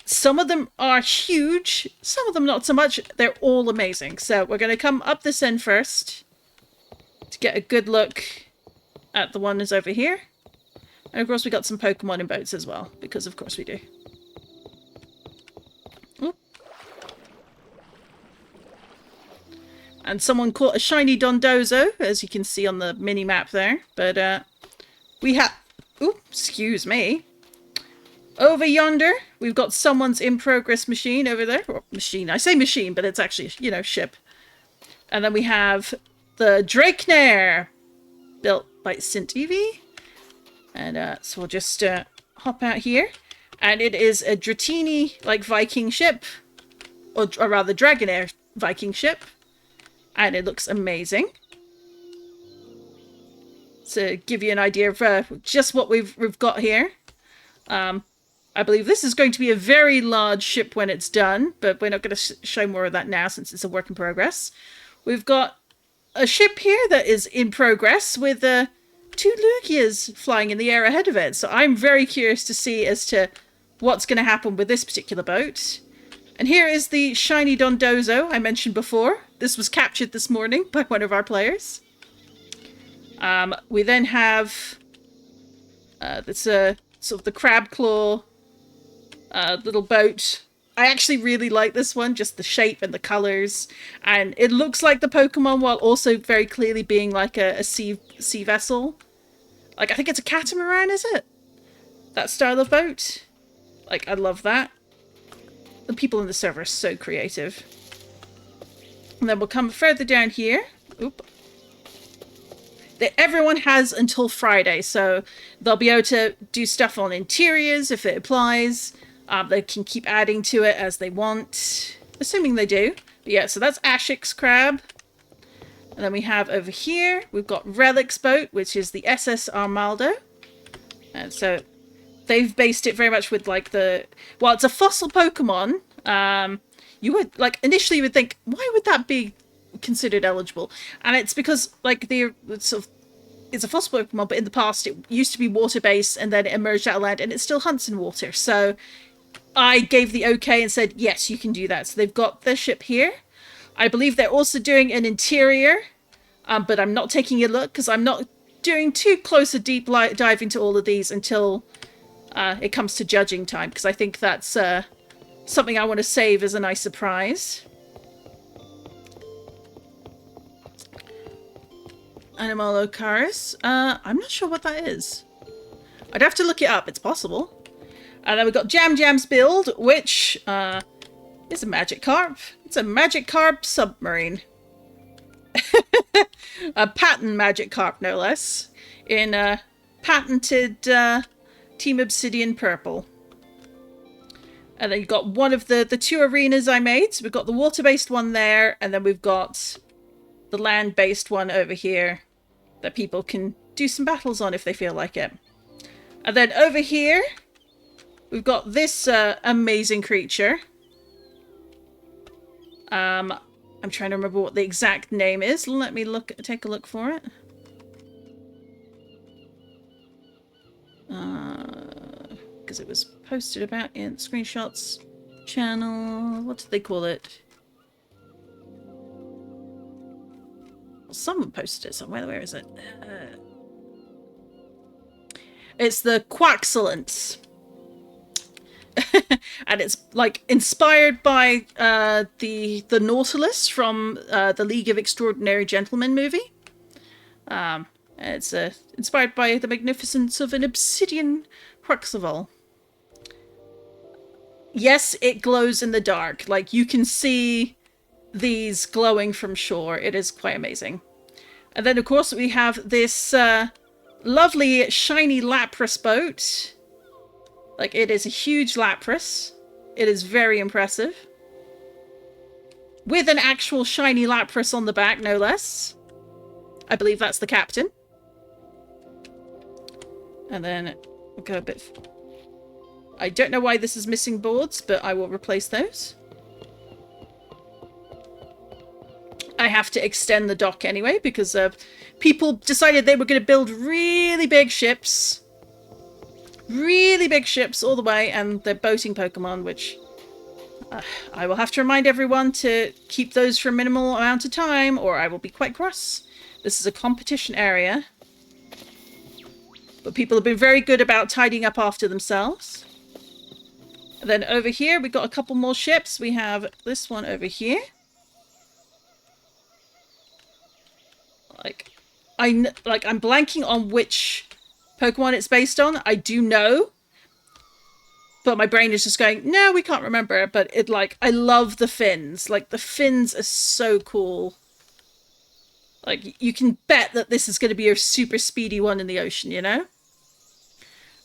Some of them are huge, some of them not so much. They're all amazing. So we're going to come up this end first to get a good look at the ones over here. And of course we got some Pokemon in boats as well, because of course we do. Oop. And someone caught a shiny Dondozo, as you can see on the mini-map there. But we have... Ooh, excuse me. Over yonder, we've got someone's in-progress machine over there. Or machine, I say machine, but it's actually, you know, ship. And then we have the Drakenair, built by SintEV. And so we'll just hop out here. And it is a Dratini, like, Viking ship. Or rather, Dragonair Viking ship. And it looks amazing. To give you an idea of just what we've got here. I believe this is going to be a very large ship when it's done, but we're not going to show more of that now since it's a work in progress. We've got a ship here that is in progress with 2 Lugias flying in the air ahead of it. So I'm very curious to see as to what's going to happen with this particular boat. And here is the shiny Dondozo I mentioned before. This was captured this morning by one of our players. We then have this sort of the crab claw little boat. I actually really like this one, just the shape and the colors, and it looks like the Pokemon while also very clearly being like a sea vessel. Like, I think it's a catamaran, is it? That style of boat. Like, I love that. The people in the server are so creative. And then we'll come further down here. Oop. everyone has until Friday, so they'll be able to do stuff on interiors if it applies. They can keep adding to it as they want, assuming they do. But yeah, so that's Ashik's crab. And then we have over here, we've got Relic's boat, which is the SS Armaldo. And so they've based it very much with like well, it's a fossil Pokemon. You would, like, initially you would think, why would that be considered eligible? And it's because, like, it's a fossil Pokemon, but in the past it used to be water-based, and then it emerged out of land, and it still hunts in water. So I gave the okay and said, yes, you can do that. So they've got their ship here. I believe they're also doing an interior, but I'm not taking a look, because I'm not doing too close a deep dive into all of these until it comes to judging time, because I think that's something I want to save as a nice surprise. Animal Ocaris. I'm not sure what that is. I'd have to look it up. It's possible. And then we've got Jam Jam's build, which is a Magikarp. It's a Magikarp submarine. A patent Magikarp, no less. In patented Team Obsidian purple. And then you've got one of the two arenas I made. So we've got the water-based one there, and then we've got the land-based one over here that people can do some battles on if they feel like it. And then over here, we've got this amazing creature. I'm trying to remember what the exact name is. Let me take a look for it. Because it was posted about in screenshots channel. What did they call it? Well, someone posted it somewhere. Where is it? It's the Quaxcellence. And it's like inspired by the Nautilus from the League of Extraordinary Gentlemen movie. It's inspired by the magnificence of an obsidian Quaxaval. Yes, it glows in the dark. Like, you can see these glowing from shore. It is quite amazing. And then, of course, we have this lovely shiny Lapras boat. Like, it is a huge Lapras. It is very impressive. With an actual shiny Lapras on the back, no less. I believe that's the captain. And then we'll go a bit... I don't know why this is missing boards, but I will replace those. I have to extend the dock anyway, because people decided they were going to build really big ships. Really big ships all the way, and they're boating Pokemon, which I will have to remind everyone to keep those for a minimal amount of time, or I will be quite cross. This is a competition area. But people have been very good about tidying up after themselves. And then over here, we've got a couple more ships. We have this one over here. I'm blanking on which Pokemon it's based on. I do know. But my brain is just going, no, we can't remember. But I love the fins. Like, the fins are so cool. Like, you can bet that this is going to be a super speedy one in the ocean, you know?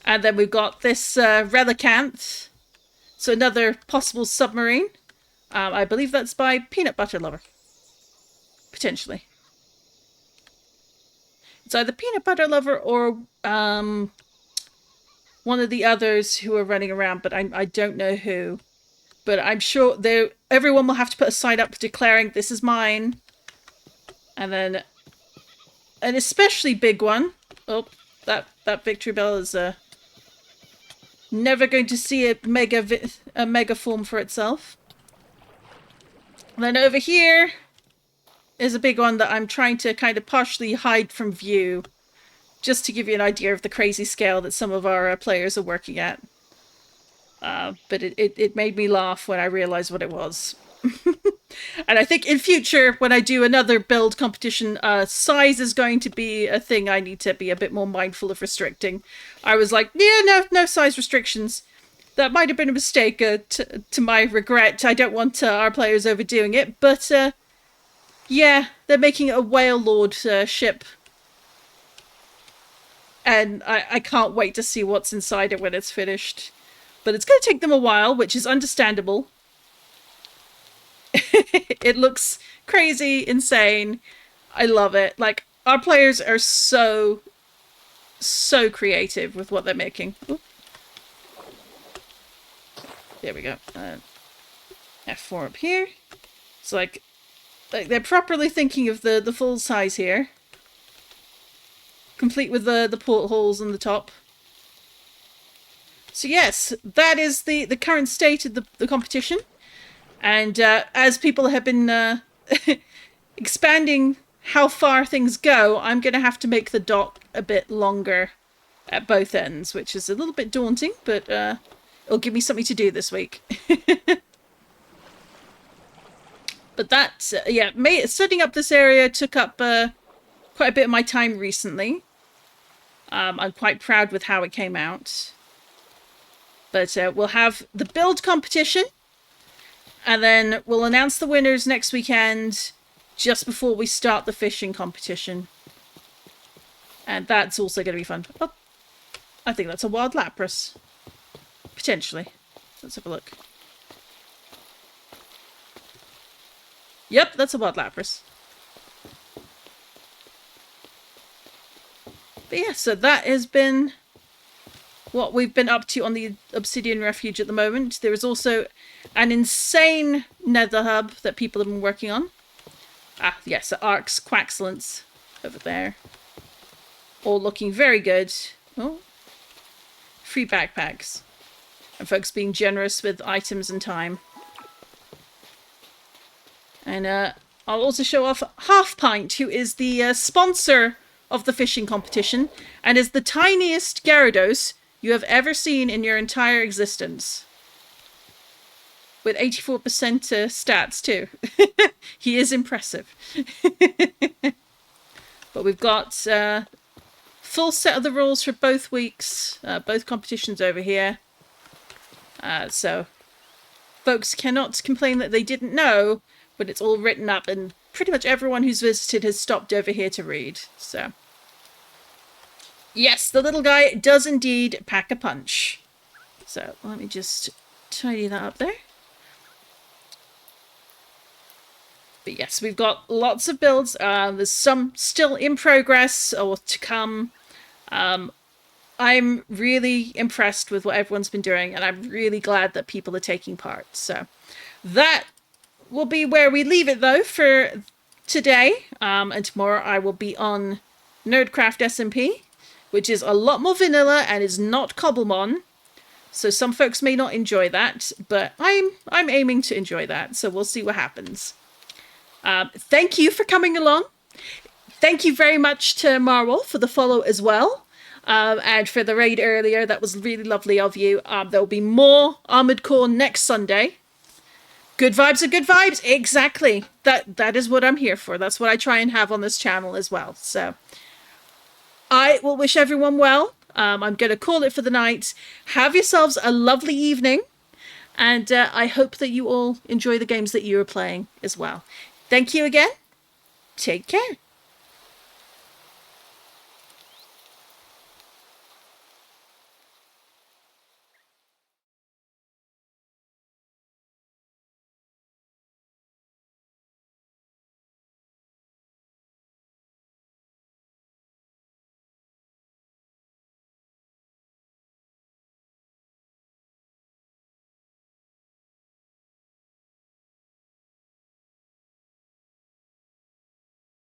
And then we've got this Relicanth. So another possible submarine. I believe that's by Peanut Butter Lover. Potentially. It's either Peanut Butter Lover or one of the others who are running around, but I don't know who. But I'm sure everyone will have to put a sign up declaring, this is mine. And then an especially big one. Oh, that victory bell is never going to see a mega form for itself. And then over here is a big one that I'm trying to kind of partially hide from view, just to give you an idea of the crazy scale that some of our players are working at. But it made me laugh when I realized what it was. And I think in future, when I do another build competition, size is going to be a thing I need to be a bit more mindful of restricting. I was like, yeah, no size restrictions. That might have been a mistake, to my regret. I don't want our players overdoing it, but yeah, they're making a Whale Lord ship And I can't wait to see what's inside it when it's finished. But it's going to take them a while, which is understandable. It looks crazy, insane. I love it. Like, our players are so creative with what they're making. Ooh. There we go. F4 up here. It's like they're properly thinking of the full size here. Complete with the portholes on the top. So yes, that is the current state of the competition. And as people have been expanding how far things go, I'm going to have to make the dock a bit longer at both ends, which is a little bit daunting, but it'll give me something to do this week. But that, yeah, setting up this area took up quite a bit of my time recently. I'm quite proud with how it came out. But we'll have the build competition, and then we'll announce the winners next weekend, just before we start the fishing competition. And that's also going to be fun. Oh, I think that's a wild lapras. Potentially. Let's have a look. Yep, that's a wild lapras. But yeah, so that has been what we've been up to on the Obsidian Refuge at the moment. There is also an insane nether hub that people have been working on. Ah, yes, Ark's Quaxcellence over there. All looking very good. Oh, free backpacks. And folks being generous with items and time. And I'll also show off Half Pint, who is the sponsor of the fishing competition, and is the tiniest Gyarados you have ever seen in your entire existence. With 84% stats, too. He is impressive. But we've got full set of the rules for both weeks, both competitions over here. So folks cannot complain that they didn't know, but it's all written up, and pretty much everyone who's visited has stopped over here to read. So yes, the little guy does indeed pack a punch. So let me just tidy that up there. But yes, we've got lots of builds. There's some still in progress or to come. I'm really impressed with what everyone's been doing, and I'm really glad that people are taking part. So that will be where we leave it, though, for today. And tomorrow I will be on Nerdcraft SMP, which is a lot more vanilla and is not Cobblemon. So some folks may not enjoy that, but I'm aiming to enjoy that. So we'll see what happens. Thank you for coming along. Thank you very much to Marwell for the follow as well. And for the raid earlier, that was really lovely of you. There will be more Armored Core next Sunday. Good vibes are good vibes. Exactly. That is what I'm here for. That's what I try and have on this channel as well. So I will wish everyone well. I'm going to call it for the night. Have yourselves a lovely evening. And I hope that you all enjoy the games that you are playing as well. Thank you again. Take care.